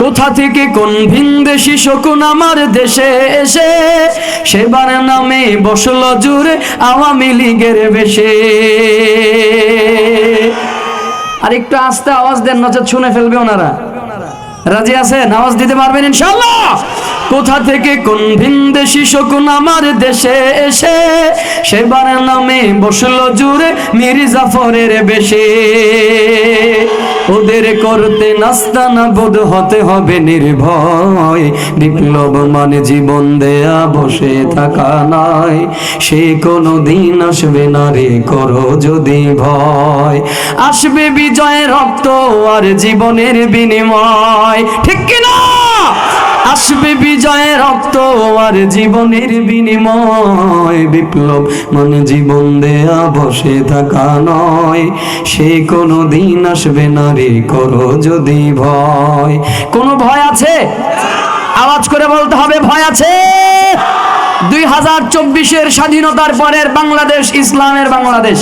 কোথা থেকে কোন ভিনদেশি শকুন আমার দেশে এসে সেবার নামে বসলো জুড়ে আওয়ামী লীগের বেশে। আর একটু আস্তে আওয়াজ দেন, নচেত শুনে ফেলবে ওনারা। রাজি আছেন? আওয়াজ দিতে পারবেন ইনশাআল্লাহ? কোথা থেকে কোন ভিনদেশি শকুন আমার দেশে এসে সেবার নামে বসলো জুড়ে মীর জাফরের বেশে। ওদের করতে নাস্তানা বোধ হতে হবে নির্ভয়, বিপ্লব মানে জীবন দেয়া বসে থাকা নয়, সে কোনো দিন আসবে না রে করো যদি ভয়। আসবে বিজয়ের রক্ত আর জীবনের বিনিময়, ঠিক কিনা? আসবে বিজয়ের রক্ত আর জীবনের বিনিময়, বিপ্লব মানে জীবন দেয়া বসে থাকা নয়, সে কোনো দিন আসবে না রে করো যদি ভয়। কোন ভয় আছে? আওয়াজ করে বলতে হবে, ভয় আছে? 2024-এর স্বাধীনতার পরের বাংলাদেশ ইসলামের বাংলাদেশ,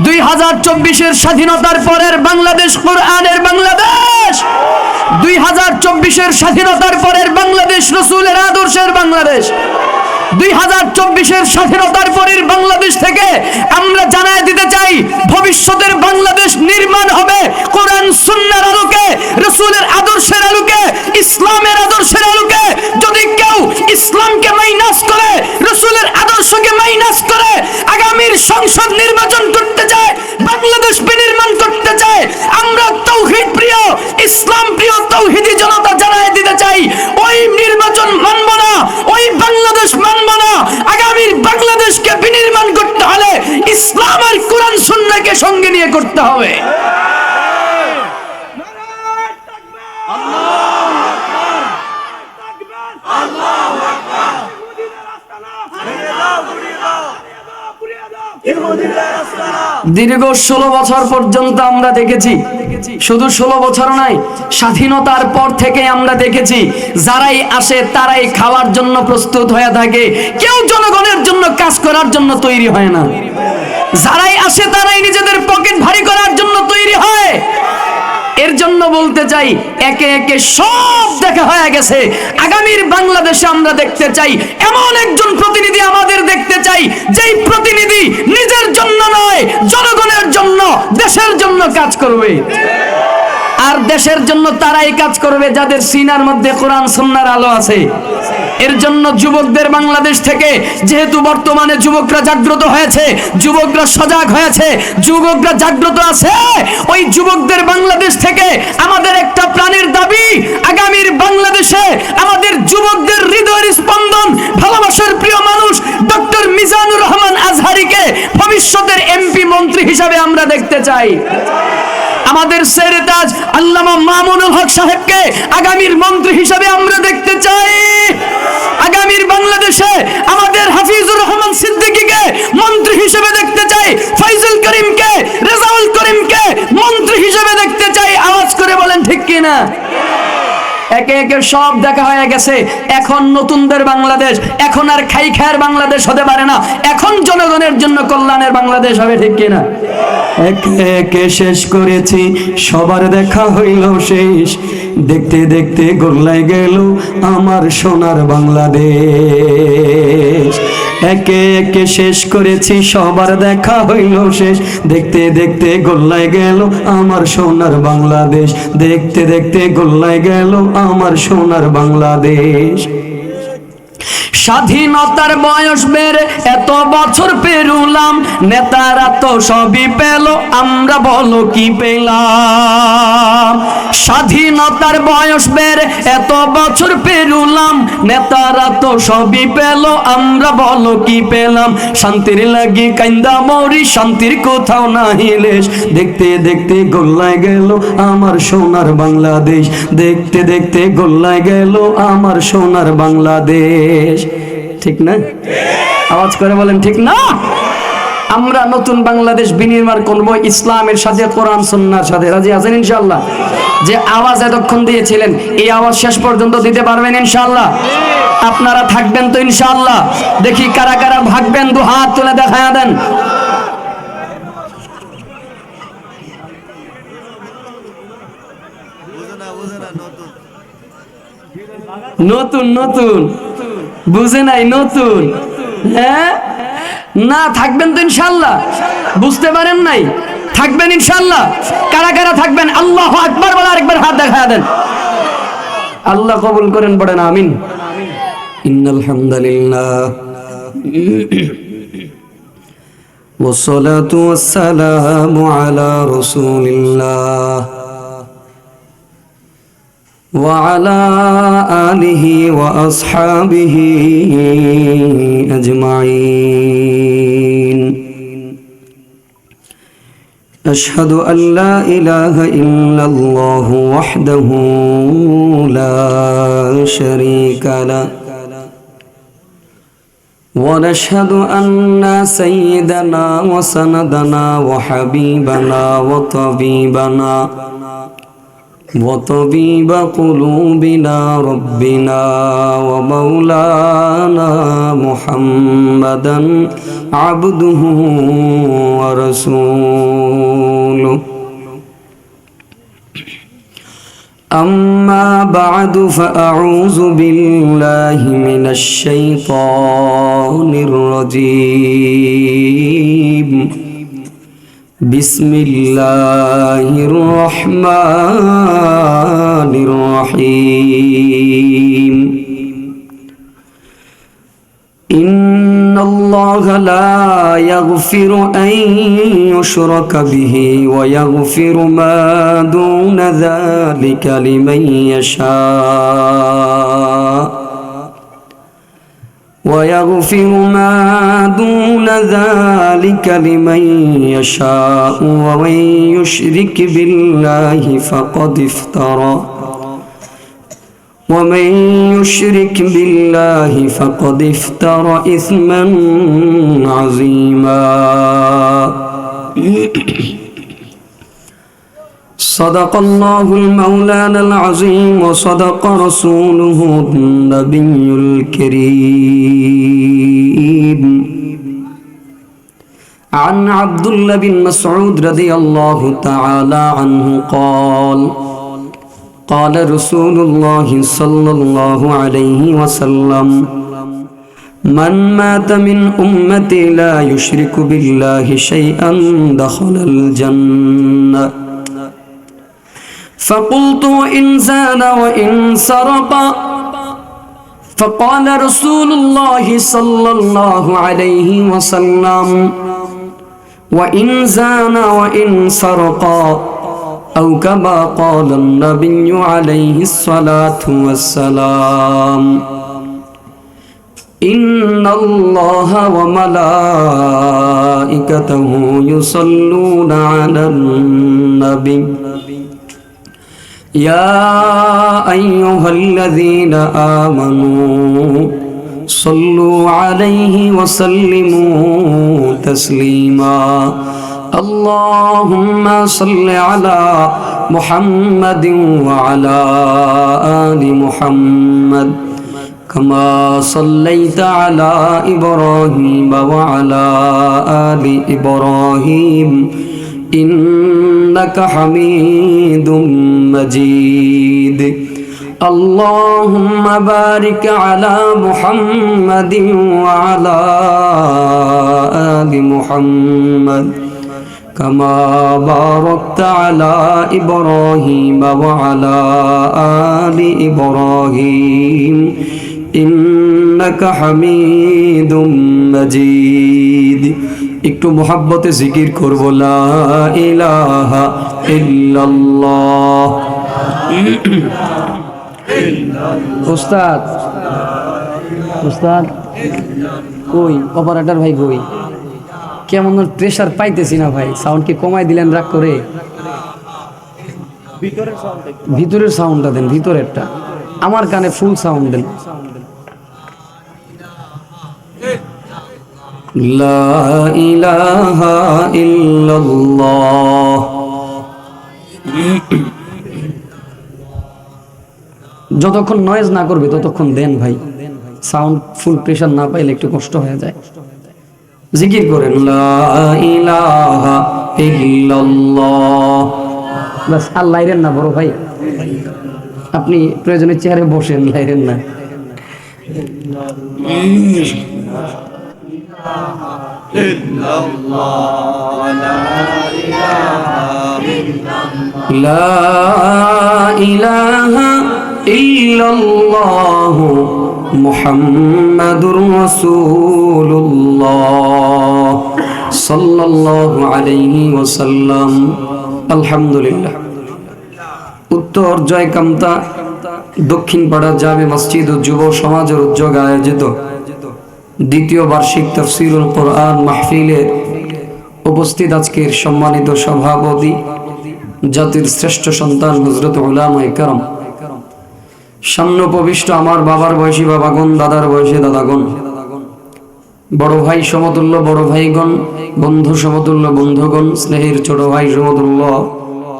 2024-এর স্বাধীনতার পরের বাংলাদেশ কোরআনের বাংলাদেশ, 2024-এর স্বাধীনতার পরের বাংলাদেশ রাসূলের আদর্শের বাংলাদেশ। 2024-এর স্বাধীনতার পরের বাংলাদেশ থেকে আমরা জানায় দিতে চাই, ভবিষ্যতের বাংলাদেশ নির্মাণ হবে কোরআন সুন্নাহর আলোকে, রাসূলের আদর্শের আলোকে, ইসলামের আদর্শের আলোকে। যদি কেউ ইসলামকে মাইনাস করে, রাসূলের আদর্শকে মাইনাস করে আগামীর সংসদ নির্বাচন করতে চায়, বাংলাদেশ বিনির্মাণ করতে চায়, আমরা তাওহীদ প্রিয়, ইসলাম প্রিয় তাওহীদি জনতা জানায় দিতে চাই, ওই নির্বাচন মানব না, ওই বাংলাদেশ মানব না। আগামীর বাংলাদেশকে বিনির্মাণ করতে হলে ইসলাম আর কোরআন সুন্নাহকে সঙ্গে নিয়ে করতে হবে। দীর্ঘ 16 বছর পর্যন্ত আমরা দেখেছি, শুধু 16 বছর নয়, স্বাধীনতার পর থেকে আমরা দেখেছি যারাই আসে তারাই খাওয়ার জন্য প্রস্তুত হয়ে থাকে, কেউ জনগণের জন্য কাজ করার জন্য তৈরি হয় না। যারাই আসে তারাই নিজেদের পকেট ভারী করার জন্য তৈরি হয়। এর জন্য বলতে চাই, একে একে সব দেখা হয়ে গেছে। আগামীর বাংলাদেশে আমরা দেখতে চাই এমন একজন প্রতিনিধি আমাদের দেখতে চাই, যেই প্রতিনিধি নিজের জন্য নয়, জনগণের জন্য, দেশের জন্য কাজ করবে। আর দেশের জন্য তারাই কাজ করবে যাদের সিনার মধ্যে কোরআন সুন্নাহর আলো আছে। এর জন্য যুবকদের বাংলাদেশ থেকে, যেহেতু বর্তমানে যুবকরা জাগ্রত হয়েছে, যুবকরা সজাগ হয়েছে, যুবকরা জাগ্রত আছে, ওই যুবকদের বাংলাদেশ থেকে আমাদের একটা প্রাণের দাবি, আগামীর বাংলাদেশে আমাদের যুবকদের হৃদয়ের স্পন্দন, ভালোবাসার প্রিয় মানুষ ডক্টর মিজানুর রহমান আজহারীকে ভবিষ্যতের এমপি মন্ত্রী হিসাবে আমরা দেখতে চাই। আমাদের সেরেতাজ আল্লামা মামুনুল হক সাহেবকে আগামীর মন্ত্রী হিসাবে আমরা দেখতে চাই। আগামীর বাংলাদেশে আমাদের হাফিজুর রহমান সিদ্দিকীকে মন্ত্রী হিসেবে দেখতে চাই, ফয়জুল করিমকে, রেজাউল করিমকে মন্ত্রী হিসেবে দেখতে চাই। আওয়াজ করে বলেন ঠিক কিনা? একে একে সব দেখা হয়ে গেছে। এখন নতুনদের বাংলাদেশ, এখন আর খাই খায়ের বাংলাদেশ হতে পারে না, এখন জনগণের জন্য কল্যাণের বাংলাদেশ হবে, ঠিক কিনা? একে একে শেষ করেছি, সবার দেখা হইল শেষ, দেখতে দেখতে গোল্লায় গেল আমার সোনার বাংলাদেশ। একে একে শেষ করেছি, সবার দেখা হইল শেষ, দেখতে দেখতে গোল্লায় গেল আমার সোনার বাংলাদেশ, দেখতে দেখতে গোল্লায় গেল আমার সোনার বাংলাদেশ। স্বাধীনতার বয়স বেড়ে এত বছর পেরুলাম, নেতারা তো সবই পেল, আমরা বলো কি পেলাম? স্বাধীনতার বয়স বেড়ে এত বছর পেরুলাম, নেতারা তো সবই পেল, আমরা বলো কি পেলাম? শান্তির লাগি কান্দা মরি, শান্তির কোথাও নাহি লেশ, দেখতে দেখতে গোল্লায় গেল আমার সোনার বাংলাদেশ, দেখতে দেখতে গোল্লায় গেল আমার সোনার বাংলাদেশ। ঠিক না? আওয়াজ করে বলেন ঠিক না? আমরা নতুন বাংলাদেশ বিনির্মাণ করব ইসলামের সাথে, কোরআন সুন্নাহর সাথে। রাজি আছেন ইনশাআল্লাহ? যে আওয়াজ এতক্ষণ দিয়েছিলেন, এই আওয়াজ শেষ পর্যন্ত দিতে পারবেন ইনশাআল্লাহ? আপনারা থাকবেন তো ইনশাআল্লাহ? দেখি কারা কারা ভাগবেন, দু হাত তুলে দেখায়া দেন। নতুন নতুন বুঝে নাই নতুন, হ্যাঁ না থাকবেন তো ইনশাআল্লাহ, বুঝতে পারেন নাই, থাকবেন ইনশাআল্লাহ। কারা কারা থাকবেন আল্লাহু আকবার বলে আরেকবার হাত দেখায়া দেন। আল্লাহ কবুল করেন, পড়েন আমিন। ইন্নাল হামদুলিল্লাহ والصلاة والسلام على رسول الله وعلى آله وأصحابه أجمعين أشهد أن لا إله إلا الله وحده لا شريك له ونشهد أن سيدنا وسندنا وحبيبنا وطبيب قلوبنا ربنا ومولانا محمدا عبده ورسوله أما بعد فأعوذ بالله من الشيطان الرجيم بسم الله الرحمن الرحيم إن الله لا يغفر أن يشرك به ويغفر ما دون ذلك لمن يشاء ومن يشرك بالله فقد افترى إثما عظيما صدق الله المولانا العظيم وصدق رسوله النبي الكريم عن عبد الله بن مسعود رضي الله تعالى عنه قال قال رسول الله صلى الله عليه وسلم من مات من أمتي لا يشرك بالله شيئا دخل الجنة فقلت إن زان وإن سرق فقال رسول الله صلى الله عليه وسلم وإن زان وإن سرق أو كما قال النبي عليه الصلاة والسلام إن الله وملائكته يصلون على النبي يا أيها الذين آمنوا صلوا عليه وسلموا تسليما اللهم صل على محمد وعلى آل محمد كما صليت على إبراهيم وعلى آل إبراهيم إنك حميد مجيد اللهم بارك على محمد وعلى آل محمد كما باركت على إبراهيم وعلى آل إبراهيم إنك حميد مجيد একটু মোহাব্বতে জিকির করব লা ইলাহা ইল্লাল্লাহ। উস্তাদ উস্তাদ কই অপারেটর ভাই কই? কেমন প্রেসার পাইতেছি না ভাই, সাউন্ড কি কমাই দিলেন রাগ করে? ভিতরের সাউন্ডটা দেন, ভিতরেরটা। আমার কানে ফুল সাউন্ড দেন। লা ইলাহা ইল্লাল্লাহ। যতক্ষণ নয়েজ না করবে ততক্ষণ দেন ভাই, সাউন্ড ফুল প্রেসার না পাইলে একটু কষ্ট হয়ে যায়। জিকির করেন লা ইলাহা ইল্লাল্লাহ। বাস আল্লাহ এর না বড় ভাই, আপনি প্রয়োজনে চেয়ারে বসেন, লাইরেন না। লা ইলাহা ইল্লাল্লাহু মুহাম্মাদুর রাসূলুল্লাহ সাল্লাল্লাহু আলাইহি ওয়াসাল্লাম। আলহামদুলিল্লাহ। উত্তর জয়কামতা দক্ষিণ পাড়া জামে মসজিদ ও যুব সমাজের উদ্যোগে আয়োজিত দ্বিতীয় বার্ষিক তাফসীরুল কোরআন মাহফিলের উপস্থিত আজকের সম্মানিত সভাপতি, জাতির শ্রেষ্ঠ সন্তান হযরত উলামায়ে কেরাম, সামনে উপবিষ্ট আমার বাবার বয়সী বাবাগণ, দাদার বয়সী দাদাগণ, বড় ভাই সমতুল্য বড় ভাইগণ, বন্ধু সমতুল্য বন্ধুগণ, স্নেহের ছোট ভাই সমতুল্য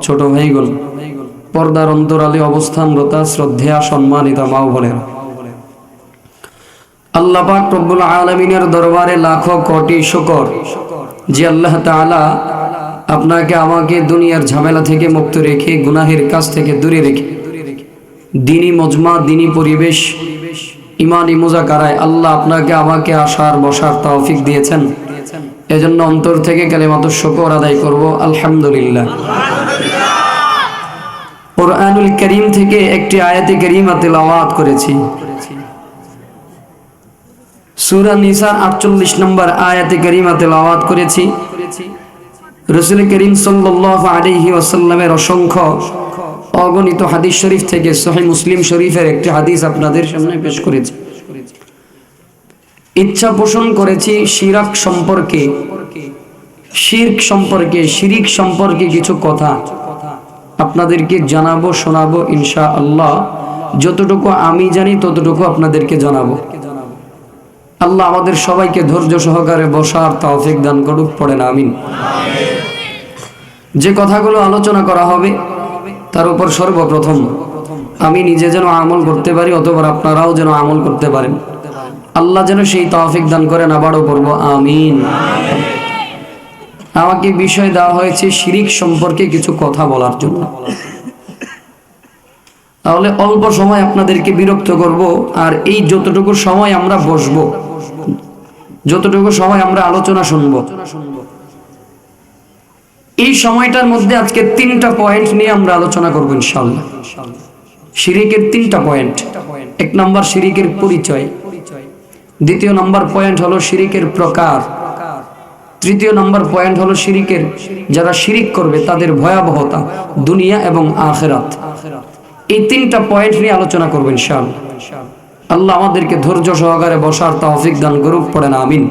ছোট ভাইগণ, পর্দার অন্তরালে অবস্থানরতা শ্রদ্ধেয়া সম্মানিতা মা ও বোনেরা, আল্লাহ পাক রব্বুল আলামিনের দরবারে লাখো কোটি শুকর যে আল্লাহ তাআলা আপনাকে আমাকে দুনিয়ার ঝামেলা থেকে মুক্ত রেখে, গুনাহের কাছ থেকে দূরে রেখে, দ্বীনি মজমা, দ্বীনি পরিবেশ, ইমানি মুযাকারায় আল্লাহ আপনাকে আমাকে আসার বসার তৌফিক দিয়েছেন। এজন্য অন্তর থেকে কালিমাতুশ শুকর আদায় করব, আলহামদুলিল্লাহ। কুরআনুল কারীম থেকে একটি আয়াতে কারীমা তেলাওয়াত করেছি। সূরা নিসার 48 নম্বর আয়াতে কারীমা তেলাওয়াত করেছি। রাসূল করিম সাল্লাল্লাহু আলাইহি ওয়াসাল্লামের অসংখ্য অগণিত হাদিস শরীফ থেকে সহিহ মুসলিম শরীফের একটি হাদিস আপনাদের সামনে পেশ করেছি। ইচ্ছা পোষণ করেছি শিরক সম্পর্কে, শিরিক সম্পর্কে কিছু কথা আপনাদেরকে জানাবো, শোনাবো ইনশাআল্লাহ। যতটুকু আমি জানি ততটুকু আপনাদেরকে জানাবো। আল্লাহ আমাদের সবাইকে ধৈর্য সহকারে বসার তৌফিক দান করুক, পড়েন আমিন। যে কথাগুলো আলোচনা করা হবে তার উপর সর্বপ্রথম আমি নিজে যেন আমল করতে পারি, অথবা আপনারাও যেন আমল করতে পারেন। আল্লাহ যেন সেই তৌফিক দান করেন, আবারও পড়ব আমিন। আমাকে বিষয় দেওয়া হয়েছে শিরিক সম্পর্কে কিছু কথা বলার জন্য। তাহলে অল্প সময় আপনাদেরকে বিরক্ত করব, আর এই যতটুকু সময় আমরা বসবো, যতটুকু সময় আমরা আলোচনা শুনবো, এই সময়টার মধ্যে আজকে 3টা পয়েন্ট নিয়ে আমরা আলোচনা করব ইনশাআল্লাহ। শিরিকের 3টা পয়েন্ট। 1 নম্বর শিরিকের পরিচয়, 2য় নম্বর পয়েন্ট হলো শিরিকের প্রকার, 3য় নম্বর পয়েন্ট হলো শিরিকের, যারা শিরিক করবে তাদের ভয়াবহতা দুনিয়া এবং আখিরাত। এই 3টা পয়েন্ট নিয়ে আলোচনা করব ইনশাআল্লাহ। আল্লাহ আমাদেরকে ধৈর্য সহকারে বসার তৌফিক দান করুক, পড়েন আমিন।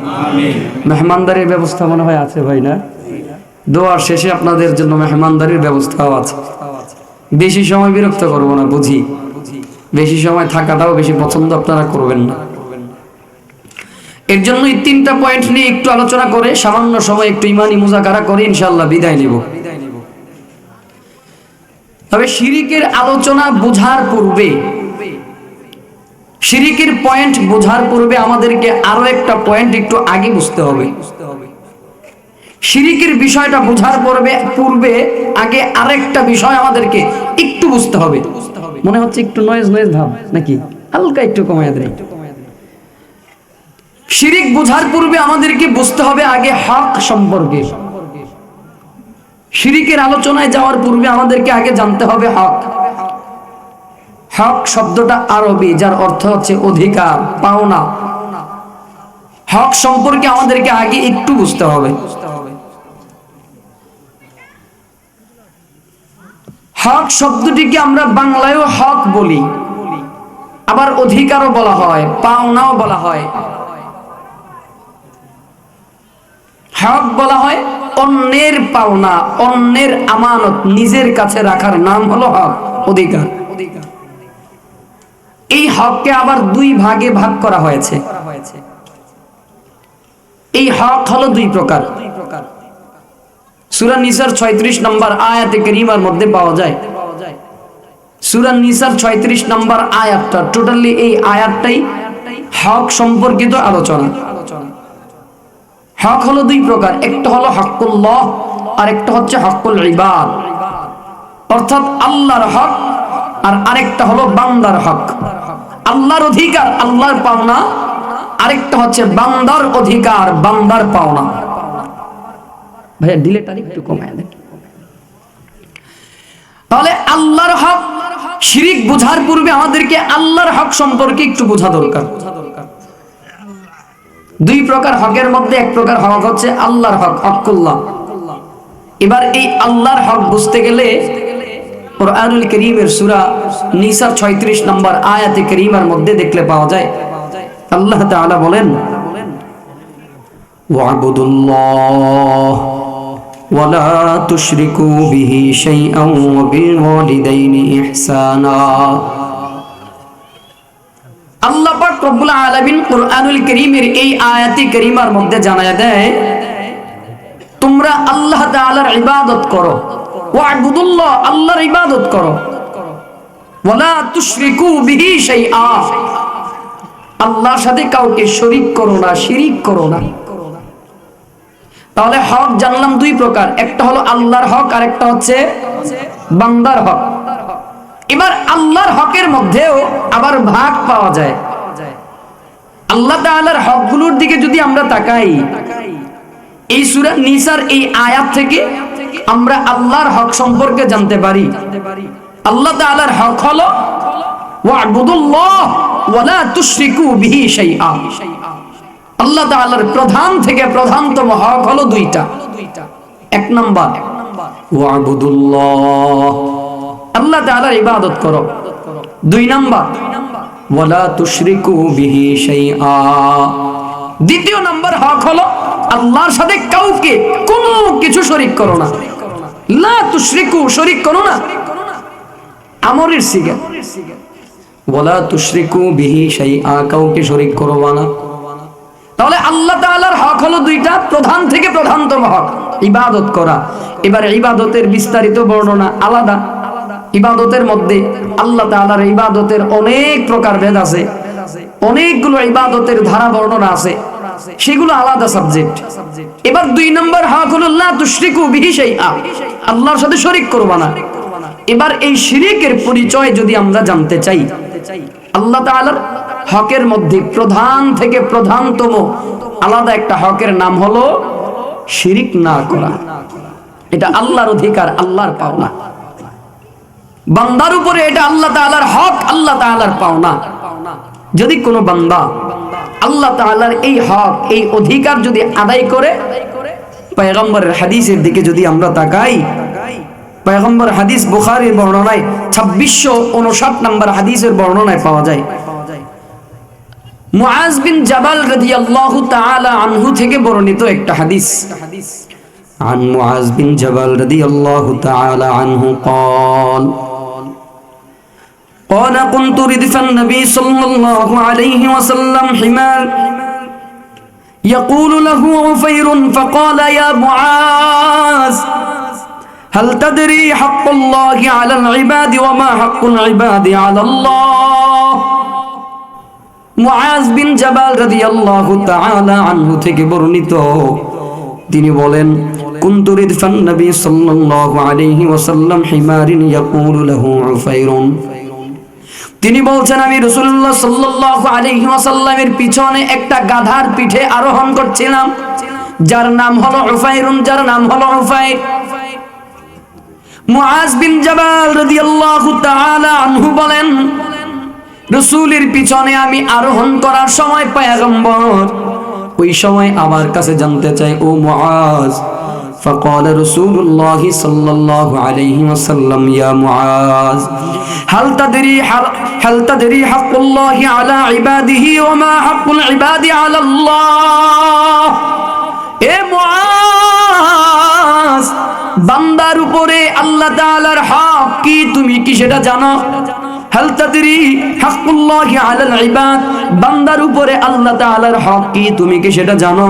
মেহমানদারির ব্যবস্থা মনে হয় আছে ভাই, না? দোয়ার শেষে আপনাদের জন্য মেহমানদারির ব্যবস্থাও আছে। বেশি সময় বিরক্ত করব না, বুঝি বেশি সময় থাকাটাও বেশি পছন্দ আপনারা করবেন না। এর জন্য এই 3টা পয়েন্ট নিয়ে একটু আলোচনা করে সামান্য সময় একটু ইমানি মুযাকারা করে ইনশাআল্লাহ বিদায় নিব। তবে শিরিকের আলোচনা বোঝার পূর্বে, শিরিকের পয়েন্ট বোঝার পূর্বে আমাদেরকে আরো একটা পয়েন্ট একটু আগে বুঝতে হবে। শিরিকের বিষয়টা বোঝার পূর্বে আগে আরেকটা বিষয় আমাদেরকে একটু বুঝতে হবে। মনে হচ্ছে একটু নয়েজ ভাব নাকি? হালকা একটু কমায় দেয়। শিরিক বোঝার পূর্বে আমাদেরকে বুঝতে হবে আগে হক সম্পর্কে। শিরিকের আলোচনায় যাওয়ার পূর্বে আমাদেরকে আগে জানতে হবে হক। হক শব্দটা আরবি, যার অর্থ হচ্ছে অধিকার, পাওনা। হক সম্পর্কে আমাদেরকে আগে একটু বুঝতে হবে। হক শব্দটিকে আমরা বাংলায়ও হক বলি, আবার অধিকারও বলা হয়, পাওনাও বলা হয়। হক বলা হয় অন্যের পাওনা, অন্যের আমানত নিজের কাছে রাখার নাম হলো হক, অধিকার। এই হককে আবার 2 ভাগে ভাগ করা হয়েছে। এই হক হলো 2 প্রকার। সূরা নিসার 36 নম্বর আয়াতে কারীমার মধ্যে পাওয়া যায়। সূরা নিসার 36 নম্বর আয়াতটা, টোটালি এই আয়াতটাই হক সম্পর্কিত আলোচনা। হক হলো 2 প্রকার, একটা হলো হকুল্লাহ আর একটা হচ্ছে হকুল ইবাদ, অর্থাৎ আল্লাহর হক আর আরেকটা হলো বান্দার হক। আল্লাহর অধিকার, আল্লাহর পাওনা, আরেকটা হচ্ছে বান্দার অধিকার, বান্দার পাওনা। ভাইয়া ডিলেটা একটু কমায় দেন। তাহলে আল্লাহর হক, শিরিক বোঝার পূর্বে আমাদেরকে আল্লাহর হক সম্পর্কে একটু বোঝা দরকার। দুই প্রকার হকের মধ্যে এক প্রকার হক হচ্ছে আল্লাহর হক, হকুল্লাহ। এবার এই আল্লাহর হক বুঝতে গেলে কুরআনুল কারীমের সূরা নিসার 36 নম্বর আয়াতে কারীমার মধ্যে দেখলে পাওয়া যায়, আল্লাহ তাআলা বলেন, ওয়া'বুদুল্লাহ ওয়া লা তুশরিকু বিহি শাইআন ওয়া বিল ওয়ালিদাইনি ইহসানা। আল্লাহ পাক রব্বুল আলামিন কুরআনুল কারীমের এই আয়াতে কারীমার মধ্যে জানায় দেয়, তোমরা আল্লাহ তাআলার ইবাদত করো, ওয়া'বুদুল্লাহ, আল্লাহর ইবাদত করো, ওয়া লা তুশরিকু বিহি শাইআ, আল্লাহর সাথে কাউকে শরীক করো না, শিরিক করো না। তাহলে হক জানলাম দুই প্রকার, একটা হলো আল্লাহর হক আর একটা হচ্ছে বান্দার হক। এবার আল্লাহর হকের মধ্যেও আবার ভাগ পাওয়া যায়। আল্লাহ তাআলার হকগুলোর দিকে যদি আমরা তাকাই, এই সূরা নিসার এই আয়াত থেকে আমরা আল্লাহর হক সম্পর্কে জানতে পারি। আল্লাহ তাআলার হক হলো ওয়া'বুদুল্লাহ ওয়া লা তুশরিকু বিহি শাইআ। আল্লাহ তাআলার প্রধান থেকে প্রধানতম হক হলো দুইটা। এক নাম্বার ওয়া'বুদুল্লাহ, আল্লাহ তাআলার ইবাদত করো। দুই নাম্বার ওয়া লা তুশরিকু বিহি শাইআ। দ্বিতীয় নাম্বার হক হলো আল্লাহর সাথে কাউকে কোনো কিছু শরীক করো না। লা তুশরিকু, শরীক করো না, আমরের সিগা। ওয়া লা তুশরিকু বিহি শাইআ, কাউকে শরীক করো না। তাহলে আল্লাহ তাআলার হক হলো দুইটা, প্রধান থেকে প্রধানতম হক ইবাদত করা। এবার ইবাদতের বিস্তারিত বর্ণনা আলাদা। ইবাদতের মধ্যে আল্লাহ তাআলার ইবাদতের অনেক প্রকার ভেদ আছে, অনেকগুলো ইবাদতের ধারা বর্ণনা আছে, সেগুলো আলাদা সাবজেক্ট। এবার দুই নম্বর হক হলো লা তুশরিকু বিহি শাইআ, আল্লাহর সাথে শরীক করবা না। এবার এই শিরিকের পরিচয় যদি আমরা জানতে চাই, আল্লাহ তাআলার হকের মধ্যে প্রধান থেকে প্রধানতম আলাদা একটা হকের নাম হলো শিরিক না করা। এটা আল্লাহর অধিকার, আল্লাহর পাওনা। বান্দার উপরে এটা আল্লাহ তাআলার হক, আল্লাহ তাআলার পাওনা। যদি কোনো বান্দা আল্লাহ তাআলার এই হক, এই অধিকার যদি আদায় করে, পয়গম্বরের হাদিসের দিকে যদি আমরা তাকাই, পয়গম্বর হাদিস বুখারীর বর্ণনায় 2659 নম্বর হাদিসের বর্ণনায় পাওয়া যায়, মুআজ বিন জাবাল রাদিয়াল্লাহু তাআলা আনহু থেকে বর্ণিত একটা হাদিস। عن معاذ بن جبل رضي الله تعالى عنه قال كنت ردف النبي صلى الله عليه وسلم حمار يقول له عفير فقال يا معاذ هل تدري حق الله على العباد وما حق العباد على الله। মুআজ বিন জাবাল রাদিয়াল্লাহু তাআলা আনহু থেকে বর্ণিত, তিনি বলেন, কুনতু রিদফান নবী সাল্লাল্লাহু আলাইহি ওয়াসাল্লাম হিমারিন ইয়াকুলু লাহু উফাইরুন। তিনি বলছেন, আমি রাসূলুল্লাহ সাল্লাল্লাহু আলাইহি ওয়াসাল্লামের পিছনে একটা গাধার পিঠে আরোহণ করছিলাম, যার নাম হলো উফাইরুন, যার নাম হলো উফাইর। মুআজ বিন জাবাল রাদিয়াল্লাহু তাআলা আনহু বলেন, রাসূলের পিছনে আমি আরোহণ করার সময় পয়গম্বর ওই সময় আমার কাছে জানতে চাই, ও মুআজ। فقال رسول الله صلى الله عليه وسلم يا معاذ هل تدري حق الله على عباده وما حق العباد على الله। এ মুআজ, বান্দার উপরে আল্লাহ তাআলার হক কি তুমি কি সেটা জানো? হাল তাদরি হাক্কুল্লাহি আলাল ইবাদ, বান্দার উপরে আল্লাহ তাআলার হক কি তুমি কি সেটা জানো?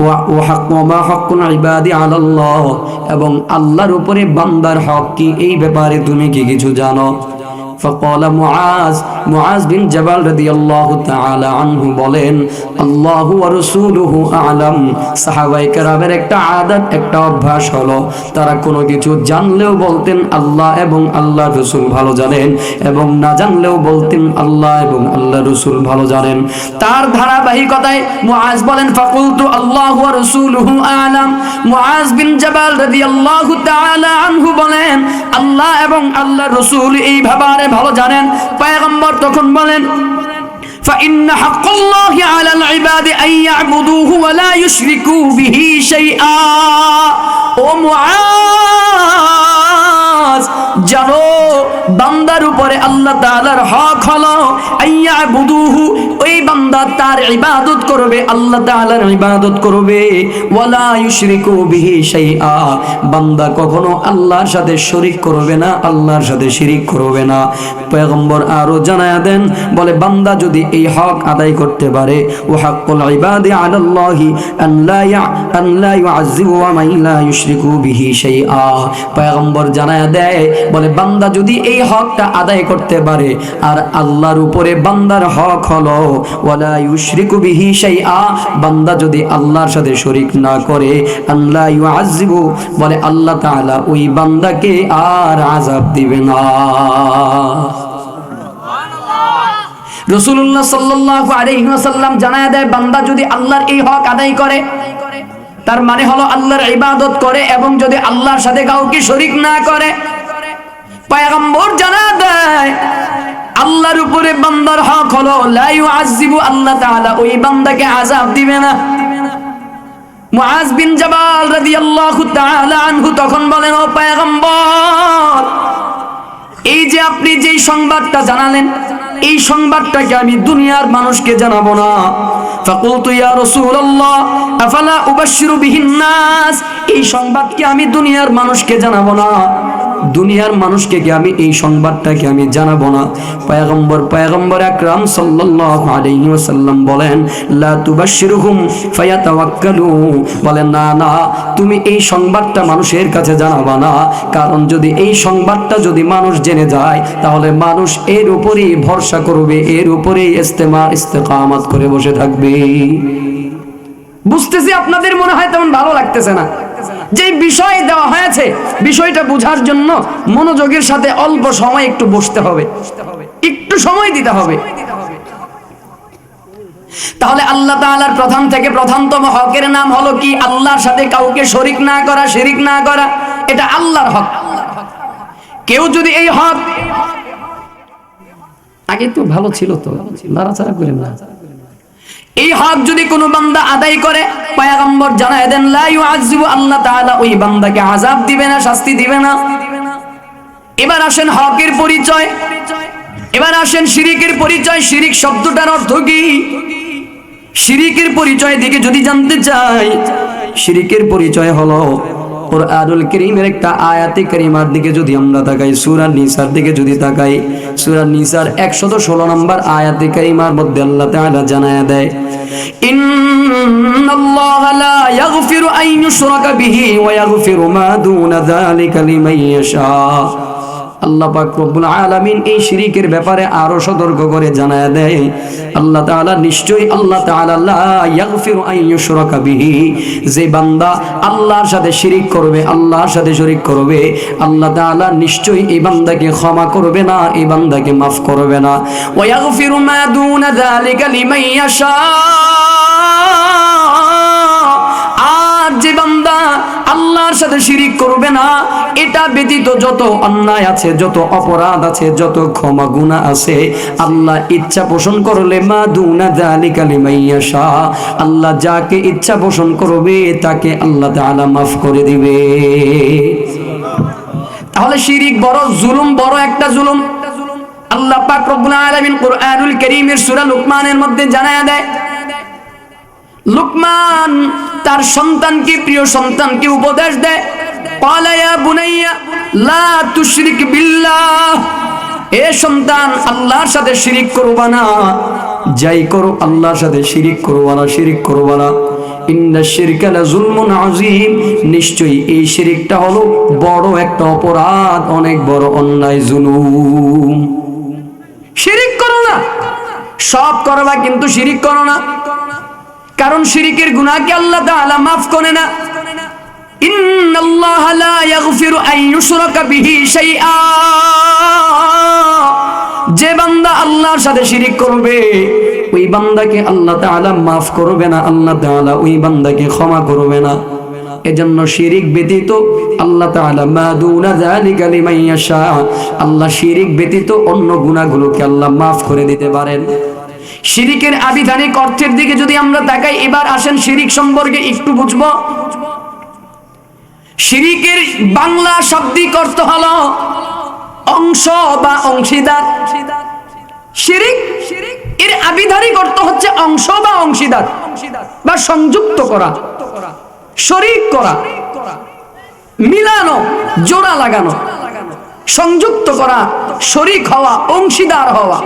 ওয়া হাক্কু মা হাক্কুল ইবাদি আলাল্লাহ, এবং আল্লাহর উপরে বান্দার হক কি এই ব্যাপারে তুমি কি কিছু জানো? فقال মুআজ বিন জাবাল রাদিয়াল্লাহু তাআলা আনহু বলেন, আল্লাহু ওয়া রাসূলুহু আ'লাম। সাহাবায়ে কেরামের একটা আদত, একটা অভ্যাস হলো, তারা কোনো কিছু জানলেও বলতেন আল্লাহ এবং আল্লাহর রাসূল ভালো জানেন, এবং না জানলেও বলতেন আল্লাহ এবং আল্লাহর রাসূল ভালো জানেন। তার ধারাবাহিকতায় মুআজ বলেন, ফাকুলতু আল্লাহু ওয়া রাসূলুহু আ'লাম। মুআজ বিন জাবাল রাদিয়াল্লাহু তাআলা আনহু বলেন, আল্লাহ এবং আল্লাহর রাসূল এই ব্যাপারে ভালো জানেন। পয়গম্বর তখন বলেন, فإن حق الله على العباد أن يعبدوه ولا يشركوا به شيئا। ও মুআজ, জানো বান্দার উপরে আল্লাহ তাআলার হক হলো আইয়াবুদুহু, ওই বান্দা তার ইবাদত করবে, আল্লাহ তাআলার ইবাদত করবে, ওয়ালা ইউশরিকু বিহি শাইআ, বান্দা কখনো আল্লাহর সাথে শরীক করবে না, আল্লাহর সাথে শিরিক করবে না। পয়গম্বর আরো জানায়া দেন, বলে বান্দা যদি এই হক আদায় করতে পারে, ওয়া হাক্কুল ইবাদি আলাল্লাহি আন লা ইউআযযিবু ওয়া মান লা ইউশরিকু বিহি শাইআ। পয়গম্বর জানায়া দেয়, বলে বান্দা যদি এই হকটা আদায় করতে পারে, আর আল্লাহর উপরে বান্দার হক হলো ওয়ালা ইউশরিকু বিহি শাইআ, বান্দা যদি আল্লাহর সাথে শরীক না করে, আল্লাহ ইউআযযিবু, বলে আল্লাহ তাআলা ওই বান্দাকে আর আযাব দিবে না। রাসূলুল্লাহ সাল্লাল্লাহু আলাইহি ওয়াসাল্লাম জানায়া দেয়, বান্দা যদি আল্লাহর এই হক আদায় করে, তার মানে হলো আল্লাহর ইবাদত করে এবং যদি আল্লাহর সাথে কাউকে শরীক না করে। পয়গম্বর জানায়া দেয়, আল্লাহর উপরে বান্দার হক হলো লা ইউআযযিবু, আল্লাহ তাআলা ওই বান্দাকে আযাব দিবে না। মুআজ বিন জাবাল রাদিয়াল্লাহু তাআলা আনহু তখন বলেন, ও পয়গম্বর, এই যে আপনি যে সংবাদটা জানালেন, এই সংবাদটাকে আমি দুনিয়ার মানুষকে জানাবো না। ফাকুলতু ইয়া রাসূলুল্লাহ আফালা উবাশশিরু বিহিন নাস, এই সংবাদকে আমি দুনিয়ার মানুষকে জানাবো না, দুনিয়ার মানুষকে কি আমি এই সংবাদটাকে আমি জানাবো না। পয়গম্বর আকরাম সাল্লাল্লাহু আলাইহি ওয়াসাল্লাম বলেন, লা তুবাশশিরুহুম ফায়াতাওয়াক্কালু, বলেন না না, তুমি এই সংবাদটা মানুষের কাছে জানাবা না, কারণ যদি এই সংবাদটা যদি মানুষ জেনে যায়, তাহলে মানুষ এর উপরেই ভরসা করবে, এর উপরেই ইস্তেকামাত করে বসে থাকবে। বুঝতেছি আপনাদের মনে হয় তেমন ভালো লাগতেছে না। যে বিষয় দেওয়া হয়েছে, বিষয়টা বোঝার জন্য মনোযোগের সাথে অল্প সময় একটু বসতে হবে, একটু সময় দিতে হবে। তাহলে আল্লাহ তাআলার প্রধান থেকে প্রধানতম হকের নাম হলো কি? আল্লাহর সাথে কাউকে শরীক না করা, শিরিক না করা, এটা আল্লাহর হক। কেউ যদি এই হক, আগে তো ভালো ছিল, তো নাড়াচাড়া করেন না, এই হক যদি কোনো বান্দা আদায় করে, পয়গম্বর জানায় দেন লা ইউআযযিবু, আল্লাহ তাআলা ওই বান্দাকে আযাব দিবে না, শাস্তি দিবে না। এবার আসেন হকের পরিচয়, এবার আসেন শিরিকের পরিচয়। শিরিক শব্দটার অর্থ কি? শিরিকের পরিচয় দিকে যদি জানতে চাই, শিরিকের পরিচয় হলো কুরআনুল কারীমের একটা আয়াতে কারিমার দিকে যদি আমরা তাকাই, সূরা নিসার দিকে যদি তাকাই, সূরা নিসার 116 নম্বর আয়াতে কারিমার মধ্যে আল্লাহ তাআলা জানায়া দেয়, ইন্নাল্লাহা লা ইয়াগফিরু আন ইউশরাকা বিহি ওয়া ইয়াগফিরু মা দুনা যালিকা লিমান ইয়াশা। আল্লাহ পাক রব্বুল আলামিন এই শিরিকের ব্যাপারে আরো সতর্ক করে জানায়া দেয়, আল্লাহ তাআলা নিশ্চয়ই আল্লাহ তাআলা লা ইয়াগফিরু আন ইউশরাকা বিহি, যে বান্দা আল্লাহর সাথে শিরিক করবে, আল্লাহর সাথে শরীক করবে, আল্লাহ তাআলা নিশ্চয়ই এই বান্দাকে ক্ষমা করবে না, এই বান্দাকে maaf করবে না। ওয়া ইয়াগফিরু মা দুনা যালিকা লিমান ইয়াশা, আর যে বান্দা আল্লাহর সাথে শিরিক করবে না, এটা ব্যতীত যত অন্যায় আছে, যত অপরাধ আছে, যত ক্ষমা গুনাহ আছে, আল্লাহ ইচ্ছা পোষণ করলে মা দুনা যালিকা লিমান ইয়াশা, আল্লাহ যাকে ইচ্ছা পোষণ করবে তাকে আল্লাহ তাআলা maaf করে দিবে। তাহলে শিরিক বড় জুলুম, বড় একটা জুলুম। আল্লাহ পাক রব্বুল আলামিন কুরআনুল কারীমের সূরা লুকমানের মধ্যে জানায়া দেয়, লুকমান তার সন্তানকে, প্রিয় সন্তানকে উপদেশ দেয়, ক্বালা ইয়া বুনাইয়া লা তুশরিক বিল্লাহ, এ সন্তান আল্লাহর সাথে শিরিক করবা না, যাই করো আল্লাহর সাথে শিরিক করবা না, শিরিক করবা না। ইন্নাশ শিরকা লাযুলমুন আযীম, নিশ্চয়ই এই শিরিকটা হলো বড় একটা অপরাধ, অনেক বড় অন্যায়, জুলুম। সব করবা কিন্তু শিরিক করো না, কারণ শিরিকের গুনাহকে আল্লাহ তাআলা মাফ করে না। ইন্নাল্লাহা লা ইয়াগফিরু আন ইউশরাকা বিহি শাইআ, যে বান্দা আল্লাহর সাথে শিরিক করবে ওই বান্দাকে আল্লাহ তাআলা মাফ করবে না, আল্লাহ তাআলা ওই বান্দাকে ক্ষমা করবে না। এজন্য শিরিক ব্যতীত আল্লাহ তাআলা মা দুনা যালিকা লিমান ইয়াশা, আল্লাহ শিরিক ব্যতীত অন্য গুনাহগুলোকে আল্লাহ মাফ করে দিতে পারেন। শিরিকের আবিধানিক অর্থের দিকে যদি আমরা তাকাই, এবার আসেন শিরিক সম্পর্কে একটু বুঝবো। শিরিকের বাংলা শাব্দিক অর্থ হলো অংশ বা অংশীদার। শিরিক এর আবিধানিক অর্থ হচ্ছে অংশ বা অংশীদার বা সংযুক্ত করা, শরীক করা, মিলানো, জোড়া লাগানো, সংযুক্ত করা, শরীক হওয়া, অংশীদার হওয়া,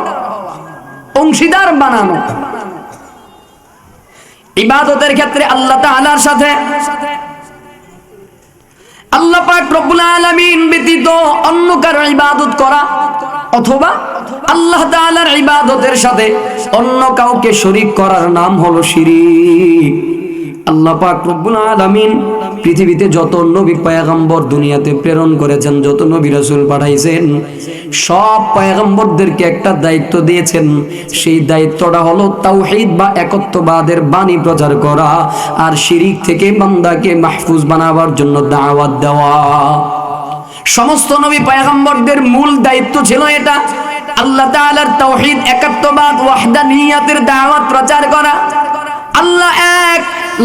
অংশীদার বানানো। ইবাদতের ক্ষেত্রে আল্লাহ তাআলার সাথে আল্লাহ পাক রব্বুল আলামিন ব্যতীত অন্য কারো ইবাদত করা অথবা আল্লাহ তাআলার ইবাদতের সাথে অন্য কাউকে শরীক করার নাম হলো শিরিক। আল্লাহ পাক রব্বুল আলামিন পৃথিবীতে যত নবী পয়গম্বর দুনিয়াতে প্রেরণ করেছেন, যত নবী রাসূল পাঠাইছেন, সব পয়গম্বরদেরকে একটা দায়িত্ব দিয়েছেন। সেই দায়িত্বটা হলো তাওহীদ বা একত্ববাদের বাণী প্রচার করা আর শিরিক থেকে বান্দাকে মাহফুজ বানাবার জন্য দাওয়াত দেওয়া। সমস্ত নবী পয়গম্বরদের মূল দায়িত্ব ছিল এটা, আল্লাহ তাআলার তাওহীদ, একাত্মবাদ, ওয়াহদানিয়াতের দাওয়াত প্রচার করা। আল্লাহ এক,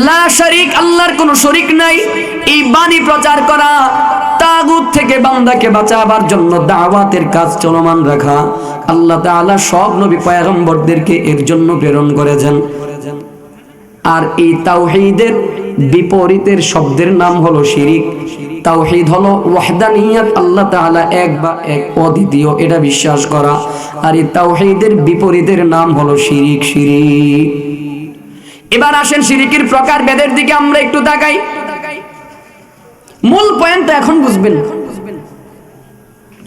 লা শরীক, আল্লাহর কোনো শরীক নাই, এই বাণী প্রচার করা। তাগুত থেকে বান্দাকে বাঁচাবার জন্য দাওয়াতের কাজ চলমান রাখা। আল্লাহ তাআলা সব নবী পয়গম্বরদেরকে এর জন্য প্রেরণ করেছেন। আর এই তাওহীদের বিপরীতের শব্দের নাম হলো শিরিক। তাওহীদ হলো ওয়াহদানিয়াত, আল্লাহ তাআলা এক বা এক অদ্বিতীয়, এটা বিশ্বাস করা। আর এই তাওহীদের বিপরীতের নাম হলো শিরিক। শিরিক। এবার আসেন শিরিকের প্রকার ভেদের দিকে আমরা একটু তাকাই। মূল পয়েন্টটা এখন বুঝবেন,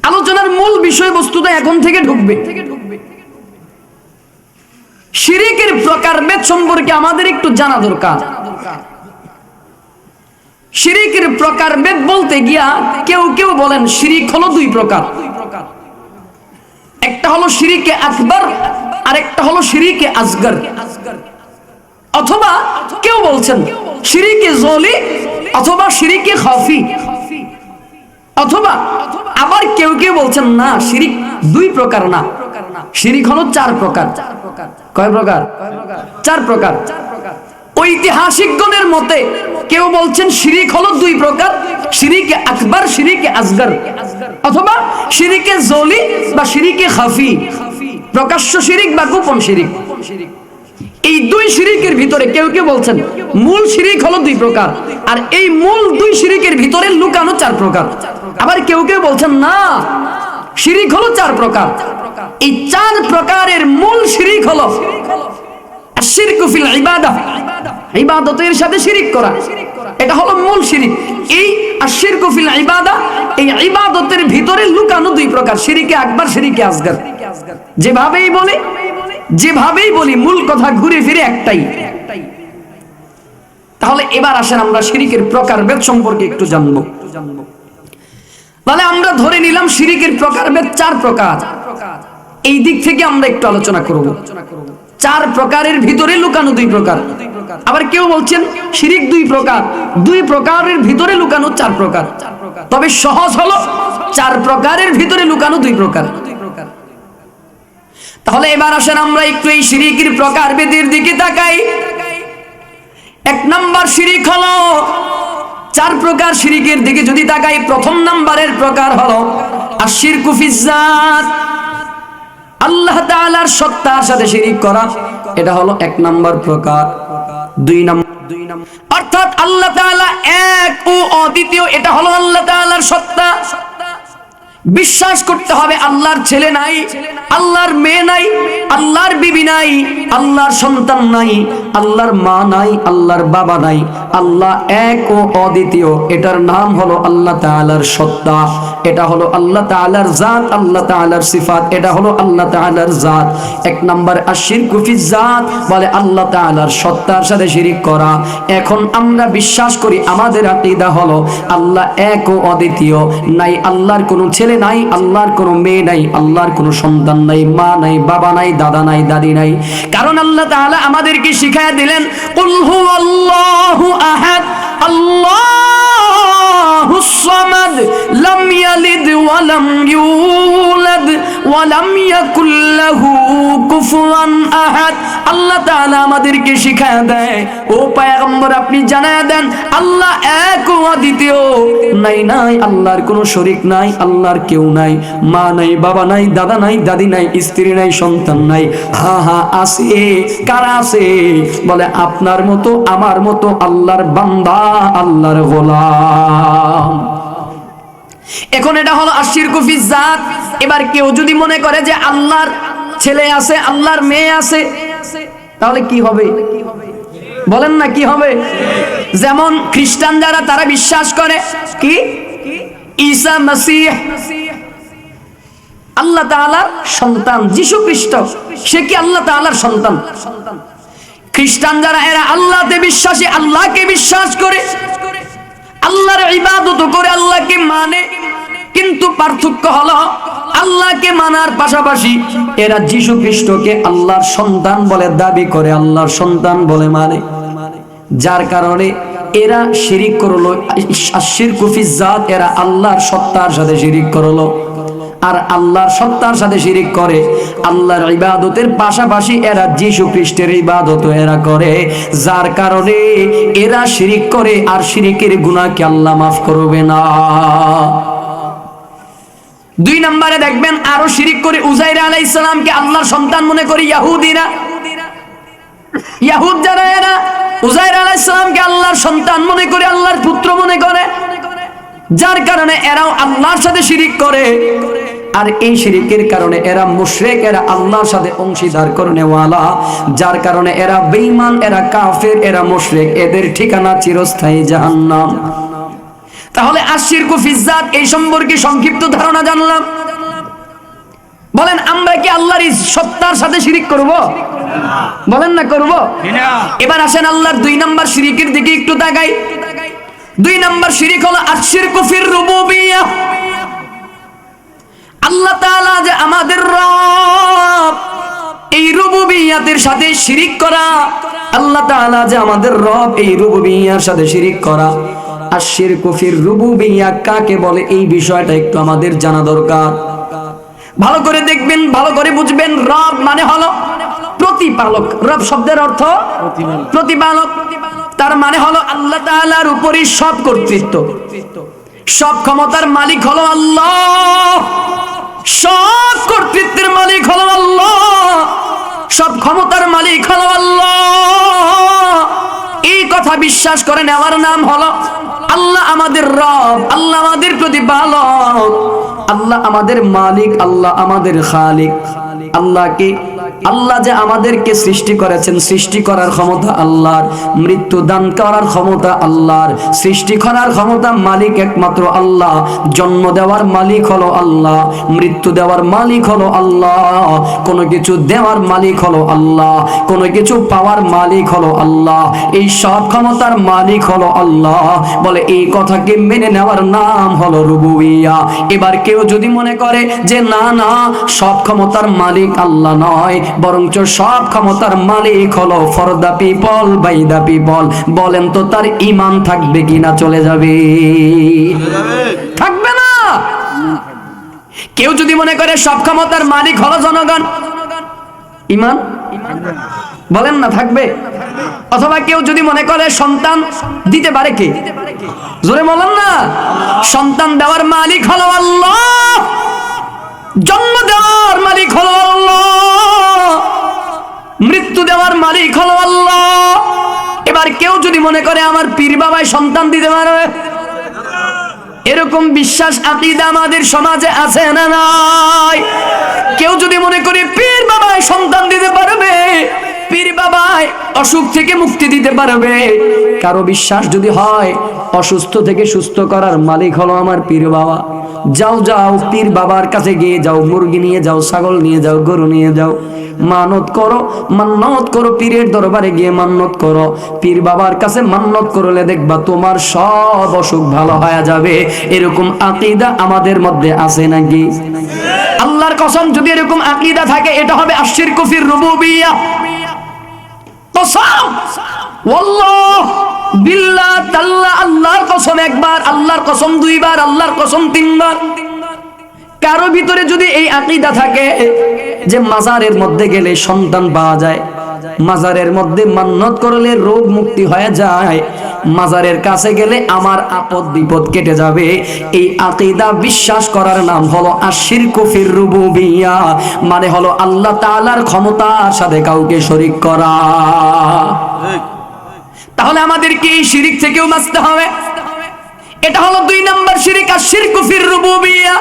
আলোচনার মূল বিষয়বস্তুটা এখন থেকে ঢুকবে। শিরিকের প্রকারভেদ সম্পর্কে আমাদের একটু জানা দরকার। শিরিকের প্রকারভেদ বলতে গিয়া কেউ কেউ বলেন শিরিক হলো দুই প্রকার, একটা হলো শিরিকে আকবার আর একটা হলো শিরিকে আসগর। অথবা কেউ বলছেন শিরিকে জলি অথবা শিরিকে খাফি। অথবা আবার কেউ কেউ বলছেন না, শিরিক দুই প্রকার না, শিরিক হলো চার প্রকার। কয় প্রকার? চার প্রকার। ঐতিহাসিকগণের মতে কেউ বলছেন শিরিক হলো দুই প্রকার, শিরিকে আকবার, শিরিকে আসগর, অথবা শিরিকে জলি বা শিরিকে খাফি, প্রকাশ্য শিরিক বা গোপন শিরিক। এই দুই শিরিকের ভিতরে কেউ কেউ বলছেন মূল শিরিক হলো দুই প্রকার, আর এই মূল দুই শিরিকের ভিতরে লুকানো চার প্রকার। আবার কেউ কেউ বলছেন না, শিরিক হলো চার প্রকার। এই চার প্রকারের মূল শিরিক হলো আশিরকু ফিল ইবাদাহ, ইবাদতের সাথে শিরিক করা, এটা হলো মূল শিরিক। এই আশিরকু ফিল ইবাদাহ, এই ইবাদতের ভিতরে লুকানো দুই প্রকার, শিরিকে আকবার, শিরিকে আসগর। যেভাবেই বলি মূল কথা ঘুরে ফিরে একটাই। তাহলে এবার আসেন আমরা শিরিকের প্রকারভেদ সম্পর্কে একটু জানবো। তাহলে আমরা ধরে নিলাম শিরিকের প্রকারভেদ চার প্রকার, এই দিক থেকে আমরা একটু আলোচনা করব। চার প্রকারের ভিতরে লুকানো দুই প্রকার। আবার কেউ বলছেন শিরিক দুই প্রকার, দুই প্রকারের ভিতরে লুকানো চার প্রকার। তবে সহজ হলো চার প্রকারের ভিতরে লুকানো দুই প্রকার। তাহলে এবার আসেন আমরা একটু এই শিরিকের প্রকারভেদের দিকে তাকাই। এক নাম্বার শিরিক হলো, চার প্রকার শিরিকের দিকে যদি তাকাই, প্রথম নাম্বারের প্রকার হলো আশিরকু ফিজ্জাত, আল্লাহ তাআলার সত্তার সাথে শিরিক করা, এটা হলো এক নাম্বার প্রকার। দুই নাম্বার অর্থাৎ আল্লাহ তাআলা এক ও অদ্বিতীয়, এটা হলো আল্লাহ তাআলার সত্তা। বিশ্বাস করতে হবে আল্লাহর ছেলে নাই, আল্লাহর মেয়ে নাই, আল্লাহর বিবি নাই, আল্লাহর সন্তান নাই, আল্লাহর মা নাই, আল্লাহর বাবা নাই। আল্লাহ এক ও অদ্বিতীয়। এটার নাম হলো আল্লাহ তাআলার সত্তা, এটা হলো আল্লাহ তাআলার জাত, আল্লাহ তাআলার সিফাত, এটা হলো আল্লাহ তাআলার জাত। এক নাম্বার আশিরকু ফিজ জাত, বলে আল্লাহ তাআলার সত্তার সাথে শিরিক করা। এখন আমরা বিশ্বাস করি, আমাদের আকীদা হলো আল্লাহ এক ও অদ্বিতীয়, নাই আল্লাহর কোনো ছেলে নাই, আল্লাহর কোনো মেয়ে নাই, আল্লাহর কোনো সন্তান নাই, মা নাই, বাবা নাই, দাদা নাই, দাদি নাই। কারণ আল্লাহ তাআলা আমাদেরকে শিখায়া দিলেন, কুল হুয়াল্লাহু আহাদ আল্লাহুস সামাদ লাম ইয়ালিদ ওয়া লাম ইউলাদ ওয়া লাম ইয়াকুল লাহু কুফুয়ান আহাদ। আল্লাহ তাআলা আমাদেরকে শিখায়া দেয়, ও পয়গম্বর আপনি জানায়া দেন আল্লাহ এক ও অদ্বিতীয়, নাই নাই আল্লাহর কোনো শরীক নাই, আল্লাহর কেউ নাই, মা নাই, বাবা নাই, দাদা নাই, দাদি নাই, স্ত্রী নাই, সন্তান নাই। হ্যাঁ হ্যাঁ আছে। কারা আছে? বলে আপনার মতো আমার মতো আল্লাহর বান্দা, আল্লাহর গোলাম। এখন এটা হলো আশিরকু ফিজ জাত। এবার কেউ যদি মনে করে যে আল্লাহর ছেলে আছে, আল্লাহর মেয়ে আছে, তাহলে কি হবে? বলেন না কি হবে? যেমন খ্রিস্টান যারা, তারা বিশ্বাস করে কি ঈসা মসীহ আল্লাহ তাআলার সন্তান, যীশু খ্রিস্ট সে কি আল্লাহ তাআলার সন্তান? খ্রিস্টান যারা, এরা আল্লাহতে বিশ্বাসী, আল্লাহকে বিশ্বাস করে, আল্লাহর ইবাদত করে, আল্লাহকে মানে। কিন্তু পার্থক্য হলো আল্লাহকে মানার পাশাপাশি এরা যীশু খ্রিস্টকে আল্লাহর সন্তান বলে দাবি করে, আল্লাহর সন্তান বলে মানে। যার কারণে এরা শিরিক করলো। আশিরকু ফিজ জাত, এরা আল্লাহর সত্তার সাথে শিরিক করলো। আর আল্লাহর সত্তার সাথে শিরিক করে, আল্লাহর ইবাদতের পাশাপাশি এরা যীশু খ্রিস্টের ইবাদত এরা করে। যার কারণে এরা শিরিক করে, আর শিরিকের গুনাহকে আল্লাহ মাফ করবে না। দুই নম্বরে দেখবেন আরো শিরিক করে, উজাইর আলাইহিস সালামকে আল্লাহর সন্তান মনে করে ইহুদিরা। ইহুদ যারা, এরা উজাইর আলাইহিস সালামকে আল্লাহর সন্তান মনে করে, আল্লাহর পুত্র মনে করে। যার কারণে এরাও আল্লাহর সাথে শিরিক করে। আর এই শিরিকের কারণে এরা মুশরিক, এরা আল্লাহর সাথে অংশীদার করনেওয়ালা। যার কারণে এরা বেঈমান, এরা কাফের, এরা মুশরিক, এদের ঠিকানা চিরস্থায়ী জাহান্নাম। তাহলে আশিরকু ফিজ জাত এই সম্পর্কে সংক্ষিপ্ত ধারণা জানলাম। বলেন আমরা কি আল্লাহর সত্তার সাথে শিরিক করব? বলেন না করব। এবার আসেন আল্লাহর দুই নাম্বার শিরিকের দিকে একটু তাকাই। দুই নাম্বার শিরিক হলো আশিরকু ফির রুবুবিয়্যাহ। আল্লাহ তাআলা যে আমাদের রব, এই রুবুবিয়্যাতের সাথে শিরিক করা। আল্লাহ তাআলা যে আমাদের রব, এই রুবুবিয়্যার সাথে শিরিক করা। আশিরকু ফির রুবুবিয়্যাহ কাকে বলে, এই বিষয়টা একটু আমাদের জানা দরকার। ভালো করে দেখবেন, ভালো করে বুঝবেন। রব মানে হলো প্রতিপালক। রব শব্দের অর্থ প্রতিপালক। তার মানে হলো আল্লাহ তাআলার উপরই সব কর্তৃত্ব, সব ক্ষমতার মালিক হলো আল্লাহ, সব কর্তৃত্বের মালিক হলো আল্লাহ, সব ক্ষমতার মালিক হলো আল্লাহ। এই কথা বিশ্বাস করে নেওয়ার নাম হলো আল্লাহ আমাদের রব, আল্লাহ আমাদের প্রতিপালক, আল্লাহ আমাদের মালিক, আল্লাহ আমাদের খালিক। আল্লাহকে, আল্লাহ যে আমাদেরকে সৃষ্টি করেছেন, সৃষ্টি করার ক্ষমতা আল্লাহর, মৃত্যু দান করার ক্ষমতা আল্লাহর, সৃষ্টি করার ক্ষমতা মালিক একমাত্র আল্লাহ, জন্ম দেওয়ার মালিক হলো আল্লাহ, মৃত্যু দেওয়ার মালিক হলো আল্লাহ, কোনো কিছু দেওয়ার মালিক হলো আল্লাহ, কোনো কিছু পাওয়ার মালিক হলো আল্লাহ, এই সব ক্ষমতার মালিক হলো আল্লাহ। বলে এই কথাকে মেনে নেওয়ার নাম হলো রুবুবিয়্যাহ। এবার কেউ যদি মনে করে যে না না, সব ক্ষমতার মালিক আল্লাহ নয়, বরঞ্চ সব ক্ষমতার মালিক হলো for the people, by the people, বলেন তো তার ঈমান থাকবে কিনা? চলে যাবে, থাকবে না। কেউ যদি মনে করে সব ক্ষমতার মালিক হলো জনগণ, ঈমান বলেন না থাকবে। অথবা কেউ যদি মনে করে সন্তান দিতে পারে কে? জোরে বলেন না। সন্তান দেওয়ার মালিক হলো আল্লাহ, জন্ম দেওয়ার মালিক হলো আল্লাহ, মৃত্যু দেওয়ার মালিক হলো আল্লাহ। এবার কেউ যদি মনে করে আমার পীর বাবাই সন্তান দিতে পারবে, এরকম বিশ্বাস আকীদা আমাদের সমাজে আছে না নাই? কেউ যদি মনে করে পীর বাবাই সন্তান দিতে পারবে, পীর বাবাই অসুখ থেকে মুক্তি দিতে পারবে, কারো বিশ্বাস যদি হয় অসুস্থ থেকে সুস্থ করার মালিক হলো আমার পীর বাবা, যাও যাও পীর বাবার কাছে গিয়ে যাও, মুরগি নিয়ে যাও, ছাগল নিয়ে যাও, গরু নিয়ে যাও, মানত করো, মান্নত করো, পীরের দরবারে গিয়ে মান্নত করো, পীর বাবার কাছে মান্নত করলে দেখবা তোমার সব অসুখ ভালো হয়ে যাবে। এরকম আকীদা আমাদের মধ্যে আছে নাকি? আল্লাহর কসম, যদি এরকম আকীদা থাকে এটা হবে আশিরকু ফির রুবুবিয়্যাহ। কসম, ওয়াল্লাহ, বিল্লাহ, তাল্লাহ, আল্লাহর কসম একবার, আল্লাহর কসম দুইবার, আল্লাহর কসম তিনবার। কারো ভিতরে যদি এই আকীদা থাকে যে মাজারের মধ্যে গেলে সন্তান পাওয়া যায়, মাজারের মধ্যে মান্নত করলে রোগ মুক্তি হয়ে যায়, মাজারের কাছে গেলে আমার আপদ বিপদ কেটে যাবে, এই আকীদা বিশ্বাস করার নাম হলো আশিরকু ফির রুবুবিয়্যাহ, মানে হলো আল্লাহ তাআলার ক্ষমতার সাথে কাউকে শরীক করা। তাহলে আমাদেরকে এই শিরিক থেকেও বাঁচতে হবে। এটা হলো 2 নম্বর শিরিক, আশিরকু ফির রুবুবিয়্যাহ।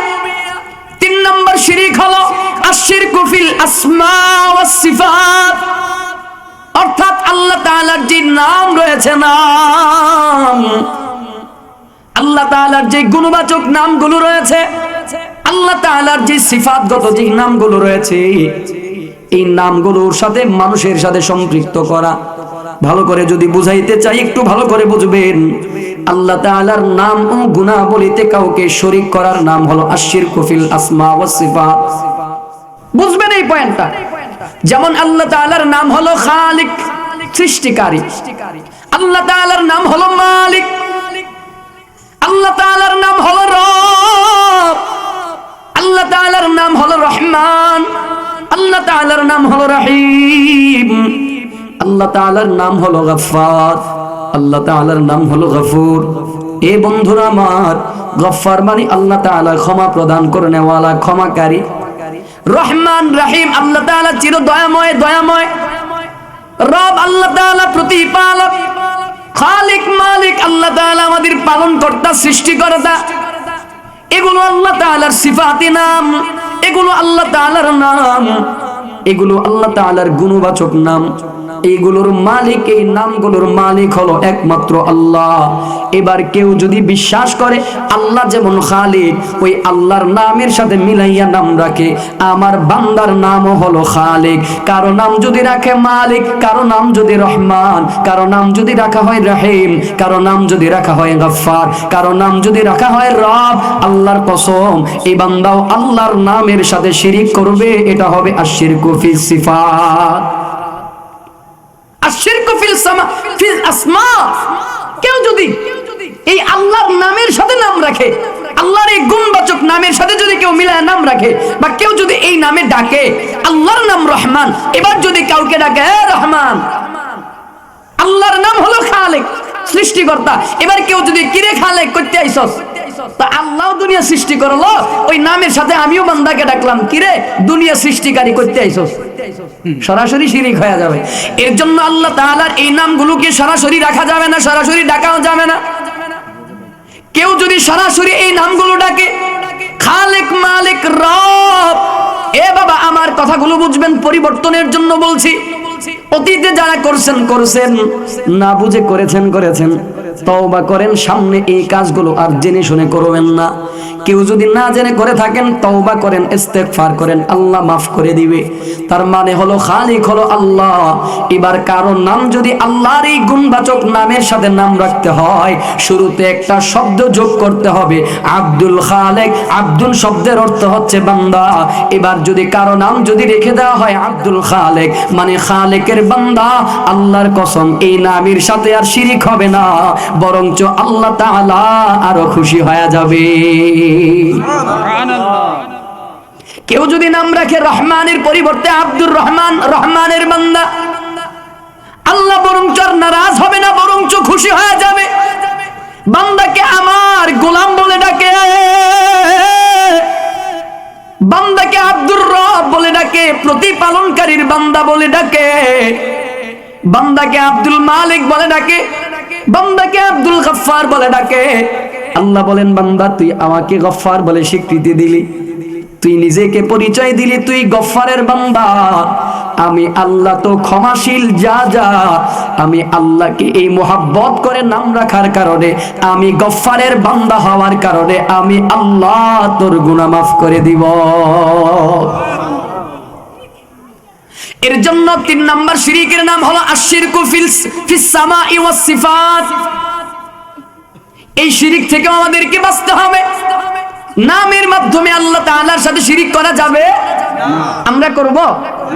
3 নম্বর শিরিক হলো আশিরকু ফিল আসমা ওয়াস সিফাত, অর্থাৎ আল্লাহ তাআলার যে নাম রয়েছে, নাম, আল্লাহ তাআলার যে গুণবাচক নামগুলো রয়েছে, আল্লাহ তাআলার যে সিফাতগত যে নামগুলো রয়েছে, এই নামগুলোর সাথে মানুষের সাথে সম্পৃক্ত করা। ভালো করে যদি বুঝাইতে চাই একটু ভালো করে বুঝবেন, আল্লাহ তাআলার নাম ও গুণাবলীতে কাউকে শরীক করার নাম হলো আশিরকু ফিল আসমা ওয়াস সিফাত। বুঝবেন এই পয়েন্টটা। যেমন আল্লাহ তাআলার নাম হলো খালিক, সৃষ্টিকারী, আল্লাহ তাআলার নাম হলো মালিক, আল্লাহ তাআলার নাম হলো রব, আল্লাহ তাআলার নাম হলো রহমান, আল্লাহ তাআলার নাম হলো রহিম, আল্লাহ তাআলার নাম হলো গফফার, আল্লাহ তাআলার নাম হলো গফুর। এ বন্ধুরা আমার, গফফার মানে আল্লাহ তাআলা ক্ষমা প্রদান করনেওয়ালা, ক্ষমাকারী। রহমান রহিম, আল্লাহ তাআলা চির দয়াময়, দয়াময়। রব, আল্লাহ তাআলা প্রতিপালক। খালিক, মালিক, আল্লাহ তাআলা আমাদের পালনকর্তা, সৃষ্টিকর্তা। এগুলো আল্লাহ তাআলার সিফাতি নাম, এগুলো আল্লাহ তাআলার নাম, এগুলো আল্লাহ তাআলার গুণবাচক নাম। এইগুলোর মালিক, এই নামগুলোর মালিক হলো একমাত্র আল্লাহ। এবার কেউ যদি বিশ্বাস করে আল্লাহ যেমন খালিক, ওই আল্লাহর নামের সাথে মিলাইয়া নাম রাখে, আমার বান্দার নামও হলো খালিক। কারো নাম যদি রাখে মালিক, কারো নাম যদি রহমান, কারো নাম যদি রাখা হয় রহিম, কারো নাম যদি রাখা হয় গফফার, কারো নাম যদি রাখা হয় রব, আল্লাহর কসম এই বান্দাও আল্লাহর নামের সাথে শিরিক করবে। এটা হবে আশিরকু ফিস সিফাত, আশিরকু ফিল আসমা। কেউ যদি এই আল্লাহর নামের সাথে নাম রাখে, আল্লাহর এই গুণবাচক নামের সাথে যদি কেউ মিলায় নাম রাখে, বা কেউ যদি এই নামে ডাকে, আল্লাহর নাম রহমান, এবার যদি কাউকে ডাকে হে রহমান, আল্লাহর নাম হলো খালিক, সৃষ্টিকর্তা, এবার কেউ যদি কিরে খালিক করতে আইছস, তা আল্লাহ দুনিয়া সৃষ্টি করলো, ওই নামের সাথে আমিও বান্দাকে ডাকলাম, কিরে দুনিয়া সৃষ্টিকারী করতে আইছস, সরাসরি শিরিক হয়ে যাবে। এর জন্য আল্লাহ তাআলার এই নামগুলোকে সরাসরি রাখা যাবে না, সরাসরি ডাকাও যাবে না। কেউ যদি সরাসরি এই নামগুলো ডাকে, খালিক, মালিক, রব, এ বাবা আমার কথাগুলো বুঝবেন, পরিবর্তনের জন্য বলছি। অতীতে যারা করছেন করেছেন, না বুঝে করেছেন করেছেন, তওবা করেন, সামনে এই কাজগুলো আর জেনে শুনে করবেন না। কেউ যদি না জেনে করে থাকেন, তওবা করেন, ইস্তেগফার করেন, আল্লাহ মাফ করে দিবে। তার মানে হলো খালিক হলো আল্লাহ। এবার কারো নাম যদি আল্লাহর এই গুণবাচক নামের সাথে নাম রাখতে হয়, শুরুতে একটা শব্দ যোগ করতে হবে, আব্দুল খালেক। আব্দুল শব্দের অর্থ হচ্ছে বান্দা। এবার যদি কারো নাম যদি রেখে দেওয়া হয় আব্দুল খালেক, মানে খালেকের বান্দা, আল্লাহর কসম এই নামের সাথে আর শিরিক হবে না, বরঞ্চ আল্লাহ তাআলা আরো খুশি হয়ে যাবে। কেউ যদি নাম রাখে রহমানের পরিবর্তে আব্দুর রহমান, রহমানের বান্দা, আল্লাহ বরঞ্চ নারাজ হবে না, বরঞ্চ খুশি হয়ে যাবে। বান্দাকে আমার গোলাম বলে ডাকে, বান্দাকে আব্দুর রব বলে ডাকে, প্রতিপালনকারীর বান্দা বলে ডাকে, বান্দাকে আব্দুল মালিক বলে ডাকে, বান্দাকে আব্দুল গফফার বলে ডাকে। আল্লাহ বলেন বান্দা তুই আমাকে গফফার বলে স্বীকৃতি দিলি, তুই নিজেকে পরিচয় দিলি তুই গফফারের বান্দা, আমি আল্লাহ তো ক্ষমাশীল। যা যা আমি আল্লাহকে এই মোহাব্বত করে নাম রাখার কারণে, আমি গফফারের বান্দা হওয়ার কারণে আমি আল্লাহ তোর গুনাহ মাফ করে দিব। এর জন্য 3 নাম্বার শিরকের নাম হলো আশশিরকু ফিস সামাই ওয়াস সিফাত। এই শিরক থেকে আমাদেরকে বাঁচতে হবে। নামের মাধ্যমে আল্লাহ তাআলার সাথে শিরক করা যাবে না, আমরা করব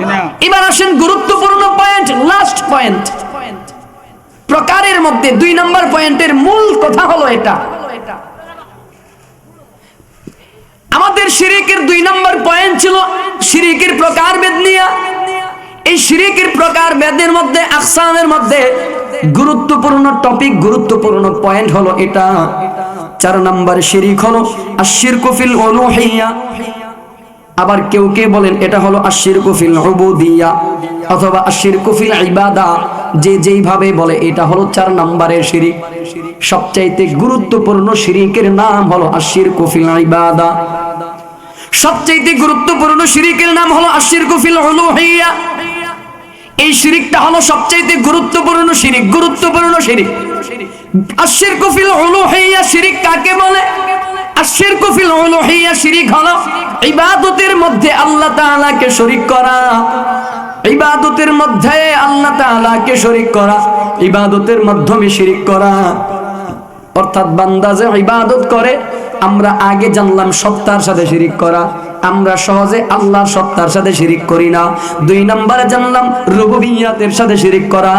না। এবার আসেন গুরুত্বপূর্ণ পয়েন্ট, লাস্ট পয়েন্ট প্রকারের মধ্যে 2 নাম্বার পয়েন্টের মূল কথা হলো এটা। আমাদের শিরকের 2 নাম্বার পয়েন্ট ছিল শিরকের প্রকারভেদ নিয়ে। এই শিরকের প্রকারভেদের মধ্যে আকসামের মধ্যে গুরুত্বপূর্ণ টপিক, গুরুত্বপূর্ণ পয়েন্ট হলো এটা। 4 নাম্বার শিরক হলো আশশিরকু ফিল উলুহিয়্যা। আবার কেউ কে বলেন এটা হলো আশশিরকু ফিল উবুদিয়্যা অথবা আশশিরকু ফিল ইবাদা। যে যেইভাবে বলে এটা হলো 4 নাম্বারের শিরক। সবচাইতে গুরুত্বপূর্ণ শিরকের নাম হলো আশশিরকু ফিল ইবাদা। সবচাইতে গুরুত্বপূর্ণ শিরকের নাম হলো আশশিরকু ফিল উলুহিয়্যা। এই শিরকটা হলো সবচাইতে গুরুত্বপূর্ণ শিরক, গুরুত্বপূর্ণ শিরক। আশশিরকু ফিল উলুহিয়্যা শিরক কাকে বলে? আশশিরকু ফিল উলুহিয়্যা শিরক হলো ইবাদতের মধ্যে আল্লাহ তাআলাকে শরীক করা। ইবাদতের মধ্যে আল্লাহ তাআলাকে শরীক করা, ইবাদতের মাধ্যমে শিরক করা। অর্থাৎ বান্দা যে ইবাদত করে, আমরা আগে জানলাম সত্তার সাথে শিরক করা, আমরা সহজে আল্লাহর সত্তার সাথে শিরক করি না। 2 নম্বরে জানলাম রুবুবিয়্যাতের সাথে শিরক করা,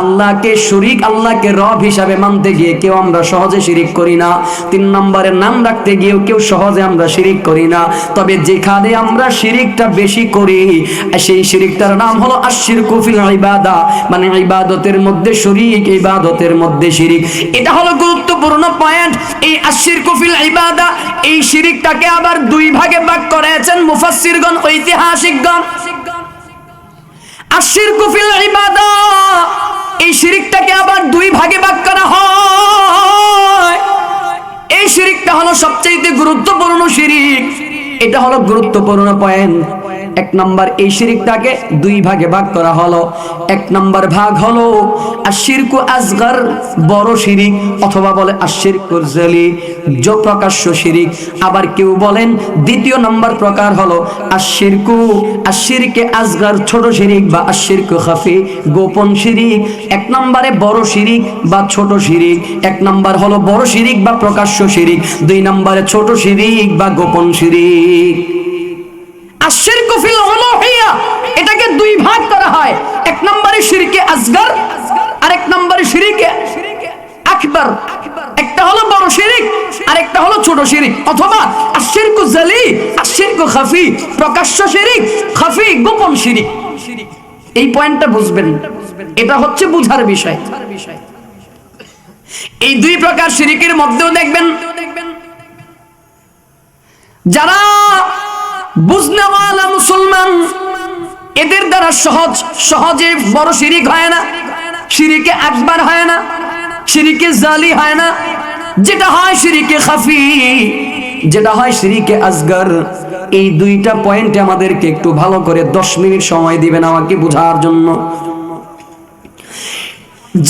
আল্লাহকে শরীক, আল্লাহকে রব হিসাবে মানতে গিয়ে কেউ আমরা সহজে শিরক করি না। 3 নম্বরে নাম রাখতে গিয়েও কেউ সহজে আমরা শিরক করি না। তবে যেখানে আমরা শিরকটা বেশি করি সেই শিরকটার নাম হলো আশশিরকু ফিল ইবাদা, মানে ইবাদতের মধ্যে শরীক, ইবাদতের মধ্যে শিরক। এটা হলো গুরুত্বপূর্ণ পয়েন্ট। এই আশশিরকু ফিল ইবাদা, এই শিরকটাকে আবার 2 ভাগে ভাগ করেছেন মুফাসসিরগণ, ঐতিহাসিকগণ। আশশিরকু ফিল ইবাদা, এই শিরকটাকে আবার 2 ভাগে ভাগ করা হয়। এই শিরকটা হলো সবচেয়ে গুরুত্বপূর্ণ শিরক। এটা হলো গুরুত্বপূর্ণ পয়েন্ট। 1 নাম্বার, এই শিরকটাকে 2 ভাগে ভাগ করা হলো। 1 নাম্বার ভাগ হলো আশশিরকু আসগর, বড় শিরক, অথবা বলে আশশিরকু জালি, প্রকাশ্য শিরক। আবার কেউ বলেন 2য় নাম্বার প্রকার হলো আশশিরকে আসগর, ছোট শিরক, বা আশশিরকু খাফি, গোপন শিরক। 1 নম্বরে বড় শিরক বা ছোট শিরক। 1 নাম্বার হলো বড় শিরক বা প্রকাশ্য শিরক, 2 নম্বরে ছোট শিরক বা গোপন শিরক। আশশিরকু ফিল উলুহিয়্যা, এটাকে 2 ভাগ করা হয়। 1 নম্বরে শিরকে আসগর আর 1 নম্বরে শিরকে আকবার। একটা হলো বড় শিরক আর একটা হলো ছোট শিরক, অথবা আশশিরকু জালি, আশশিরকু খাফি, প্রকাশ্য শিরক, খাফি গোপন শিরক। এই পয়েন্টটা বুঝবেন, এটা হচ্ছে বুঝার বিষয়। এই 2 প্রকার শিরকের মধ্যেও দেখবেন যারা বুঝনেওয়ালা মুসলমান, এদের দ্বারা সহজে বড় শিরক হয় না, শিরকে আকবার হয় না, শিরকে জালি হয় না। যেটা হয় শিরকে খাফি, যেটা হয় শিরকে আসগর। এই 2টা পয়েন্টে আমাদেরকে একটু ভালো করে 10 মিনিট সময় দিবেন আমাকে বোঝার জন্য।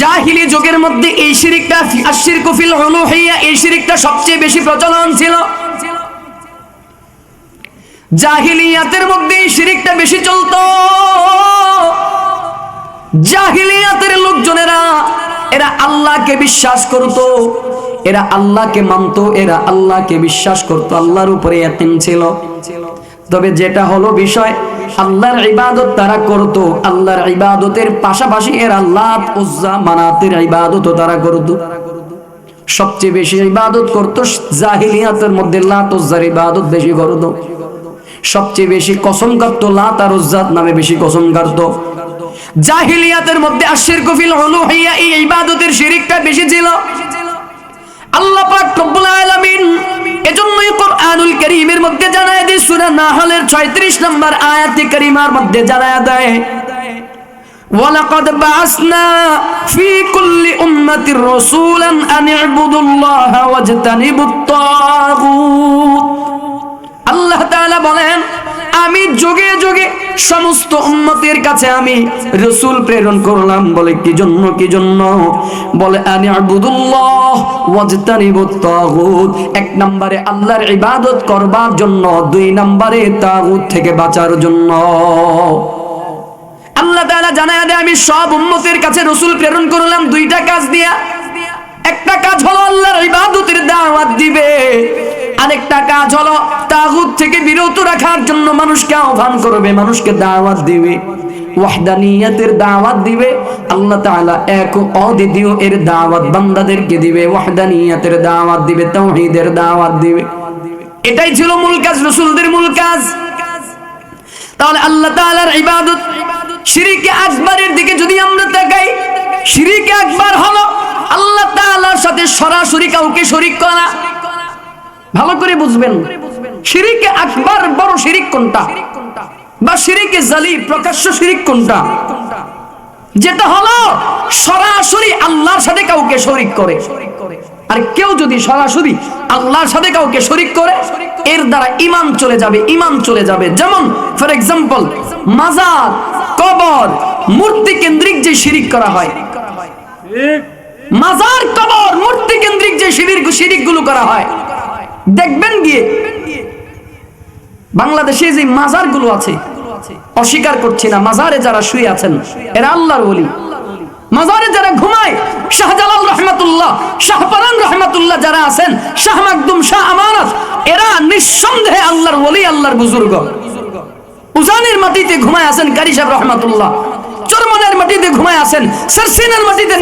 জাহিলি যুগের মধ্যে এই শিরকটা, আশশিরকু ফিল উলুহিয়্যা, এই শিরকটা সবচেয়ে বেশি প্রচলন ছিল। জাহিলিয়াতের মধ্যে এই শিরকটা বেশি চলতো। জাহিলিয়াতের লোকজনেরা, এরা আল্লাহকে বিশ্বাস করত, এরা আল্লাহকে মানত, এরা আল্লাহকে বিশ্বাস করত, আল্লাহর উপরে ইয়াকিন ছিল। তবে যেটা হলো বিষয়, আল্লাহর ইবাদত তারা করত, আল্লাহর ইবাদতের পাশাপাশি এরা লাত, উজ্জা, মানাতের ইবাদতও তারা করত। সবচেয়ে বেশি ইবাদত করত জাহিলিয়াতের মধ্যে লাত, উজ্জার ইবাদত বেশি করত। সবচেয়ে বেশি কসম কাটতো লাত আর উজ্জাত নামে বেশি কসম কাটতো। জাহিলিয়াতের মধ্যে আশশিরকু ফিল উলুহিয়্যা, এই ইবাদতের শিরকটা বেশি ছিল। আল্লাহ পাক রব্বুল আলামিন এজন্যই কোরআনুল কারীমের মধ্যে জানায় দেয়, সূরা নাহলের 36 নম্বর আয়াতে কারিমার মধ্যে জানায় দেয়, ওয়ালাকাদ বাআসনা ফি কুল্লি উম্মাতির রাসূলান আন ইবুদুল্লাহা ওয়াজতানিবুত তাগুত। আল্লাহ তাআলা বলেন, আমি যুগে যুগে সমস্ত উম্মতের কাছে আমি রাসূল প্রেরণ করলাম। বলে কি জন্য? কি জন্য? বলে আন ইবুদুল্লাহ ওয়াজতানিবুত তাগুত। এক নম্বরে আল্লাহর ইবাদত করবার জন্য, দুই নম্বরে তাগুত থেকে বাঁচার জন্য। আল্লাহ তাআলা জানায় দেয়, আমি সব উম্মতের কাছে রাসূল প্রেরণ করলাম দুইটা কাজ দিয়া। একটা কাজ হলো আল্লাহর ইবাদতের দাওয়াত দিবে, আরেকটা কাজ হলো তাগুত থেকে বিরত রাখার জন্য মানুষকে আহ্বান করবে, মানুষকে দাওয়াত দিবে, ওয়াহদানিয়তের দাওয়াত দিবে। আল্লাহ তাআলা এক ও অদ্বিতীয় এর দাওয়াত বান্দাদেরকে দিবে, ওয়াহদানিয়তের দাওয়াত দিবে, তাওহীদের দাওয়াত দিবে। এটাই ছিল মূল কাজ, রাসূলদের মূল কাজ। তাহলে আল্লাহ তাআলার ইবাদত, শিরকে আকবরের দিকে যদি আমরা তাকাই, শিরকে আকবর হলো আল্লাহ তাআলার সাথে সরাসরি কাউকে শরীক করা। ভালো করে বুঝবেন, শিরকে আকবর বড় শিরক কোনটা, বা শিরকে জালি প্রকাশ্য শিরক কোনটা? যেটা হলো সরাসরি আল্লাহর সাথে কাউকে শরীক করে। আর কেউ যদি সরাসরি আল্লাহর সাথে কাউকে শরীক করে, এর দ্বারা ঈমান চলে যাবে, ঈমান চলে যাবে। যেমন ফর এক্সাম্পল, মাজার, কবর, মূর্তি কেন্দ্রিক যে শিরক করা হয়, মাজার, কবর, মূর্তি কেন্দ্রিক যে শিরক গুলো করা হয়, দেখবেন গিয়ে বাংলাদেশে যে মাজার গুলো আছে, অস্বীকার করছি না, মাজারে যারা শুয়ে আছেন এরা আল্লাহর ওলি। মাজারে যারা ঘুমায়, শাহজালাল রহমাতুল্লাহ, শাহপরান রহমাতুল্লাহ যারা আছেন, শাহ মাকদুম, শাহ আমানত, এরা নিঃসন্দেহে আল্লাহর ওলি, আল্লাহর বুজুর্গ। উজানের মাটিতে ঘুমায় আছেন কারি সাহেব রহমাতুল্লাহ, চরমনের মাটিতে ঘুমায় আছেন, সারসিনের মাটিতে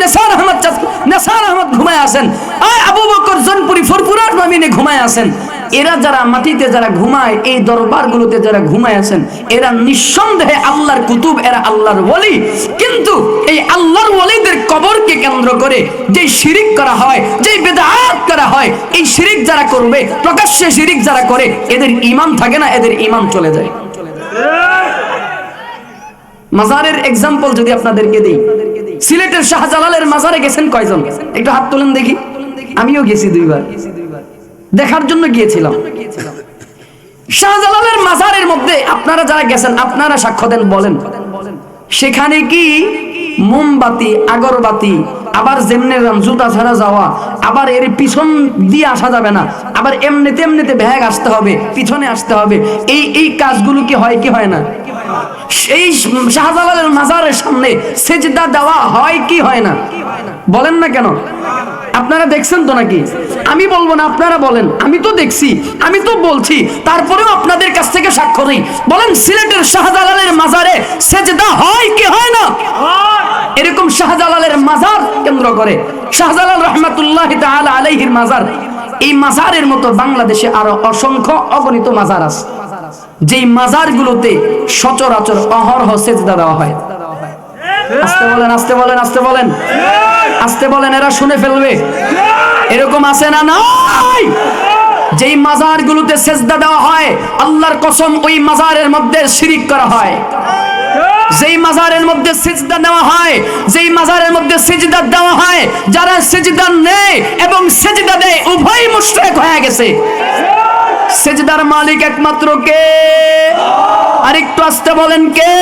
নেসার আহমদ ঘুমায় আছেন, আবু বকর জনপুরি ফুরফুরার জমিনে ঘুমায় আছেন। এরা যারা মাটিতে যারা ঘুমায়, এই দরবারগুলোতে যারা ঘুমায় আছেন, এরা নিঃসন্দেহে আল্লাহর কুতুব, এরা আল্লাহর ওলি। কিন্তু এই আল্লাহর ওলিদের কবরকে কেন্দ্র করে যে শিরিক করা হয়, যে বিদআত করা হয়, এই শিরিক যারা করবে, প্রকাশ্যে শিরিক যারা করে, এদের ঈমান থাকে না, এদের ঈমান চলে যায়। মাজারের এক্সাম্পল যদি আপনাদেরকে দেই, সিলেটের শাহজালালের মাজারে গেছেন কয়জন? একটু হাত তোলেন দেখি। আমিও গেছি, 2 বার দেখার জন্য গিয়েছিলাম। শাহজালালের মাজারের মধ্যে আপনারা যারা গেছেন, আপনারা সাক্ষ্য দেন, বলেন সেখানে কি মোমবাতি, আগরবাতি, আবার যেমনে জুতা ছাড়া যাওয়া, আবার এর পিছন দিয়ে আসা যাবে না, আবার এমনিতে এমনিতে ভ্যাগ আসতে হবে, পিছনে আসতে হবে, এই কাজগুলো কি হয় কি হয় না? সেই শাহজালালের মাজারের সামনে সেজদা দেওয়া হয় কি হয় না? বলেন না কেন? আপনারা দেখছেন তো নাকি? আমি বলবো না, আপনারা বলেন। আমি তো দেখছি, আমি তো বলছি, তারপরেও আপনাদের কাছ থেকে সাক্ষ্য নেই। বলেন সিলেটের শাহজালালের মাজারে সেজদা হয় কি হয় না? এরকম শাহজালালের মাজার কেন্দ্র করে, শাহজালাল রহমাতুল্লাহি তাআলা আলাইহির মাজার, এই মাজারের মতো বাংলাদেশে আরো অসংখ্য অগণিত মাজার আছে, যেই মাজারগুলোতে সচরাচর অহরহ সেজদা দেওয়া হয়। আস্তে বলেন, আস্তে বলেন, আস্তে বলেন, আস্তে বলেন, এরা শুনে ফেলবে। এরকম আছে না? নাই। যেই মাজারগুলোতে সেজদা দেওয়া হয়, আল্লাহর কসম ওই মাজারের মধ্যে শিরিক করা হয়। যেই মাজারের মধ্যে সিজদা দেওয়া হয়, যেই মাজারের মধ্যে সিজদা দেওয়া হয়, যারা সিজদা নেয় এবং সিজদা দেয় উভয় মুশরিক হয়ে গেছে। সিজদার মালিক একমাত্র কে? আরেকটু আস্তে বলেন, কে?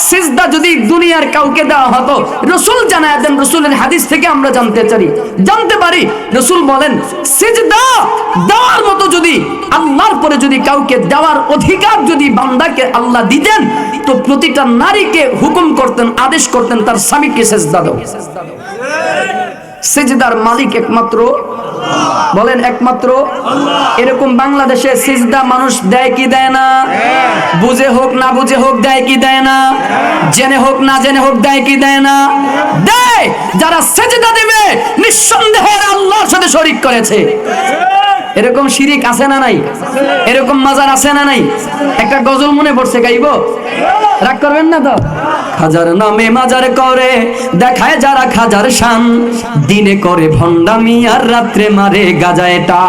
সিজদা যদি দুনিয়ার কাউকে দেওয়া হতো, রাসূল জানায় দেন, রাসূলের হাদিস থেকে আমরা জানতে পারি, রাসূল বলেন সিজদা দেওয়ার মতো যদি আল্লাহর পরে যদি কাউকে দেওয়ার অধিকার যদি বান্দাকে আল্লাহ দিতেন, তো প্রতিটা নারীকে হুকুম করতেন, আদেশ করতেন তার স্বামীকে সিজদা দাও। সিজদার মালিক একমাত্র, বলেন একমাত্র আল্লাহ। এরকম বাংলাদেশে সিজদা মানুষ দেয় কি দেয় না? বুঝে হোক না বুঝে হোক দেয় কি দেয় না? জেনে হোক না জেনে হোক দেয় কি দেয় না? দেয়। যারা সিজদা দিবে নিঃসন্দেহে আল্লাহর সাথে শরীক করেছে। এরকম শিরিক আছে না নাই? এরকম মাজার আছে না নাই? একটা গজল মনে পড়ছে, গাইবো? রাগ করবেন না তো? খাজার নামে মাজার করে দেখায় যারা খাজার শান, দিনে করে ভণ্ডামি আর রাত্রে মারে গাজা। এটা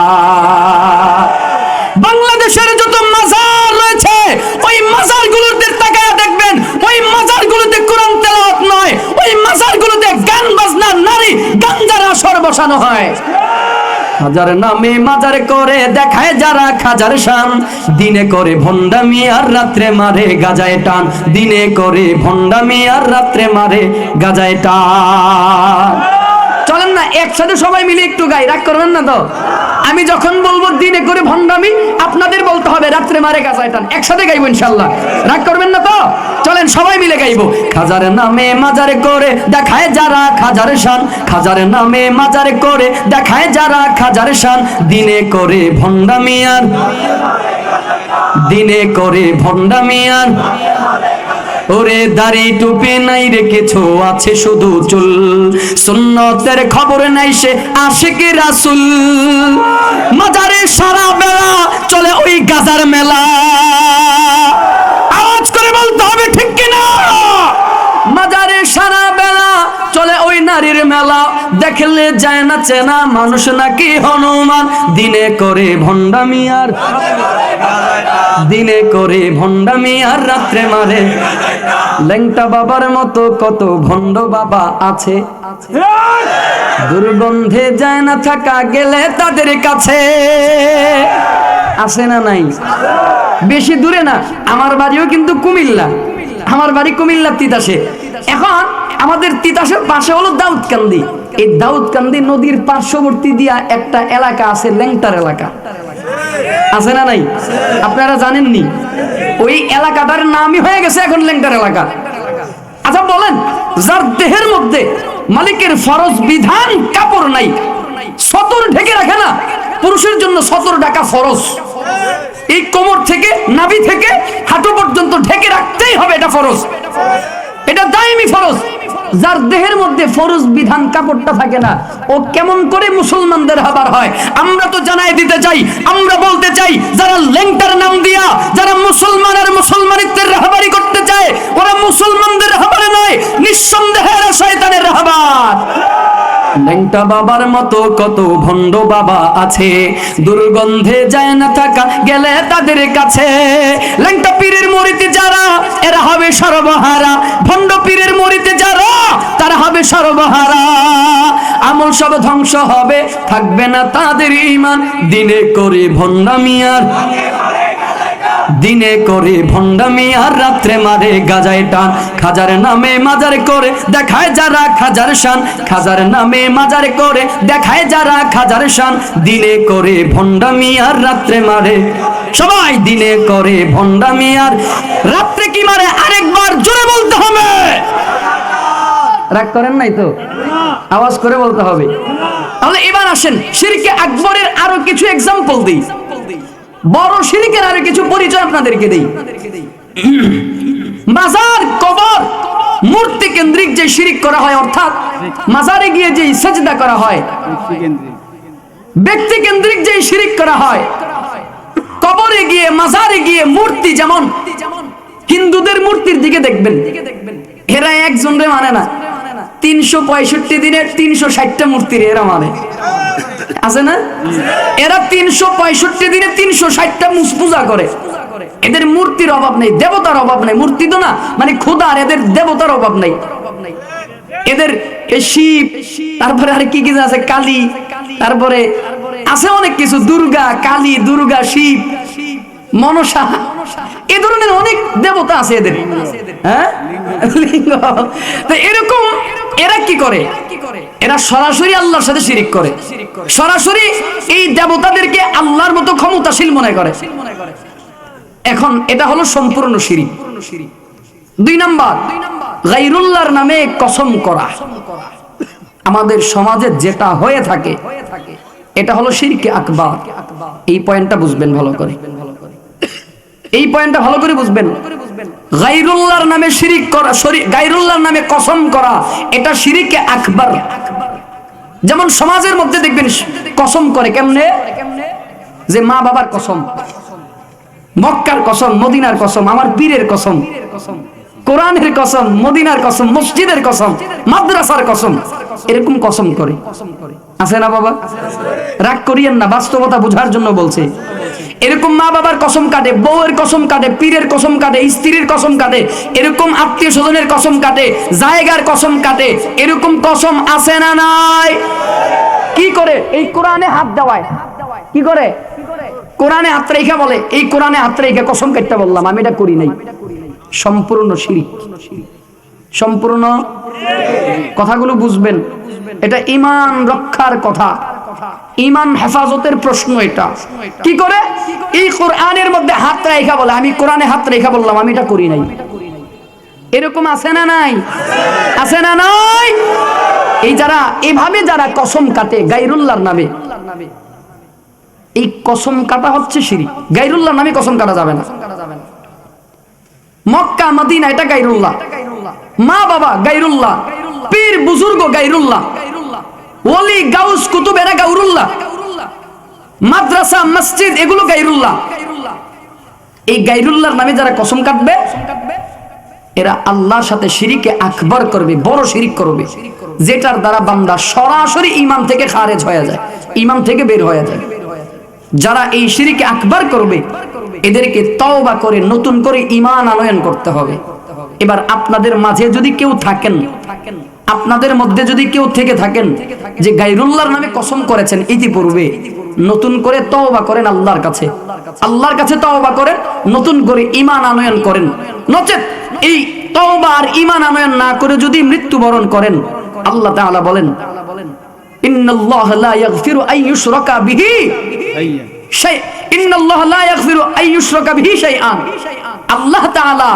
বাংলাদেশের যত মাজার রয়েছে, ওই মাজারগুলোতে তাকায়া দেখবেন, ওই মাজারগুলোতে বসানো হয়। হাজার নামে মাজার করে দেখায় যারা খাজার শান, দিনে করে ভণ্ডামি আর রাত্রে মারে গাজায় টান, দিনে করে ভণ্ডামি আর রাত্রে মারে গাজায় টান। চলেন না একসাথে সবাই মিলে একটু গাই, রাগ করবেন না তো? আমি যখন বলবো দিনে করে ভণ্ডামি, আপনাদের বলতে হবে রাত্রে মারে গাজায় টান। একসাথে গাইবো ইনশাআল্লাহ, রাগ করবেন না তো? চলেন সবাই মিলে গাইবো। খাজার নামে মাজার করে দেখায় যারা খাজার শান, খাজার নামে মাজার করে দেখায় যারা খাজার শান, দিনে করে ভণ্ডামি আর দিনে করে ভণ্ডামি আর ওরে দাড়ি টুপি নাই রে কিছু আছে শুধু চুল, সুন্নতের খবর নাই সে আশিক রাসূল, মাজারে সারা বেলা চলে ওই গাজার মেলা। আওয়াজ করে বলতে হবে ঠিক কিনা? মাজারে সারা বেলা চলে ওই নারীর মেলা, দেখলে যায় না চেনা মানুষ নাকি হনুমান, দিনে করে ভণ্ডামি আর দিনে করে ভণ্ডামি আর রাত্রে মারে। ল্যাংটা বাবার মতো কত ভণ্ড বাবা আছে, দুর্গন্ধে যায় না থাকা গেলে তাদের কাছে। আছে না নাই? বেশি দূরে না, আমার বাড়িও কিন্তু কুমিল্লা, আমার বাড়ি কুমিল্লার তিতাসে। এখন আমাদের তিতাসের পাশে হলো দাউদকান্দি। এই দাউদকান্দি নদীর পার্শ্ববর্তী দিয়া একটা এলাকা আছে, ল্যাংটার এলাকা। আছে না নাই? আপনারা জানেননি? ওই এলাকাটার নামই হয়ে গেছে এখন ল্যাংটার এলাকা। আচ্ছা বলেন, যার দেহের মধ্যে মালিকের ফরজ বিধান কাপড় নাই, সতর ঢেকে রাখে না, পুরুষের জন্য সতর ঢাকা ফরজ। এই কোমর থেকে নাভি থেকে হাঁটু পর্যন্ত ঢেকে রাখতেই হবে, এটা ফরজ, এটা দায়মি ফরজ। যার দেহের মধ্যে ফরজ বিধান কাপড়টা থাকে না, ও কেমন করে মুসলমানদের হাবার হয়? আমরা তো জানাই দিতে চাই, আমরা বলতে চাই, যারা ল্যাংটার নাম দিয়া যারা মুসলমান আর মুসলমানিত্বের রাহবারি করতে চায়, ওরা মুসলমানদের রাহবারে নয়, নিঃসন্দেহে এরা শয়তানের রাহবার। ল্যাংটা বাবার মতো কত ভণ্ড বাবা আছে, দুর্গন্ধে যায় না থাকা গেলে তাদের কাছে। ল্যাংটা পীরের মুরিদ যারা, এরা হবে সর্বহারা, ভণ্ড পীরের মুরিদ যারা, তারা হবে সর্বহারা। আমল সব ধ্বংস হবে, থাকবে না তাদের ঈমান, দিনে করে ভণ্ডামি আর দিনে করে ভণ্ডামি আর রাত্রে মারে গাজায় টান। খাজার নামে মাজার করে দেখায় যারা খাজার শান, খাজার নামে মাজার করে দেখায় যারা খাজার শান, দিনে করে ভণ্ডামি আর রাত্রে মারে। সবাই দিনে করে ভণ্ডামি আর রাত্রে কি মারে? আরেকবার জোরে বলতে হবে। রাগ করেন নাই তো? আওয়াজ করে বলতে হবে। তাহলে এবার আসেন শিরকে আকবরের আরো কিছু এক্সাম্পল দিই, বড় শিরকের আরো কিছু পরিচয় আপনাদেরকে দেই। মাজার, কবর, মূর্তি কেন্দ্রিক যে শিরক করা হয়, অর্থাৎ মাজারে গিয়ে যে সেজদা করা হয়, ব্যক্তি কেন্দ্রিক যে শিরক করা হয়, কবরে গিয়ে মাজারে গিয়ে মূর্তি, যেমন হিন্দুদের মূর্তির দিকে দেখবেন, এরা একজন রে মানে না, 365 দিনে 360টা মূর্তির এরা মানে। আছে না? এরা 365 দিনে 360টা পূজা করে। এদের মূর্তির অভাব নেই, দেবতার অভাব নেই। মূর্তি তো না মানে খোদার, এদের দেবতার অভাব নেই। এদের শিব, তারপরে আর কি কি আছে, কালী, তারপরে আছে অনেক কিছু, দুর্গা, কালী, দুর্গা, শিব, মনসা, এ ধরনের অনেক দেবতা আছে এদের। হ্যাঁ, লিঙ্গ। তো এরকম এরা কি করে? এরা সরাসরি আল্লাহর সাথে শিরিক করে, সরাসরি এই দেবতাদেরকে আল্লাহর মতো ক্ষমতাশীল মনে করে। এখন এটা হলো সম্পূর্ণ শিরিক। 2 নাম্বার, গায়রুল্লাহর নামে কসম করা। আমাদের সমাজে যেটা হয়ে থাকে এটা হলো শিরকে আকবার। এই পয়েন্টটা বুঝবেন ভালো করে, এই পয়েন্টটা ভালো করে বুঝবেন। গায়রুল্লাহর নামে শিরিক করা, গায়রুল্লাহর নামে কসম করা, এটা শিরকে আকবার। যেমন সমাজের মধ্যে দেখবেন কসম করে কেমনে, যে মা বাবার কসম, মক্কার কসম, মদিনার কসম, আমার পীরের কসম, কোরআনের কসম, মদিনার কসম, মসজিদের কসম, মাদ্রাসার কসম, এরকম কসম করে। আছে না বাবা? রাগ করিয়েন না, বাস্তবতা বোঝার জন্য বলছে। এরকম মা বাবার কসম কাটে, বউয়ের কসম কাটে, পীরের কসম কাটে, স্ত্রীর কসম কাটে, এরকম আত্মীয় স্বজনের কসম কাটে, জায়গার কসম কাটে। এরকম কসম আছে না নাই? কি করে? এই কোরআনে হাত দেওয়ায়। কি করে? কোরআনে হাত রেখে বলে, এই কোরআনে হাত রেখে কসম কাটতে বললাম, আমি এটা করি নাই। সম্পূর্ণ শিরক, সম্পূর্ণ। কথাগুলো বুঝবেন, এটা ঈমান রক্ষার কথা, ঈমান হেফাজতের প্রশ্ন এটা। কি করে? এই কোরআনের মধ্যে হাত রেখে বলে, আমি কোরআনে হাত রেখে বললাম, আমি এটা করি নাই। এরকম আছে না নাই? আছে না নাই? এই যারা এভাবে যারা কসম কাটে গায়রুল্লাহর নামে, এই কসম কাটা হচ্ছে শিরক। গায়রুল্লাহর নামে কসম কাটা যাবে না। মক্কা মদিনা এটা গায়রুল্লাহ, মা বাবা গায়রুল্লাহ, পীর বুজুর্গ গায়রুল্লাহ, ওলি গাউস কুতুব এরা গায়রুল্লাহ, মাদ্রাসা মসজিদ এগুলো গায়রুল্লাহ। এই গায়রুল্লাহর নামে যারা কসম কাটবে, এরা আল্লাহর সাথে শিরকে আকবার করবে, বড় শিরক করবে, যেটার দ্বারা বান্দা সরাসরি ঈমান থেকে খারেজ হয়ে যায়, ঈমান থেকে বের হয়ে যায়। যারা এই শিরকে আকবার করবে, এদেরকে তওবা করে নতুন করে ঈমান আনয়ন করতে হবে। এবার আপনাদের মাঝে যদি কেউ থাকেন, আপনাদের মধ্যে যদি কেউ থেকে থাকেন যে গায়রুল্লাহর নামে কসম করেছেন ইতিপূর্বে, নতুন করে তওবা করেন আল্লাহর কাছে, আল্লাহর কাছে তওবা করেন, নতুন করে ঈমান আনয়ন করেন। নচেত এই তওবা আর ঈমান আনয়ন না করে যদি মৃত্যুবরণ করেন, আল্লাহ তাআলা বলেন, ইন্নাল্লাহা লা ইয়াগফিরু আন ইউশরাকা বিহি ইন্নাল্লাহা লা ইয়াগফিরু আন ইউশরাকা বিহি শাইআন। আল্লাহ তাআলা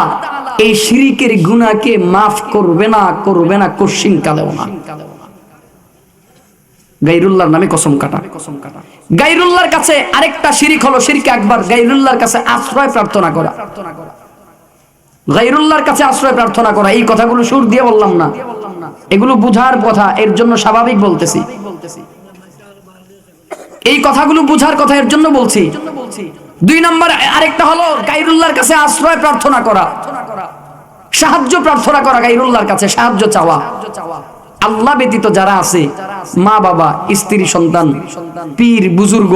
এই শিরকের গুনাহকে maaf করবে না, করবে না কোশ্চিন কালেও না। গায়রুল্লাহর নামে কসম কাটা। গায়রুল্লাহর কাছে আরেকটা শিরক হলো শিরকে আকবার, গায়রুল্লাহর কাছে আশ্রয় প্রার্থনা করা। গায়রুল্লাহর কাছে আশ্রয় প্রার্থনা করা, এই কথাগুলো সুর দিয়ে বললাম না, এগুলো বুঝার কথা, এর জন্য স্বাভাবিক বলতেছি। এই কথাগুলো বুঝার কথা, এর জন্য বলছি। 2 নম্বর আরেকটা হলো গায়রুল্লাহর কাছে আশ্রয় প্রার্থনা করা, সাহায্য প্রার্থনা করা, গায়রুল্লাহর কাছে সাহায্য চাওয়া। আল্লাহ ব্যতীত যারা আছে, মা বাবা, স্ত্রী সন্তান, পীর বুজুর্গ,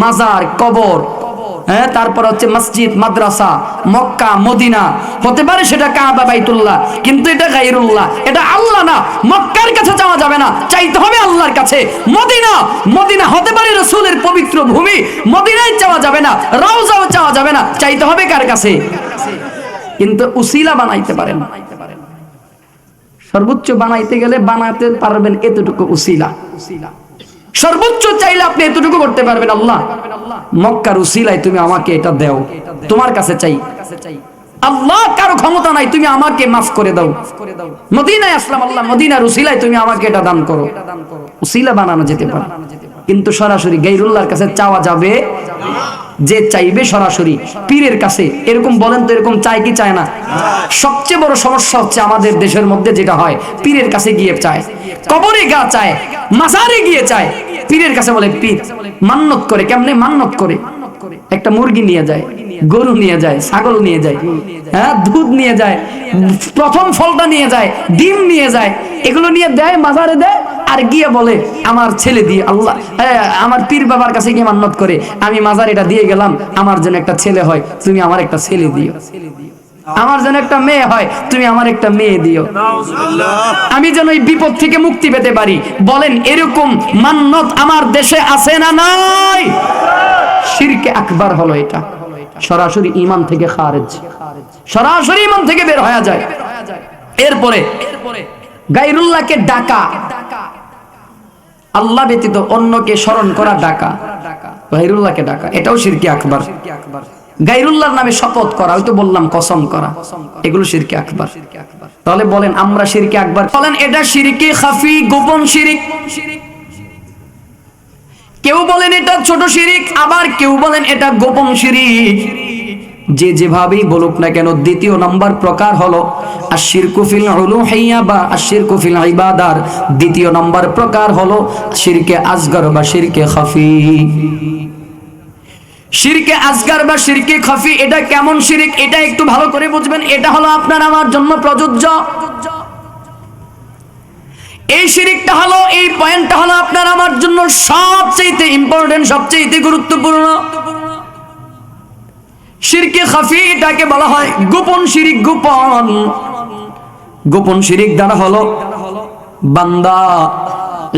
মাজার, কবর, হ্যাঁ, তারপর হচ্ছে মসজিদ, মাদ্রাসা, মক্কা মদিনা, হতে পারে সেটা কাবা বাইতুল্লাহ, কিন্তু এটা গায়রুল্লাহ, এটা আল্লাহ না। মক্কার কাছে যাওয়া যাবে না, চাইতে হবে আল্লাহর কাছে। মদিনা, মদিনা হতে পারে রাসূলের পবিত্র ভূমি, মদিনায় যাওয়া যাবে না, রওজাও চাওয়া যাবে না, চাইতে হবে কার কাছে? কিন্তু উসিলা বানাইতে পারেন, সর্বোচ্চ বানাইতে গেলে বানাতে পারবেন এতটুকু উসিলা। সর্বোচ্চ চাইলে আপনি এতটুকু করতে পারবেন, আল্লাহ মক্কার উসিলায় তুমি আমাকে এটা দাও, তোমার কাছে চাই। আল্লাহ কারো ক্ষমতা নাই, তুমি আমাকে মাফ করে দাও। মদিনায় আসলাম, আল্লাহ মদিনার উসিলায় তুমি আমাকে এটা দান করো। উসিলা বানানো যেতে পারে, কিন্তু সরাসরি গায়রুল্লাহর কাছে চাওয়া যাবে। যে চাইবে সরাসরি পীরের কাছে, এরকম বলেন তো, এরকম চায় কি চায় না? সবচেয়ে বড় সমস্যা হচ্ছে আমাদের দেশের মধ্যে যেটা হয়, পীরের কাছে গিয়ে চায়, কবরে গা চায়, মাজারে গিয়ে চায়, পীরের কাছে বলে পীর মান্নত করে। কেমনে মান্নত করে? একটা মুরগি নিয়ে যায়, গরু নিয়ে যায়, ছাগল নিয়ে যায়, হ্যাঁ, দুধ নিয়ে যায়, প্রথম ফলটা নিয়ে যায়, ডিম নিয়ে যায়, এগুলো নিয়ে দেয়, মাজারে দেয়, আর গিয়ে বলে আমার ছেলে দিয়ে আল্লাহ, আমার পীর বাবার কাছে গিয়ে মান্নত করে, আমি মাজার এটা দিয়ে গেলাম, আমার যেন একটা ছেলে হয়, তুমি আমার একটা ছেলে দিও। আমার যেন একটা মেয়ে হয়, তুমি আমার একটা মেয়ে দিও, আমি যেন এই বিপদ থেকে মুক্তি পেতে পারি। বলেন এরকম মান্নত আমার দেশে আছে না নাই? শিরকে আকবার হলো এটা, সরাসরি ঈমান থেকে খারেজ, সরাসরি ঈমান থেকে বের হয়ে যায়। এরপরে গায়রুল্লাহকে ডাকা, আল্লাহ ব্যতীত অন্যকে স্মরণ করা, ডাকা, গায়রুল্লাহকে ডাকা, এটাও শিরকে আকবার। গায়রুল্লাহর নামে শপথ করা, ওই তো বললাম কসম করা, এগুলো শিরকে আকবার। তাহলে বলেন আমরা শিরকে আকবার, বলেন এটা শিরকে খাফি, গোপন শিরিক। কেউ বলেন এটা ছোট শিরিক, আবার কেউ বলেন এটা গোপন শিরিক। যে যেভাবেই বলুক না কেন, দ্বিতীয় নাম্বার প্রকার হলো আশিরকু ফিল উলুহিয়্যা বা আশিরকু ফিল ইবাদার। দ্বিতীয় নাম্বার প্রকার হলো শিরকে আসগর বা শিরকে খাফি। শিরকে আসগর বা শিরকে খাফি, এটা কেমন শিরিক, এটা একটু ভালো করে বুঝবেন। এটা হলো আপনার আমার জন্য প্রযোজ্য। এই শিরিকটা হলো, এই পয়েন্টটা হলো আপনার আমার জন্য সবচেয়ে ইম্পর্টেন্ট, সবচেয়ে গুরুত্বপূর্ণ। শিরকে খাফি এটাকে বলা হয় গোপন শিরিক। গোপন, গোপন শিরিক দ্বারা হলো বান্দা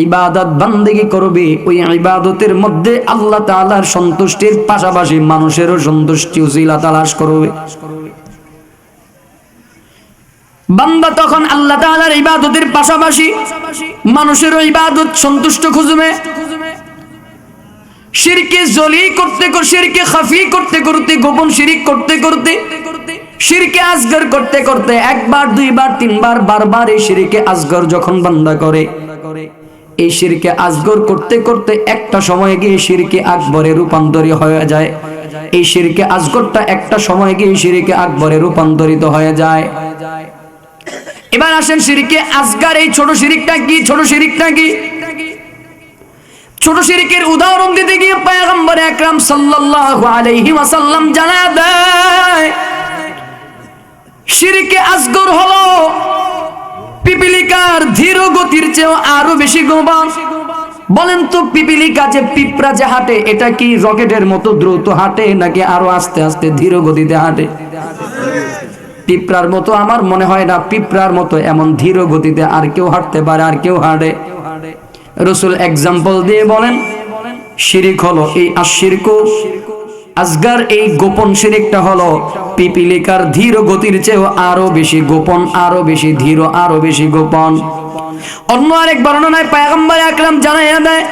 ইবাদত বান্দেগি করবে, ওই ইবাদতের মধ্যে আল্লাহ তাআলার সন্তুষ্টির পাশাপাশি মানুষেরও সন্তুষ্টি উসিলা তালাশ করবে। বান্দা তখন আল্লাহ তাআলার ইবাদতের পাশাপাশি মানুষেরও ইবাদত সন্তুষ্ট খুঁজবে। শিরকে জলি করতে করতে, শিরকে খাফি করতে করতে, গোপন শিরিক করতে করতে, শিরকে আসগর করতে করতে একবার দুইবার তিনবার বারবার এই শিরকে আসগর যখন বান্দা করে, এই শিরকে আসগর করতে করতে একটা সময় গিয়ে শিরকে আকবরে রূপান্তরিত হয়ে যায়। এই শিরকে আসগরটা একটা সময় গিয়ে শিরকে আকবরে রূপান্তরিত হয়ে যায়। এবার আসেন শিরকে আসগর, এই ছোট শিরকটা কি? ছোট শিরকটা কি? ছোট শিরকের উদাহরণ দিতে গিয়ে পয়গম্বর আকরাম সাল্লাল্লাহু আলাইহি ওয়াসাল্লাম জানায় দেয়, শিরকে আসগর হলো পিপিলিকার ধীর গতির চেয়ে আরো বেশি গোপন। বলেন তো, পিপিলিকা যে পিঁপড়া যে হাঁটে, এটা কি রকেটের মতো দ্রুত হাঁটে নাকি আরো আস্তে আস্তে ধীর গতিতে হাঁটে? পিঁপড়ার মতো আমার মনে হয় না পিঁপড়ার মতো এমন ধীর গতিতে আর কেউ হাঁটতে পারে, আর কেউ হাঁটে। রাসূল এক্সাম্পল দিয়ে বলেন, শিরিক হলো এই আশিরকু আসগর, এই গোপন শিরিকটা হলো পিপিলিকার ধীর গতির চেয়েও আরো বেশি গোপন, আরো বেশি ধীর, আরো বেশি গোপন। অন্য আরেক বর্ণনায় পয়গম্বর আকরাম জানাইয়া দেয়,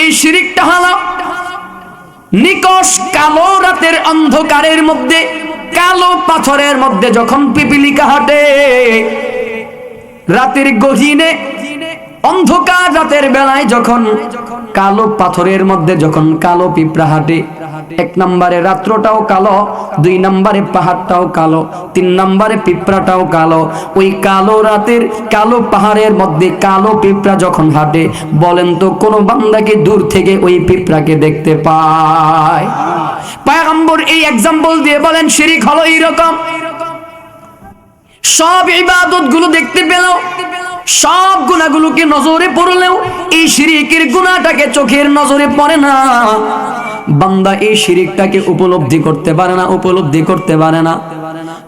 এই শিরিকটা হলো নিকষ কালো রাতের অন্ধকারের মধ্যে, কালো পাথরের মধ্যে যখন পিপিলিকা হাঁটে, রাতের গহীনে অন্ধকার রাতের বেলায় যখন কালো পাথরের মধ্যে যখন কালো পিঁপড়া হাঁটে, এক নম্বরে রাত্রটাও কালো, দুই নম্বরে পাহাড়টাও কালো, তিন নম্বরে পিঁপড়াটাও কালো। ওই কালো রাতের কালো পাহাড়ের মধ্যে কালো পিঁপড়া যখন হাঁটে, বলেন তো কোন বান্দাকে দূর থেকে ওই পিঁপড়াকে দেখতে পায়? পয়গম্বর এই এক্সাম্পল দিয়ে বলেন, শিরিক হলো এইরকম। সব ইবাদত গুলো দেখতে পেলেও, সব গুনাহগুলোকে নজরে পড়লেও এই শিরিকের গুনাহটাকে চোখের নজরে পড়ে না। বান্দা এই শিরিকটাকে উপলব্ধি করতে পারে না, উপলব্ধি করতে পারে না।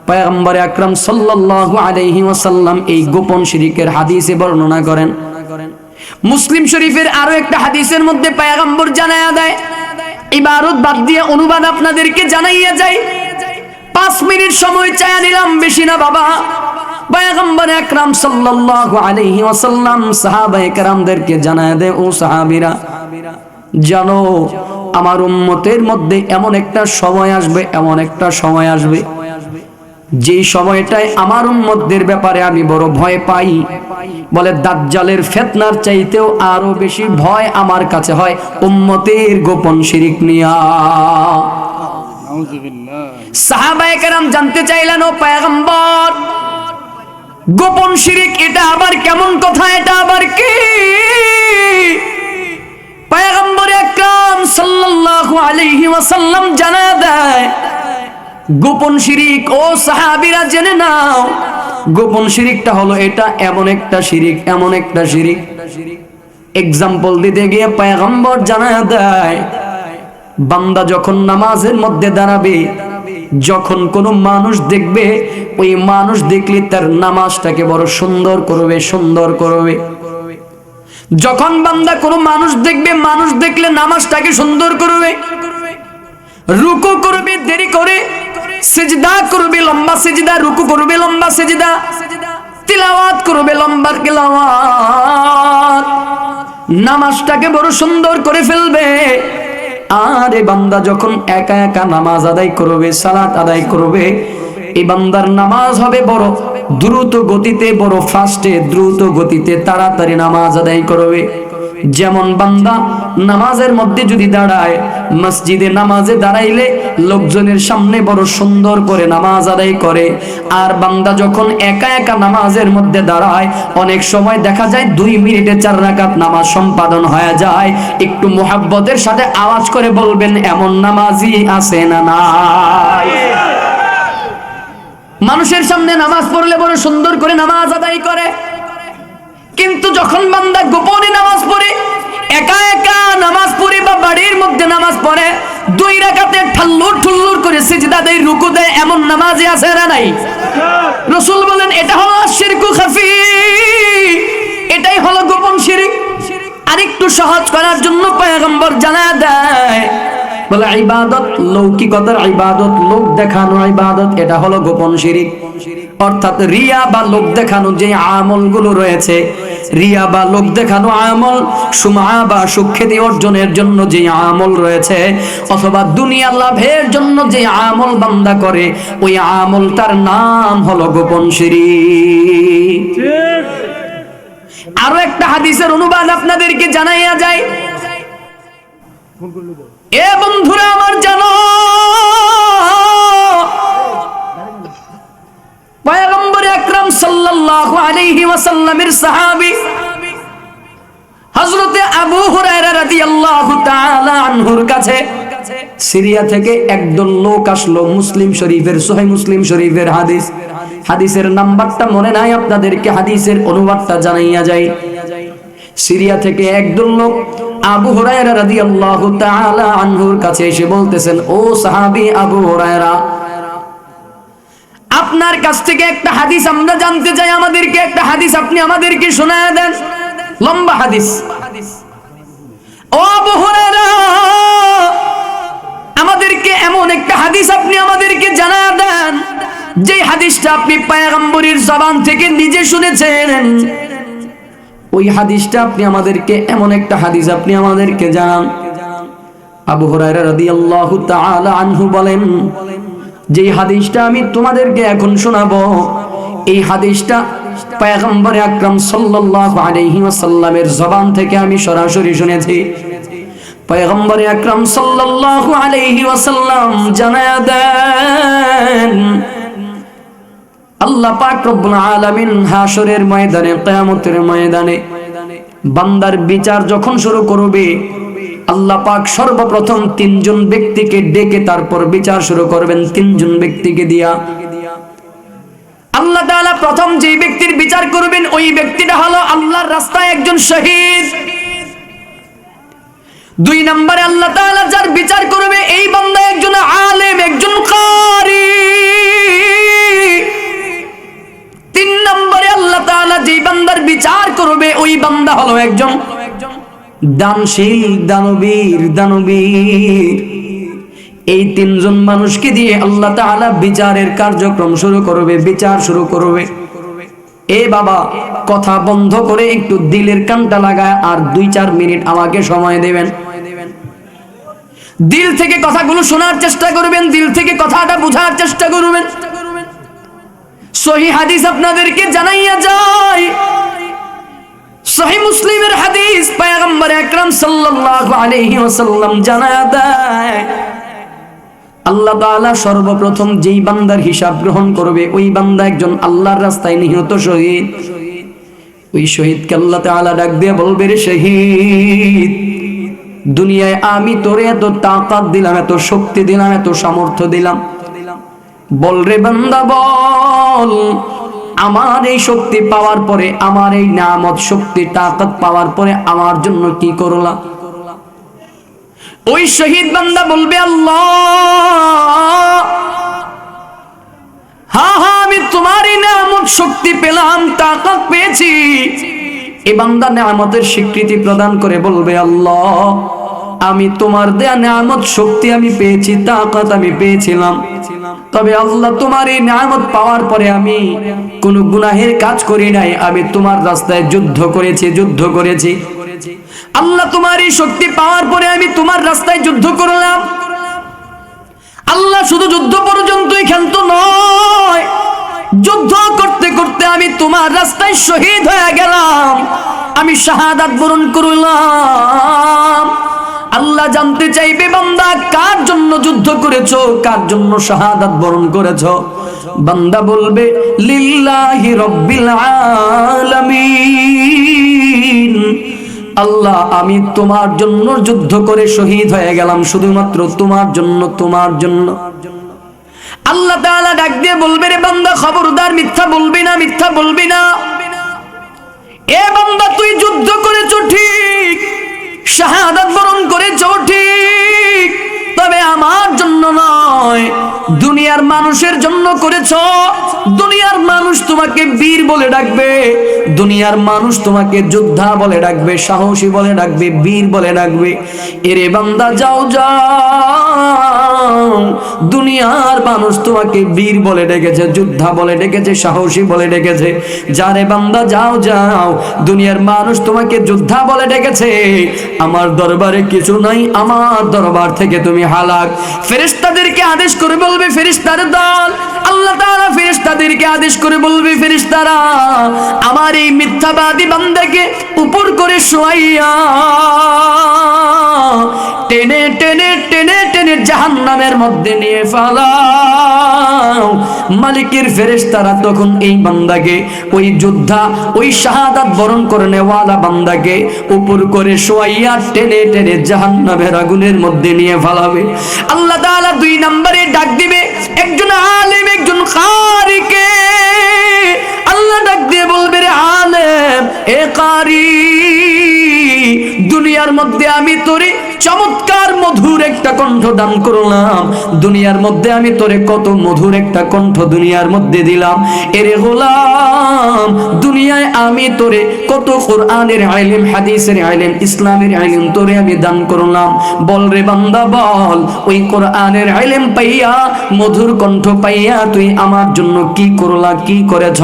পয়গম্বর আকরাম সাল্লাল্লাহু আলাইহি ওয়াসাল্লাম এই গোপন শিরিকের হাদিসে বর্ণনা করেন। মুসলিম শরীফের আরো একটা হাদিসের মধ্যে পয়গম্বর জানায়া দেয়, ইবারত বাদ দিয়ে অনুবাদ আপনাদেরকে জানাইয়া যায়। 5 মিনিট সময় চায়া নিলাম, বেশি না বাবা। পয়গম্বর আকরাম সাল্লাল্লাহু আলাইহি ওয়াসাল্লাম সাহাবায়ে কেরামদেরকে জানায় দেয়, ও সাহাবীরা জানো, আমার উম্মতের মধ্যে এমন একটা সময় আসবে, এমন একটা সময় আসবে যেই সময়টায় আমার উম্মতদের ব্যাপারে আমি বড় ভয় পাই। বলে দাজ্জালের ফিতনার চাইতেও আরো বেশি ভয় আমার কাছে হয় উম্মতের গোপন শিরিক নিয়া। সাহাবায়ে কেরাম জানতে চাইলেন, ও পয়গম্বর, গোপন শিরিক এটা আবার কেমন কথা, এটা আবার কি? পয়গম্বর আকরাম সাল্লাল্লাহু আলাইহি ওয়াসাল্লাম জানায় দেয়, গোপন শিরিক, ও সাহাবীরা জেনে নাও, গোপন শিরিকটা হলো এটা এমন একটা শিরিক, এমন একটা শিরিক। এক্সাম্পল দিতে গিয়ে পয়গম্বর জানায় দেয়, বান্দা যখন নামাজের মধ্যে দাঁড়াবে, যখন কোনো মানুষ দেখবে, ওই মানুষ দেখলে তার নামাজটাকে বড় সুন্দর করবে, সুন্দর করবে। যখন বান্দা কোনো মানুষ দেখবে, মানুষ দেখলে নামাজটাকে সুন্দর করবে, রুকু করবে দেরি করে, সিজদা করবে লম্বা সিজদা, রুকু করবে লম্বা সিজদা, তিলাওয়াত করবে লম্বা তিলাওয়াত, নামাজটাকে বড় সুন্দর করে ফেলবে। আরে বান্দা যখন একা একা নামাজ আদায় করবে, সালাত আদায় করবে, এই বান্দার নামাজ হবে বড় দ্রুত গতিতে, বড় ফাস্টে, দ্রুত গতিতে তাড়াতাড়ি নামাজ আদায় করবে। যেমন বান্দা নামাজের মধ্যে যদি দাঁড়ায়, মসজিদে নামাজে দাঁড়াইলে লোকজনের সামনে বড় সুন্দর করে নামাজ আদায় করে। আর বান্দা যখন একা একা নামাজের মধ্যে দাঁড়ায়, অনেক সময় দেখা যায় 2 মিনিটে 4 রাকাত নামাজ সম্পাদন হয়ে যায়। একটু মুহাব্বতের সাথে আওয়াজ করে বলবেন, এমন নামাজি আছে না নাই? মানুষের সামনে নামাজ পড়লে বড় সুন্দর করে নামাজ আদায় করে, কিন্তু যখন বান্দা গোপনে নামাজ পড়ে, একা একা নামাজ পড়ে বা বাড়ির মধ্যে নামাজ পড়ে, 2 রাকাতে ঠাল্লুর ঠুল্লুর করে সিজদা দেয়, রুকু দেয়, এমন নামাজি আছে না নাই? রাসূল বলেন, এটা হলো শিরকু খাফি, এটাই হলো গোপন শিরিক। আরেকটু সহজ করার জন্য পয়গম্বর জানায়া দেয়, বলে ইবাদত, লৌকিকতার ইবাদত, লোক দেখানো ইবাদত, এটা হলো গোপন শিরিক। অর্থাৎ রিয়া বা লোক দেখানো যে আমলগুলো রয়েছে, রিয়া বা লোক দেখানো আমল, সুমআ বা সুখ্যাতি অর্জনের জন্য যে আমল রয়েছে, অথবা দুনিয়া লাভের জন্য যে আমল বান্দা করে, ওই আমলটার নাম হলো গোপন শিরিক। আরো একটা হাদিসের অনুবাদ আপনাদেরকে জানাইয়া যায়। এ বন্ধুরা আমার, জানো পয়গম্বর আকরাম সাল্লাল্লাহু আলাইহি ওয়াসাল্লামের সাহাবী হযরত আবু হুরায়রা রাদিয়াল্লাহু তাআলা আনহুর কাছে সিরিয়া থেকে একদল লোক আসলো। মুসলিম শরীফের, সহিহ মুসলিম শরীফের হাদিস, হাদিসের নাম্বারটা মনে নাই, আপনাদেরকে হাদিসের অনুবাদটা জানাইয়া যাই। সিরিয়া থেকে একদল লোক আবু হুরায়রা রাদিয়াল্লাহু তাআলা আনহুর কাছে এসে বলতেছেন, ও সাহাবী আবু হুরায়রা, আপনার কাছ থেকে একটা হাদিস আমরা জানতে চাই, আমাদেরকে একটা হাদিস আপনি আমাদেরকে শোনায় দেন। লম্বা হাদিস। ও আবু হুরায়রা, আমাদেরকে এমন একটা হাদিস আপনি আমাদেরকে জানায় দেন, যে হাদিসটা আপনি পয়গম্বরের জবান থেকে নিজে শুনেছেন। ওই হাদিসটা আপনি আমাদেরকে, এমন একটা হাদিস আপনি আমাদেরকে জানান। আবু হুরায়রা রাদিয়াল্লাহু তাআলা আনহু বলেন, যে হাদিসটা আমি তোমাদেরকে এখন শোনাবো, এই হাদিসটা পয়গম্বর আকরাম সাল্লাল্লাহু আলাইহি ওয়াসাল্লামের জবান থেকে আমি সরাসরি শুনেছি। পয়গম্বর আকরাম সাল্লাল্লাহু আলাইহি ওয়াসাল্লাম জানায়া দেন, আল্লাহ পাক রব্বুল আলামিন হাশরের ময়দানে, কিয়ামতের ময়দানে বান্দার বিচার যখন শুরু করবে, আল্লাহ পাক সর্বপ্রথম তিনজন ব্যক্তিকে ডেকে তারপর বিচার শুরু করবেন। তিনজন ব্যক্তিকে দিয়া আল্লাহ তাআলা প্রথম যে ব্যক্তির বিচার করবেন, ওই ব্যক্তিটা হলো আল্লাহর রাস্তায় একজন শহীদ। দুই নম্বরে আল্লাহ তাআলা যার বিচার করবে, এই বান্দা একজন আলেম, একজন কারি। তিন নম্বরে আল্লাহ তাআলা যেই বান্দার বিচার করবে, ওই বান্দা হলো একজন দানশীল, দানবীর। এই তিনজন মানুষকে দিয়ে আল্লাহ তাআলা বিচারের কার্যক্রম শুরু করবে, বিচার শুরু করবে। এ বাবা, কথা বন্ধ করে একটু দিলের কানটা লাগায় আর 2-4 মিনিট আমাকে সময় দেবেন। দিল থেকে কথাগুলো শোনার চেষ্টা করবেন, দিল থেকে কথাটা বোঝার চেষ্টা করবেন। সহিহ হাদিস আপনাদেরকে জানাইয়া যায়, সহিহ মুসলিমের হাদিস, পয়গম্বর আকরাম সাল্লাল্লাহু আলাইহি ওয়াসাল্লাম জানায়া দেয়, আল্লাহ তাআলা সর্বপ্রথম যেই বান্দার হিসাব গ্রহণ করবে, ওই বান্দা একজন আল্লাহর রাস্তায় নিহত শহীদ। ওই শহীদকে আল্লাহ তাআলা ডাক দিয়ে বলবে, রে শহীদ, দুনিয়ায় আমি তোরে এত তাকাত দিলাম, এত শক্তি দিলাম, এত সামর্থ্য দিলাম, বল রে বান্দা বল, আমার এই শক্তি পাওয়ার পরে, আমার এই নিয়ামত, শক্তি, তাকাত পাওয়ার পরে আমার জন্য কি করলা? ওই শহীদ বান্দা বলবে, আল্লাহ, হ্যাঁ হ্যাঁ, আমি তোমারই নিয়ামত, শক্তি পেলাম, তাকাত পেয়েছি। এই বান্দা নিয়ামতের স্বীকৃতি প্রদান করে বলবে, আল্লাহ, আমি তোমার দেয়া নিয়ামত, শক্তি আমি পেয়েছি, তাকাত আমি পেয়েছিলাম, তবে আল্লাহ তোমার এই নিয়ামত পাওয়ার পরে আমি কোনো গুনাহের কাজ করি নাই, আমি তোমার রাস্তায় যুদ্ধ করেছি। আল্লাহ তোমার এই শক্তি পাওয়ার পরে আমি তোমার রাস্তায় যুদ্ধ করলাম। আল্লাহ শুধু যুদ্ধ পর্যন্তই ক্ষান্ত নয়, যুদ্ধ করতে করতে আমি তোমার রাস্তায় শহীদ হয়ে গেলাম, আমি শাহাদাত বরণ করলাম। আল্লাহ জানতে চাইবে, বান্দা কার জন্য যুদ্ধ করেছো, কার জন্য শাহাদাত বরণ করেছো? বান্দা বলবে, লিল্লাহি রাব্বিল আলামিন, আল্লাহ, আমি তোমার জন্য যুদ্ধ করে শহীদ হয়ে গেলাম, শুধুমাত্র তোমার জন্য। আল্লাহ তাআলা ডাক দিয়ে বলবে, রে বান্দা, খবরদার মিথ্যা বলবি না। এ বান্দা, তুই যুদ্ধ করেছো ঠিক, শাহাদাত বরণ করেছো ঠিক, তবে আমার জন্য নয়, দুনিয়ার মানুষের জন্য করেছো, দুনিয়ার মানুষ তোমাকে বীর বলে ডাকবে, দুনিয়ার মানুষ তোমাকে যোদ্ধা বলে ডাকবে, সাহসী বলে ডাকবে, বীর বলে ডাকবে। এরে বান্দা যাও যাও, দুনিয়ার মানুষ তোমাকে বীর বলে ডেকেছে, যোদ্ধা বলে ডেকেছে, সাহসী বলে ডেকেছে। যারে বান্দা যাও যাও, দুনিয়ার মানুষ তোমাকে যোদ্ধা বলে ডেকেছে, আমার দরবারে কিছু নাই, আমার দরবার থেকে তুমি হালাক। ফেরেশতাদেরকে আদেশ করে বলবে ফেরেশতার দল, আল্লাহ তাআলা ফেরেশতাদেরকে আদেশ করে বলবে ফেরেশতারা আমার এই মিথ্যাবাদী বান্দাকে উপর করে শোয়াইয়া টেনে টেনে টেনে টেনে জাহান্নামের মধ্যে নিয়ে ফালাও। মালিকের ফেরেশতারা তখন এই বান্দাকে, ওই যোদ্ধা, ওই শাহাদাত বরণ করে নেওয়ালা বান্দাকে উপর করে শোয়াইয়া টেনে টেনে জাহান্নামের আগুনের মধ্যে নিয়ে ফালাবে। আল্লাহ তাআলা দুই নম্বরে ডাক দিবে একজন আলেম, একজন কারিকে। আল্লাহ ডাক দিয়ে বলবে রে আলেম, এ কারি, দুনিয়ার মধ্যে আমি তোরে চমৎকার মধুর একটা কণ্ঠ দান করলাম, দুনিয়ার মধ্যে আমি তোরে কত মধুর একটা কণ্ঠ দুনিয়ার মধ্যে দিলাম। এরে গোলাম, দুনিয়ায় আমি তোরে কত কোরআনের ইলম, হাদিসের ইলম, ইসলামের ইলম তোরে আমি দান করলাম। বল রে বান্দা বল, ওই কোরআনের ইলম পাইয়া, মধুর কণ্ঠ পাইয়া তুই আমার জন্য কি করলা, কি করেছ?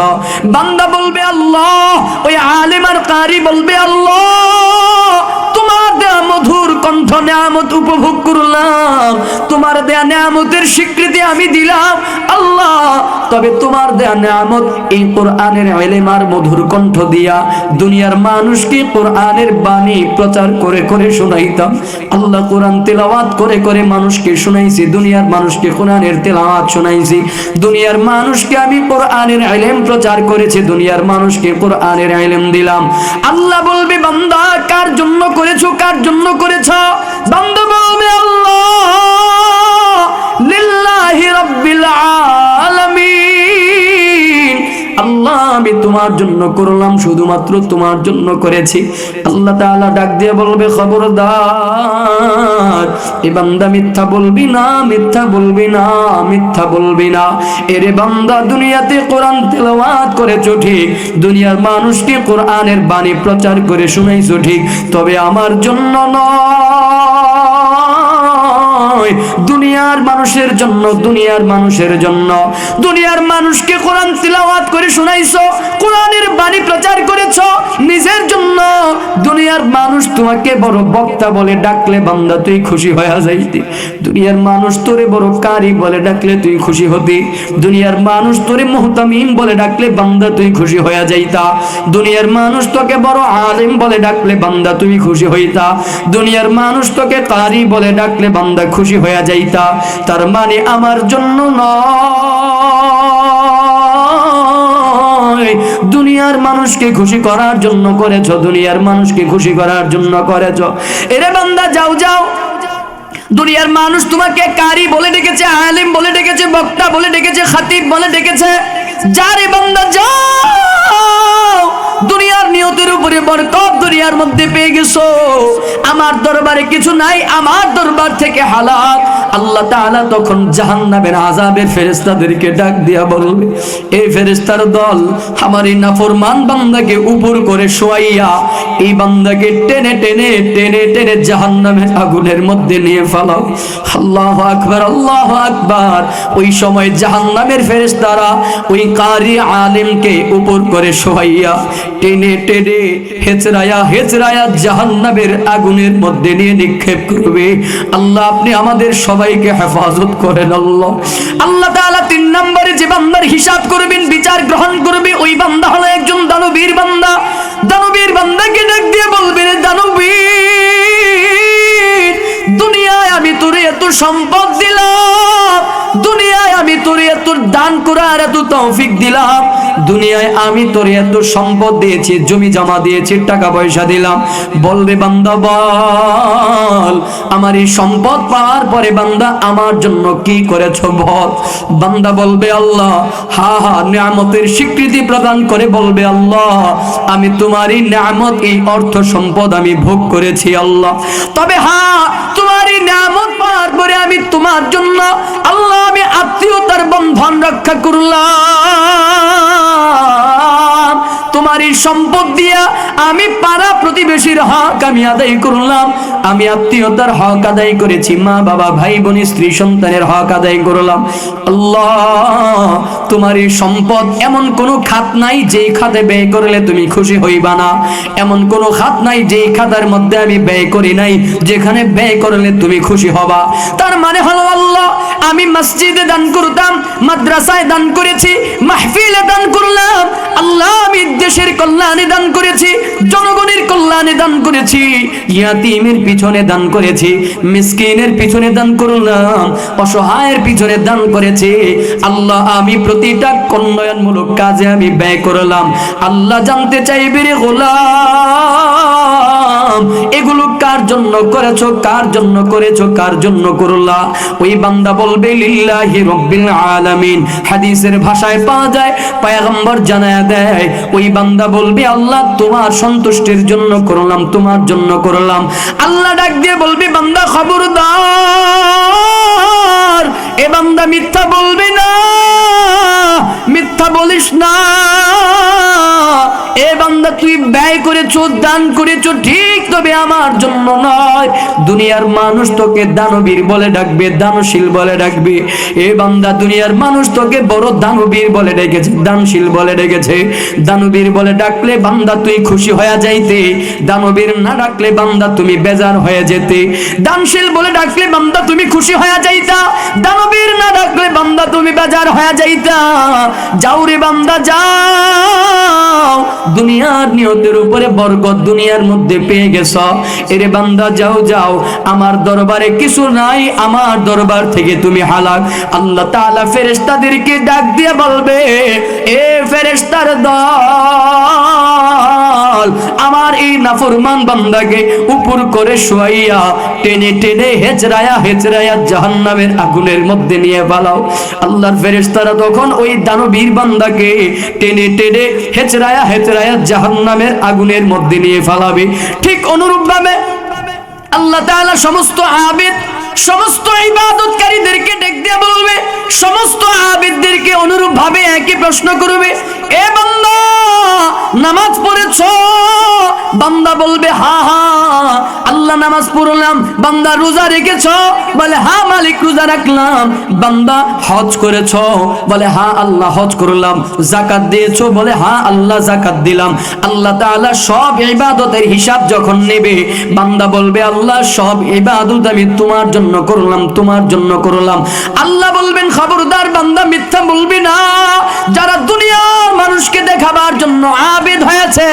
বান্দা বলবে আল্লাহ, ওই আলেম আর কারি বলবে আল্লাহ, তোমার দেয়া মধুর কণ্ঠ নিয়ামত উপভোগ করলাম, তোমার দেয়া নিয়ামতের স্বীকৃতি আমি দিলাম আল্লাহ। তবে তোমার দেয়া নিয়ামত এই কোরআনের ইলম আর মধুর কণ্ঠ দিয়া দুনিয়ার মানুষকে কোরআনের বাণী প্রচার করে করে শোনাইতাম আল্লাহ। কোরআন তেলাওয়াত করে করে মানুষকে শোনাইছি, দুনিয়ার মানুষকে কোরআনের তেলাওয়াত শোনাইছি, দুনিয়ার মানুষকে আমি কোরআনের ইলম প্রচার করেছি, দুনিয়ার মানুষকে কোরআনের ইলম দিলাম। আল্লাহ বলবে বান্দা কার জন্য করেছো, কার জন্য করেছ? বান্দা বলবে আল্লাহ, লিল্লাহি রাব্বিল আলামিন, আল্লাহ আমি তোমার জন্য করলাম, শুধুমাত্র তোমার জন্য করেছি। আল্লাহ তাআলা ডাক দিয়ে বলবে খবরদার, এ বান্দা মিথ্যা বলবি না, মিথ্যা বলবি না, মিথ্যা বলবি না। এরে বান্দা দুনিয়াতে কোরআন তেলাওয়াত করেছো ঠিক, দুনিয়ার মানুষকে কোরআনের বাণী প্রচার করে শুনাইছো ঠিক, তবে আমার জন্য নয়, দুনিয়ার মানুষের জন্য, দুনিয়ার মানুষের জন্য। দুনিয়ার মানুষকে কোরআন তিলাওয়াত করে শোনাইছো, কোরআনের বাণী প্রচার করেছো নিজের জন্য। দুনিয়ার মানুষ তোমাকে বড় বক্তা বলে ডাকলে বান্দা তুই খুশি হয়ে যাইতি, দুনিয়ার মানুষ তোরে বড় কারি বলে ডাকলে তুই খুশি হতি, দুনিয়ার মানুষ তোরে মুহতামিম বলে ডাকলে বান্দা তুই খুশি হয়ে যাইতা, দুনিয়ার মানুষ তোকে বড় আলেম বলে ডাকলে বান্দা তুমি খুশি হইতা, দুনিয়ার মানুষ তোকে কারি বলে ডাকলে বান্দা খুশি হয়ে যাইতা। তার মানে আমার জন্য নয়, দুনিয়ার মানুষকে খুশি করার জন্য করেছো, দুনিয়ার মানুষকে খুশি করার জন্য করেছো। এরে বান্দা যাও যাও, দুনিয়ার মানুষ তোমাকে কারি বলে ডেকেছে, আলেম বলে ডেকেছে, বক্তা বলে ডেকেছে, খাতিব বলে ডেকেছে, যারে বান্দা যাও, দুনিয়ার নিয়তের উপরে বরকত দুনিয়ার মধ্যে পেয়ে গেছো, আমার দরবারে কিছু নাই, আমার দরবার থেকে হালাক। আল্লাহ তাআলা তখন জাহান্নামের আযাবের ফেরেশতাদেরকে ডাক দিয়া বলবে, এই ফেরেশতার দল আমার এই নাফরমান বান্দাকে উপর করে শোয়াইয়া এই বান্দাকে টেনে টেনে টেনে টেনে জাহান্নামের আগুনের মধ্যে নিয়ে ফেলাও। আল্লাহু আকবার, আল্লাহু আকবার। ওই সময় জাহান্নামের ফেরেশতারা ওই কারি আলেমকে উপর করে শোয়াইয়া টেনে টেনে হেচড়ায়া হেচড়ায়া জাহান্নামের আগুনের মধ্যে নিয়ে নিক্ষেপ করবে। আল্লাহ আপনি আমাদের সবাইকে হেফাজত করেন আল্লাহ। আল্লাহ তাআলা 3 নম্বরে যে বান্দার হিসাব করবেন, বিচার গ্রহণ করবে, ওই বান্দা হলো একজন দানবীর বান্দা। দানবীর বান্দাকে ডাক দিয়ে বলবেন, দানবীর, দুনিয়ায় আমি তোরে এত সম্পদ দিলাম, দুনিয়ায় আমি তোরে এত দান করার এত তৌফিক দিলাম, দুনিয়ায় আমি তোরে এত সম্পদ দিয়েছি, জমি জমা দিয়েছি, টাকা পয়সা দিলাম, বল রে বান্দা বল, আমার এই সম্পদ পাওয়ার পরে বান্দা আমার জন্য কি করেছো বল। বান্দা বলবে আল্লাহ, হা হা, নিয়ামতের স্বীকৃতি প্রদান করে বলবে আল্লাহ আমি তোমারই নিয়ামত, এই অর্থ সম্পদ আমি ভোগ করেছি আল্লাহ, তবে হ্যাঁ তোমারই নিয়ামত পাওয়ার পরে আমি তোমার জন্য আল্লাহ আমি আত্মীয়তার বন্ধন রক্ষা করলাম। সম্পদ দিয়া আমি পাড়া প্রতিবেশীর হক আমি আদায় করলাম, আমি আত্মীয়তার হক আদায় করেছি, মা বাবা ভাই বোন স্ত্রী সন্তানের হক আদায় করলাম। আল্লাহ, তোমার এই সম্পদ এমন কোনো খাত নাই যেই খাতে ব্যয় করলে তুমি খুশি হইবা না, এমন কোনো খাত নাই যেই খাতার মধ্যে আমি ব্যয় করি নাই যেখানে ব্যয় করলে তুমি খুশি হবা। তার মানে হলো আল্লাহ, আমি মসজিদে দান করতাম, মাদ্রাসায় দান করেছি, মাহফিলে দান করলাম, আল্লাহ আমি দেশের কল্যাণে দান করেছি, জনগণের কল্যাণে দান করেছি, ইয়াতীমের পিছনে দান করেছি, মিসকিনের পিছনে দান করলাম, অসহায়ের পিছনে দান করেছি। আল্লাহ আমি প্রতিটা উন্নয়নমূলক কাজে আমি ব্যয় করলাম। আল্লাহ জানতে চাইবে রে গোলাম, এগুলো কার জন্য করেছো, কার জন্য করেছো, কার জন্য করলা? ওই বান্দা বলবে লিল্লাহি রাব্বিল আলামিন। হাদিসের ভাষায় পাওয়া যায়, পয়গম্বর জানায়া দেয়, ওই বান্দা বলবে আল্লাহ তোমার সন্তুষ্টির জন্য করলাম, তোমার জন্য করলাম। আল্লাহ ডাক দিয়ে বলবে বান্দা খবরদার, এ বান্দা মিথ্যা বলবি না, মিথ্যা বলিস না। এ বান্দা তুই ব্যয় করেছো, দান করেছো ঠিক, তবে আমার জন্য নয়। দুনিয়ার মানুষ তোকে দানবীর বলে ডাকবে, দানশীল বলে ডাকবে। এ বান্দা দুনিয়ার মানুষ তোকে বড় দানবীর বলে ডেকেছে, দানশীল বলে ডেকেছে। দানবীর বলে ডাকলে বান্দা তুই খুশি হয়ে যাইতে, দানবীর না ডাকলে বান্দা তুমি বেজার হয়ে যেতে। দানশীল বলে ডাকলে বান্দা তুমি খুশি হয়ে যাইতা, দানবীর না ডাকলে বান্দা তুমি বেজার হয়ে যাইতা। যাও রে বান্দা যাও, দুনিয়ার নিয়তের উপরে বরকত দুনিয়ার মধ্যে পেয়ে গেছ। এরে বান্দা যাও যাও, আমার দরবারে কিছু নাই, আমার দরবার থেকে তুমি হালাক। আল্লাহ তাআলা ফেরেশতাদেরকে ডাক দিয়ে বলবে, এ ফেরেশতার দল, আমার এই নাফরমান বান্দাকে উপর করে শোয়াইয়া টেনে টেনে হেচড়ায়া হেচড়ায়া জাহান্নামের আগুনের মধ্যে নিয়ে পালাও। আল্লাহর ফেরেশতারা তখন ওই দানবীর বান্দাকে টেনে টেনে হেচড়ায়া হেচড়ায়া জাহান্নামের আগুনের মধ্যে নিয়ে ফালাবে। ঠিক অনুরূপভাবে আল্লাহ তাআলা সমস্ত আবিদ, সমস্ত ইবাদতকারীদেরকে ডেকে দিয়ে বলবে, সমস্ত আবিদদেরকে অনুরূপ ভাবে একই প্রশ্ন করবে, এ বান্দা নামাজ পড়েছো? বান্দা বলবে হা হা আল্লাহ নামাজ পড়লাম। বান্দা রোজা রেখেছো? বলে হ্যাঁ মালিক রোজা রাখলাম। বান্দা হজ করেছো? বলে হ্যাঁ আল্লাহ হজ করলাম। যাকাত দিয়েছো? বলে হ্যাঁ আল্লাহ যাকাত দিলাম। আল্লাহ তাআলা সব ইবাদতের হিসাব যখন নেবে, বান্দা বলবে আল্লাহ সব ইবাদত আমি তোমার জন্য করলাম, তোমার জন্য করলাম। আল্লাহ বলবেন খবরদার বান্দা মিথ্যা বলবি না। যারা দুনিয়ার মানুষকে দেখাবার জন্য আবিদ হয়েছে,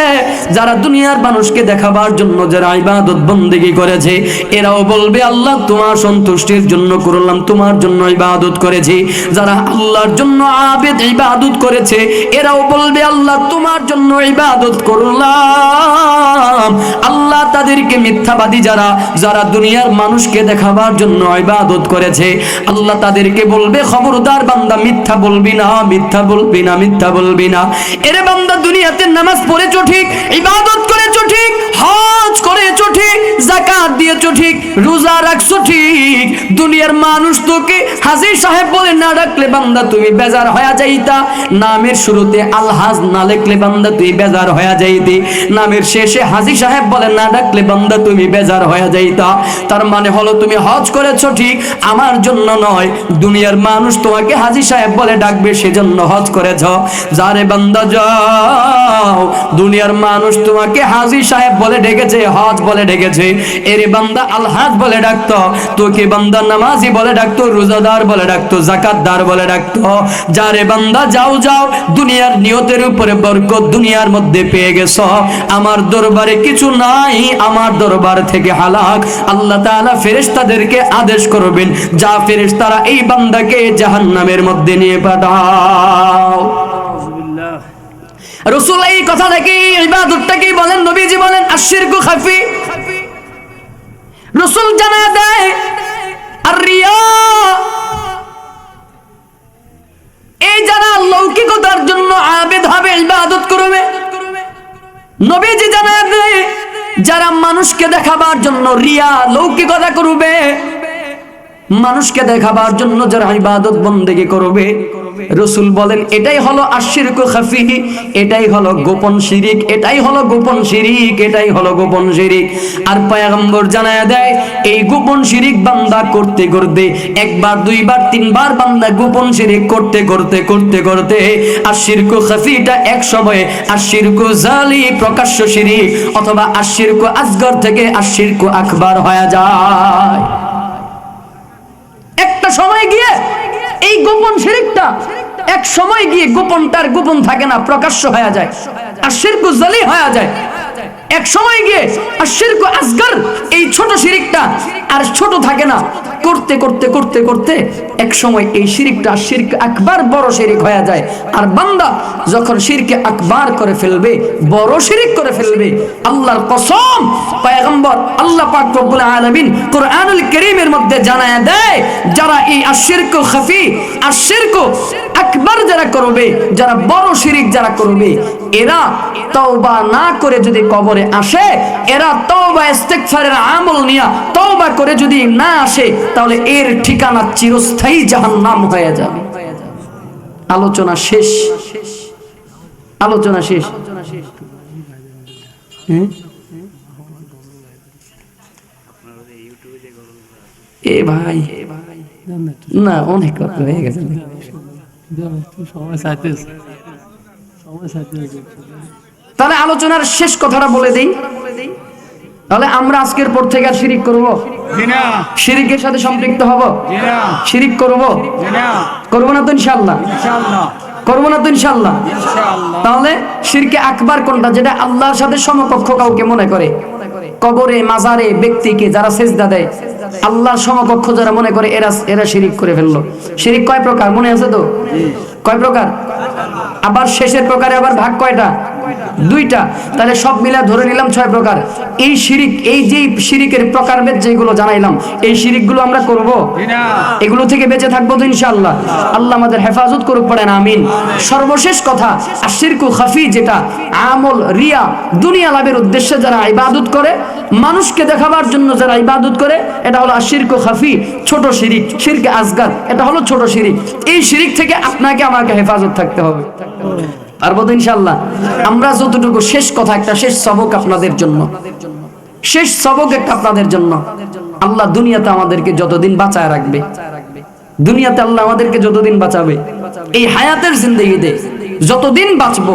যারা দুনিয়ার মানুষকে দেখাবার জন্য যারা ইবাদত বন্দেগী করেছে, এরাও বলবে আল্লাহ তোমার সন্তুষ্টির জন্য করলাম, তোমার জন্য ইবাদত করেছি। যারা আল্লাহর জন্য আবিদ ইবাদত করেছে, এরাও বলবে আল্লাহ তোমার জন্য ইবাদত করলাম। আল্লাহ তাদেরকে মিথ্যাবাদী যারা, যারা দুনিয়ার মানুষকে দেখাবার জন্য ইবাদত করেছে, আল্লাহ তাদেরকে বলবে খবরদার বান্দা মিথ্যা বলবি না, মিথ্যা বলবি না, মিথ্যা বলবি না। এরে বান্দা দুনিয়াতে নামাজ পড়েছো ঠিক, ইবাদত করেছো ঠিক, হজ করেছো ঠিক, যাকাত দিয়েছো ঠিক, রোজা রাখছো ঠিক, দুনিয়ার মানুষ তোকে হাজী সাহেব বলে না ডাকলে বান্দা তুমি বেজার হয়ে যাইতা। নামের শুরুতে আলহাজ না লিখলে বান্দা তুই বেজার হয়ে যাইতি, নামের শেষে হাজী সাহেব বলে না ডাকলে বান্দা তুমি বেজার হয়ে যাইতা। তার মানে হলো তুমি হজ করেছো ঠিক, আমার জন্য নয়, দুনিয়ার মানুষ তোমাকে হাজী সাহেব বলে ডাকবে সেজন্য হজ করেছ। যারে বান্দা যাও, দুনিয়ার মানুষ তোমাকে হাজী সাহেব বলে ডেকেছে, হজ বলে ডেকেছে। এরে বান্দা আলহাজ বলে ডাকতো, তোকে বান্দা নামাজি বলে ডাকতো, রোজাদার বলে ডাকতো, যাকাতদার বলে ডাকতো। যারে বান্দা যাও যাও, দুনিয়ার নিয়তের উপরে বরকত দুনিয়ার মধ্যে পেয়ে গেছো, আমার দরবারে কিছু নাই, আমার দরবার থেকে হালাক। আল্লাহ তাআলা ফেরেশতাদেরকে আদেশ করবেন, যা ফেরেশতারা এই বান্দাকে জাহান্নামের মধ্যে নিয়ে পাঠাও। রাসূল এই কথাটাকে, ইবাদতটাকে বলেন, নবীজি বলেন আশিরকু খাফি। রাসূল জানা দেয় আর রিয়া, এই যারা লৌকিকতার জন্য আবেদ হবে, ইবাদত করবে। নবীজি জানা দেয় যারা মানুষকে দেখাবার জন্য রিয়া, লৌকিকতা করবে, মানুষকে দেখাবার জন্য যারা ইবাদত বন্দেগী করবে, রাসূল বলেন এটাই হলো আশিরকু খাফি, এটাই হলো গোপন শিরিক, এটাই হলো গোপন শিরিক, এটাই হলো গোপন শিরিক। আর পয়গম্বর জানায়া দেয় এই গোপন শিরিক বান্দা করতে করতে একবার দুইবার তিনবার বান্দা গোপন শিরিক করতে করতে করতে করতে আশিরকু খাফিটা এক সময়ে আশিরকু জালি প্রকাশ্য শিরিক অথবা আশিরকু আসগর থেকে আশিরকু আকবার হয়ে যায়। একটা সময় গিয়ে এই গোপন শিরিকটা এক সময় গিয়ে গোপনটার গোপন থাকে না, প্রকাশ্য হয়ে যায়, আশিরকু জালি হয়ে যায়। এক সময় গিয়ে আশিরকু আসগর এই ছোট শিরিকটা আর ছোট থাকে না, করতে করতে করতে করতে এক সময় এই শিরিকটা শিরক আকবার বড় শিরিক হয়ে যায়। আর বান্দা যখন শিরকে আকবার করে ফেলবে, বড় শিরিক করে ফেলবে, আল্লাহর কসম পয়গম্বর আল্লাহ পাক রব্বুল আলামিন কোরআনুল কারীমের মধ্যে জানায়া দেয় যারা এই আশিরকু খাফি আশিরকু আকবার যারা করবে, যারা বড় শিরিক যারা করবে, এরা তওবা না করে যদি কবরে আসে, এরা তওবা ইস্তিগফারের আমল নিয়া তওবা করে যদি না আসে, তাহলে এর ঠিকানা চিরস্থায়ী জাহান্নাম হয়ে যাবে। আলোচনা শেষ, আলোচনা শেষ। এ ভাই না, অনেক কথা হয়ে গেছে। তাহলে আলোচনার শেষ কথাটা বলে দেই, তাহলে আমরা আজকের পর থেকে আর শিরিক করব না, শিরিকের সাথে সম্পৃক্ত হব না, শিরিক করব না, করব না তো ইনশাআল্লাহ, ইনশাআল্লাহ করব না তো ইনশাআল্লাহ, ইনশাআল্লাহ। তাহলে শিরকে আকবার কোনটা? যেটা আল্লাহর সাথে সমকক্ষ কাউকে মনে করে, কবরে মাজারে ব্যক্তিকে যারা সেজদা দেয়, আল্লাহর সমকক্ষ যারা মনে করে, এরা এরা শিরিক করে ফেললো। শিরিক কয় প্রকার মনে আছে তো? কয় প্রকার? আবার শেষের প্রকারে আবার ভাগ কয়টা? দুইটা। তাহলে সব মিলে ধরে নিলাম 6 প্রকার। এই শিরিক, এই যে শিরিকের প্রকারভেদ যেগুলো জানাইলাম, এই শিরিকগুলো আমরা করব না, এগুলো থেকে বেঁচে থাকবো তো ইনশাআল্লাহ। আল্লাহ আমাদের হেফাজত করুক, পড়েন আমিন। সর্বশেষ কথা, আশিরকু খাফি যেটা আমল রিয়া, দুনিয়া লাভের উদ্দেশ্যে যারা ইবাদত করে, মানুষকে দেখাবার জন্য যারা ইবাদত করে, এটা হলো আশিরকু খাফি, ছোট শিরিক, শিরকে আসগার, এটা হলো ছোট শিরিক। এই শিরিক থেকে আপনাকে আমাকে হেফাজত থাকতে হবে, পারবো তো ইনশাআল্লাহ। আমরা যতটুকু, শেষ কথা, একটা শেষ সবক আপনাদের জন্য, শেষ সবক একটা আপনাদের জন্য। আল্লাহ দুনিয়াতে আমাদেরকে যতদিন বাঁচায় রাখবে, দুনিয়াতে আল্লাহ আমাদেরকে যতদিন বাঁচাবে, এই হায়াতের জিন্দেগিতে যতদিন বাঁচবো,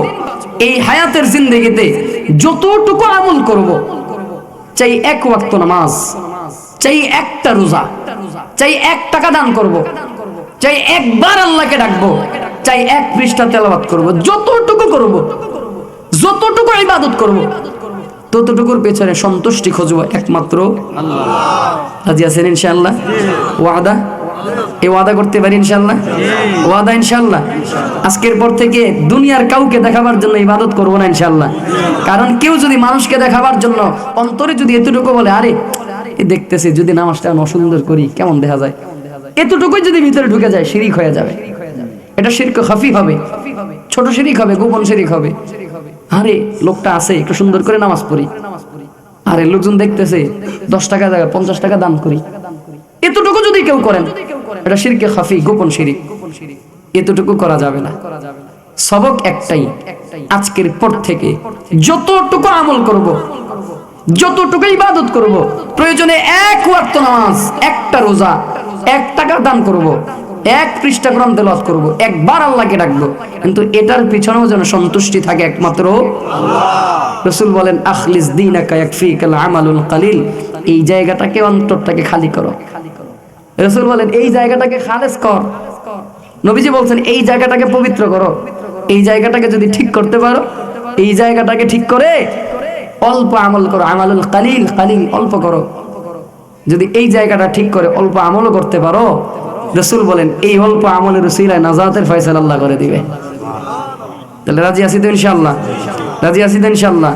এই হায়াতের জিন্দেগিতে যতটুকু আমল করব, চাই 1 ওয়াক্ত নামাজ, চাই একটা রোজা, চাই 1 টাকা দান করব, চাই একবার আল্লাহকে ডাকবো, চাই 1 পৃষ্ঠা তেলাওয়াত করব, যতটুকু করব, যতটুকু ইবাদত করব, ততটুকুর পেছনে সন্তুষ্টি খুঁজবো একমাত্র আল্লাহ। রাজি আছেন ইনশাআল্লাহ? ওয়াদা? এই ওয়াদা করতে পারি ইনশাআল্লাহ? ওয়াদা ইনশাআল্লাহ। আজকের পর থেকে দুনিয়ার কাউকে দেখাবার জন্য ইবাদত করব না ইনশাআল্লাহ। কারণ কেউ যদি মানুষকে দেখাবার জন্য অন্তরে যদি এতটুকু বলে, আরে দেখতেছি যদি নামাজটা অসুন্দর করি কেমন দেখা যায়, এতটুকুই যদি ভিতরে ঢুকে যায়, শিরিক হয়ে যাবে। এটা শিরক খাফি হবে, ছোট শিরিক হবে, গোপন শিরিক হবে। আরে লোকটা আছে, একটু সুন্দর করে নামাজ পড়ি, আরে লোকজন দেখতেছে, 10 টাকা জায়গা 50 টাকা দান করি, এতটুকু যদি কেউ করেন, এটা শিরকে খাফি, গোপন শিরিক। এতটুকু করা যাবে না। সবক একটাই, আজকের পর থেকে যতটুকু আমল করব, যতটুকু ইবাদত করব, প্রয়োজনে 1 ওয়াক্ত নামাজ, 1টা রোজা, 1 টাকা দান করব, 1 পৃষ্ঠা কোরআন তেলাওয়াত করব, একবার আল্লাহকে ডাকবো, কিন্তু এটার পিছনেও যেন সন্তুষ্টি থাকে একমাত্র আল্লাহ। রাসূল বলেন, আখলিস দীনাকা ইয়াকফিকাল আমালুল কালিল, এই জায়গাটাকে, অন্তরটাকে খালি করো। রাসূল বলেন এই জায়গাটাকে খালেস কর। নবীজি বলছেন এই জায়গাটাকে পবিত্র করো। এই জায়গাটাকে যদি ঠিক করতে পারো, এই জায়গাটাকে ঠিক করে অল্প আমল করো, আমালুল কালিল, কালিল অল্প করো। যদি এই জায়গাটা ঠিক করে অল্প আমলও করতে পারো, রাসূল বলেন এই অল্প আমলের উসিলায় নাজাতের ফয়সালা আল্লাহ করে দিবে। তাহলে রাজি আছি তো ইনশাআল্লাহ? রাজি আছি তো ইনশাআল্লাহ?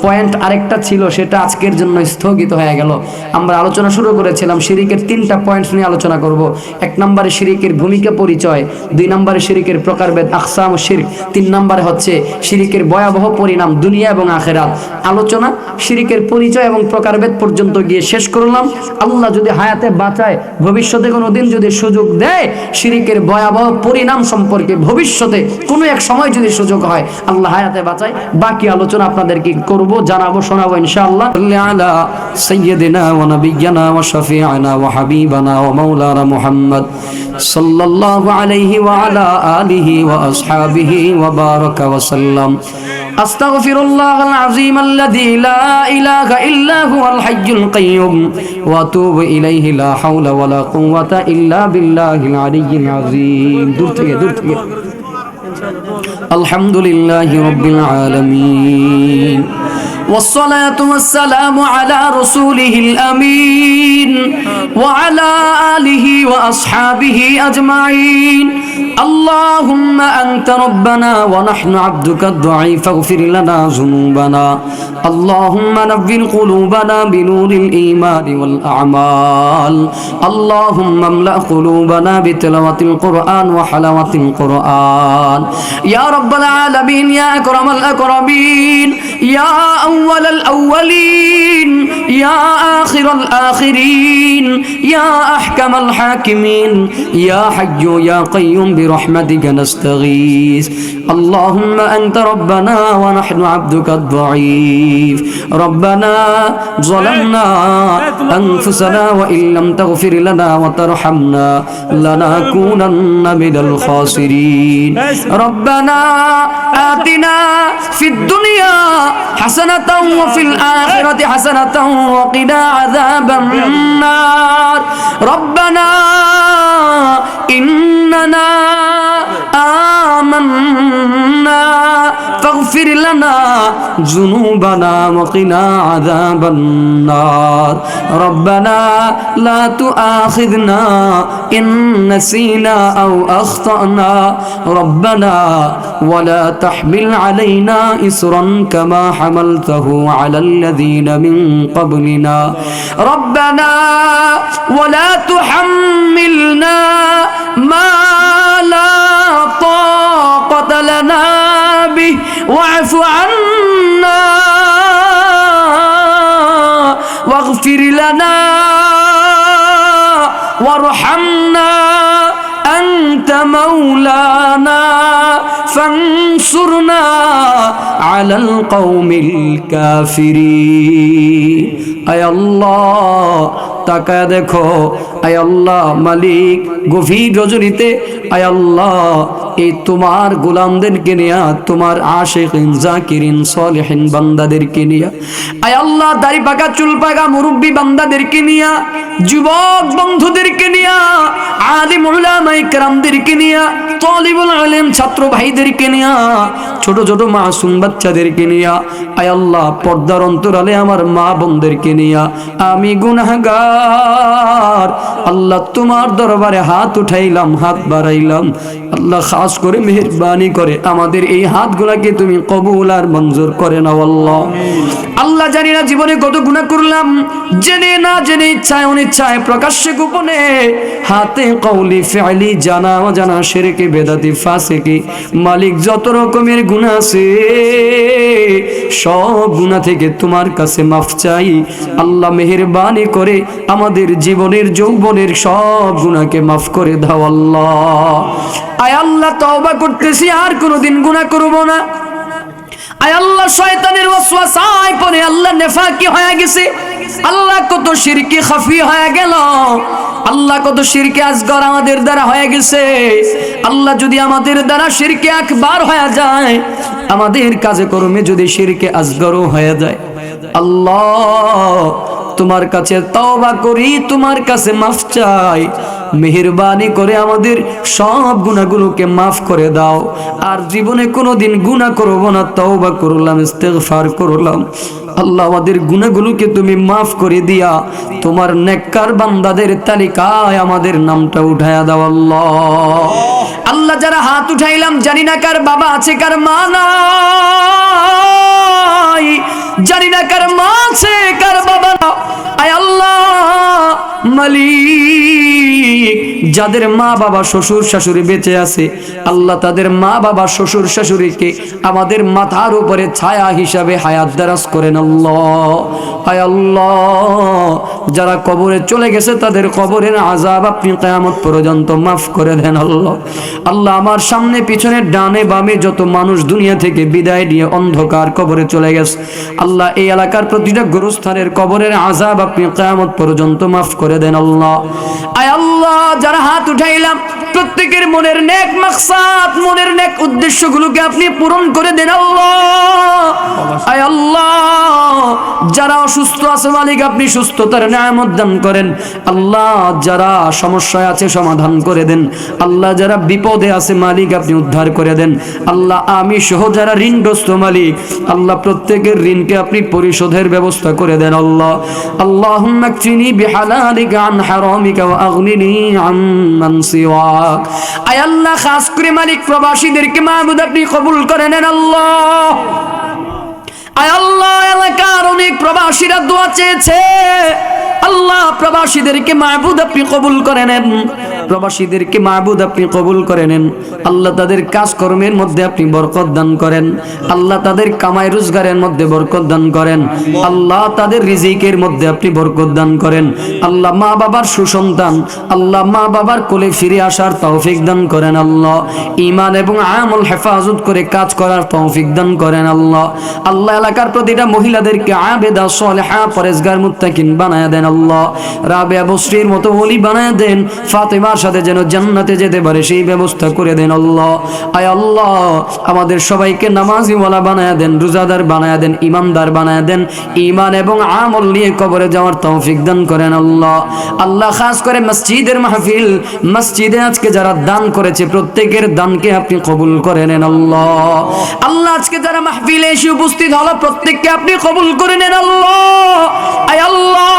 পয়েন্ট আরেকটা ছিল, সেটা আজকের জন্য স্থগিত হয়ে গেল। আমরা আলোচনা শুরু করেছিলাম শিরিকের 3টা পয়েন্ট নিয়ে আলোচনা করব। 1 নম্বরে শিরিকের ভূমিকা পরিচয়, 2 নম্বরে শিরিকের প্রকারভেদ আকসাম ও শিরক, 3 নম্বরে হচ্ছে শিরিকের ভয়াবহ পরিণাম দুনিয়া এবং আখিরাত। আলোচনা শিরিকের পরিচয় এবং প্রকারভেদ পর্যন্ত গিয়ে শেষ করলাম। আল্লাহ যদি হায়াতে বাঁচায়, ভবিষ্যতে কোনোদিন যদি সুযোগ দেয়, শিরিকের ভয়াবহ পরিণাম সম্পর্কে ভবিষ্যতে কোনো এক সময় যদি সুযোগ হয়, আল্লাহ হায়াতে বাঁচায়, বাকি আলোচনা আপনাদেরকে করব, জানাবো, শোনাবো ইনশাআল্লাহ। আলা সাইয়্যিদিনা ওয়া নাবিয়্যিনা ওয়া শাফি'িনা ওয়া হাবিবানা ওয়া মাওলানা মুহাম্মদ সাল্লাল্লাহু আলাইহি ওয়া আলা আলিহি ওয়া আসহাবিহি ওয়া বারাকা ওয়া সাল্লাম। আস্তাগফিরুল্লাহাল আযীম আল্লাযী লা ইলাহা ইল্লা হুয়াল হাইয়্যুল কাইয়্যুম ওয়া আতুবু ইলাইহি লা হাওলা ওয়া লা কুওয়াতা ইল্লা বিল্লাহিল আলিয়্যিল আযীম। দূর থেকে আলহামদুলিল্লাহি রাব্বিল আলামিন والصلاة والسلام على رسوله الأمين وعلى آله وأصحابه أجمعين. اللهم أنت ربنا ونحن عبدك الضعيف فاغفر لنا ذنوبنا. اللهم نور قلوبنا بنور الإيمان والأعمال. اللهم املأ قلوبنا بتلاوة القرآن وحلاوة القرآن. يا رب العالمين، يا أكرم الأكرمين، يا أول الأولين، يا آخر الآخرين، يا أحكم الحاكمين، يا حي يا قيوم برحمتك نستغيث. اللهم أنت ربنا ونحن عبدك الضعيف. ربنا ظلمنا أنفسنا وإن لم تغفر لنا وترحمنا لنكونن من الخاسرين. ربنا آتنا في الدنيا حسنة وفي الآخرة حسنة وقنا عذاب النار. ربنا إننا آمنا فاغفر لنا ذنوبنا وقنا عذاب النار. ربنا لا تؤاخذنا إن نسينا أو أخطأنا. ربنا ولا تحمل علينا إصرا كما حملته على الذين من قبلنا. ربنا ولا تحملنا ما لا طاقة لنا به واعف عنا واغفر لنا وارحمنا أنت مولانا فانصرنا على القوم الكافرين. আয় আল্লাহ তাকায় দেখো, আয় আল্লাহ মালিক, গভীর রজনীতে আয় আল্লাহ এই তোমার গোলামদেরকে নিয়া, তোমার আশিকিন জাকিরিন সালিহিন বান্দাদেরকে নিয়া, আয় আল্লাহ দাড়ি পাকা চুল পাকা মুরব্বী বান্দাদেরকে নিয়া, যুবক বন্ধুদেরকে নিয়া, আলিম উলামা ইকরামদেরকে নিয়া, তালিবুল ইলম ছাত্র ভাইদেরকে নিয়া, ছোট ছোট মাসুম বাচ্চাদেরকে নিয়া, আয় আল্লাহ পর্দার অন্তরালে আমার মা বোনদেরকে নিয়া, আমি গুনাহগার আল্লাহ তোমার দরবারে হাত উঠাইলাম, হাত বাড়াইলাম। আল্লাহ খাস করে মেহেরবানি করে আমাদের এই হাতগুলাকে তুমি কবুল আর মঞ্জুর করে নাও আল্লাহ। আল্লাহ জানি না জীবনে কত গুনাহ করলাম, জেনে না জেনে, ইচ্ছায় অনিচ্ছায়, প্রকাশ্যে গোপনে, হাতে কওলি ফি'লি, জানা অজানা, শিরকে বেদাতি ফাসিকি, মালিক যত রকমের গুনাহ আছে সব গুনাহ থেকে তোমার কাছে মাফ চাই। আল্লাহ মেহেরবানি করে আমাদের জীবনের যৌবনের সব গুনাহকে মাফ করে দাও আল্লাহ। আয় আল্লাহ তওবা করতেছি, আর কোনোদিন গুনাহ করব না। আয় আল্লাহ শয়তানের ওয়াসওয়াসায় পড়ে আল্লাহ নেফাকি হয়ে গেছে, আল্লাহ কত শিরকি খাফি হয়ে গেল, আল্লাহ কত শিরকে আসগর আমাদের দ্বারা হয়ে গেছে। আল্লাহ যদি আমাদের দ্বারা শিরকে আকবার হয়ে যায়, আমাদের কাজে কর্মে যদি শিরকে আসগরও হয়ে যায়, আল্লাহ তোমার কাছে তওবা করি, তোমার কাছে মাফ চাই। মেহেরবানি করে আমাদের সব গুনাহগুলোকে মাফ করে দাও। আর জীবনে কোনোদিন গুনাহ করব না, তওবা করলাম, ইস্তেগফার করলাম। আল্লাহ আমাদের গুনাহগুলোকে তুমি মাফ করে দিয়া তোমার নেককার বান্দাদের তালিকায় আমাদের নামটা উঠায়া দাও আল্লাহ। আল্লাহ যারা হাত উঠাইলাম জানি না কার বাবা আছে কার মা নাই, জানি না কার মা আছে কার বাবা না। আয় আল্লাহ মালিক, যাদের মা বাবা শ্বশুর শাশুড়ি বেঁচে আছে আল্লাহ তাদের মা বাবা শ্বশুর শাশুড়িকে আমাদের মাথার উপরে ছায়া হিসাবে হায়াত দারাজ করেন আল্লাহ। আয় আল্লাহ যারা কবরে চলে গেছে তাদের কবরের আযাব আপনি কিয়ামত পর্যন্ত মাফ করে দেন আল্লাহ। আল্লাহ আমার সামনে পিছনে ডানে বামে যত মানুষ দুনিয়া থেকে বিদায় নিয়ে অন্ধকার কবরে চলে গেছে আল্লাহ, এই এলাকার প্রতিটা গোরস্থানের কবরের আযাব আপনি কিয়ামত পর্যন্ত মাফ করে দেন আল্লাহ। আয় আল্লাহ যারা হাত উঠাইলাম প্রত্যেকের মনের নেক মাকসাদ, মনের নেক উদ্দেশ্যগুলোকে আপনি পূরণ করে দেন আল্লাহ। আয় আল্লাহ যারা অসুস্থ আছে মালিক আপনি সুস্থতার নিয়ামত দান করেন আল্লাহ। যারা সমস্যায় আছে সমাধান করে দেন আল্লাহ। যারা বিপদে আছে মালিক আপনি উদ্ধার করে দেন আল্লাহ। আমি সহ যারা ঋণগ্রস্ত মালিক আল্লাহ প্রত্যেকের ঋণকে আপনি পরিশোধের ব্যবস্থা করে দেন আল্লাহ। আল্লাহুম্মা কফিনি বিহালালিকা আন হারামিকা ওয়া আগনিনি আম্মান সিওয়াক। আয় আল্লাহ খাস করে মালিক প্রবাসীদেরকে মাবুদ আপনি কবুল করে নেন আল্লাহ। আয় আল্লাহ এলাকার অনেক প্রবাসীরা দোয়া চেয়েছে আল্লাহ, প্রবাসীদেরকে মাবুদ আপনি কবুল করে নেন, প্রবাসীদেরকে মাবুদ আপনি কবুল করে নেন আল্লাহ। তাদের কাজকর্মের মধ্যে আপনি বরকত দান করেন আল্লাহ। তাদের কামাই রোজগারের মধ্যে বরকত দান করেন আল্লাহ। তাদের রিজিকের মধ্যে আপনি বরকত দান করেন আল্লাহ। মা বাবার সুসন্তান আল্লাহ, মা বাবার কোলে ফিরে আসার তৌফিক দান করেন আল্লাহ। ঈমান এবং আমল হেফাজত করে কাজ করার তৌফিক দান করেন আল্লাহ। আল্লাহ এলাকার প্রতিটা মহিলাদেরকে আবেদা সালেহা পরেজগার মুত্তাকিন বানায়া দেন আল্লাহ। রাবেয়া বসরির মতো ওলি বানায়া দেন, ফাতেমার সাথে যেন জান্নাতে যেতে পারে সেই ব্যবস্থা করে দেন আল্লাহ। আয় আল্লাহ আমাদের সবাইকে নামাজি ওয়ালা বানায়া দেন, রোজাদার বানায়া দেন, ইমানদার বানায়া দেন, ঈমান এবং আমল নিয়ে কবরে যাওয়ার তৌফিক দান করেন আল্লাহ। আল্লাহ খাস করে মসজিদের মাহফিল, মসজিদে আজকে যারা দান করেছে প্রত্যেকের দানকে আপনি কবুল করে নেন আল্লাহ। আল্লাহ আজকে যারা মাহফিলে এসে উপস্থিত হলো প্রত্যেককে আপনি কবুল করে নেন আল্লাহ। আয় আল্লাহ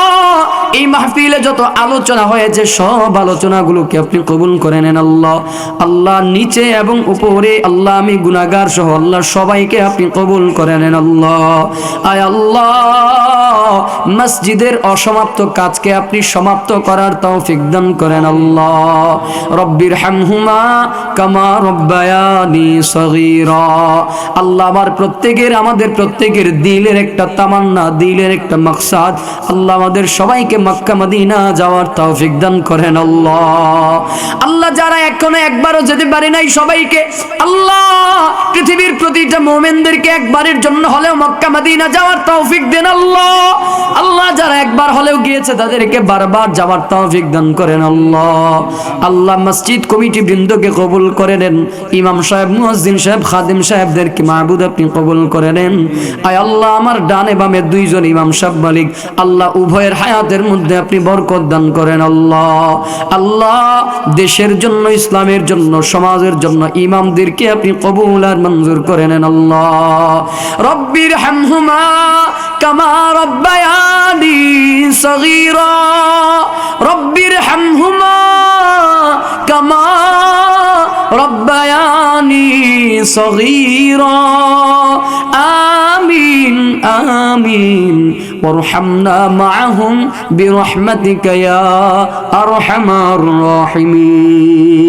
এই মাহফিলে যত আলোচনা হয়েছে সব আলোচনাগুলোকে আপনি কবুল করে নেন আল্লাহ। আল্লাহ নিচে এবং উপরে আল্লাহ আমি গুনাহগার সহ আল্লাহ সবাইকে আপনি কবুল করে নেন আল্লাহ। আয় আল্লাহ মসজিদের অসমাপ্ত কাজকে আপনি সমাপ্ত করার তৌফিক দান করেন আল্লাহ। রব্বির হামহুমা কামা রব্বায়ানি সগীরা। আল্লাহ আমার প্রত্যেকের আমাদের প্রত্যেকের দিলের একটা তামান্না, দিলের একটা মাকসাদ আল্লাহ আমাদের সবাইকে মক্কা মদিনা যাওয়ার তৌফিক দান করেন আল্লাহ। আল্লাহ যারা এখনো একবারও যেতে পারে নাই সবাইকে আল্লাহ পৃথিবীর প্রতিটা মুমিনদেরকে একবারের জন্য হলেও মক্কা মদিনা যাওয়ার তৌফিক দেন আল্লাহ। আল্লাহ যারা একবার হলেও গিয়েছে তাদেরকে বারবার যাওয়ার তৌফিক দান করেন আল্লাহ। আল্লাহ মসজিদ কমিটি বৃন্দকে কবুল করে নেন, ইমাম সাহেব, মুয়াজ্জিন সাহেব, খাদিম সাহেবদেরকে মাবুদ আপনি কবুল করে নেন। আয় আল্লাহ আমার ডানে বামে দুইজন ইমাম সাহেব মালিক আল্লাহ উভয়ের হায়াতের মধ্যে আপনি বরকত দান করেন আল্লাহ। আল্লাহ দেশের জন্য, ইসলামের জন্য, সমাজের জন্য ইমামদেরকে আপনি কবুল আর মঞ্জুর করে নেন আল্লাহ। রব্বির হামহুমা কামা রব্বায়ানি সগীরা। রব্বির হামহুমা কামা রব্বায়ানি সগীরা। আমিন আমিন ওয়ারহামনা মাআহুম বিরহমাতিকা ইয়া আরহামার রাহিমিন।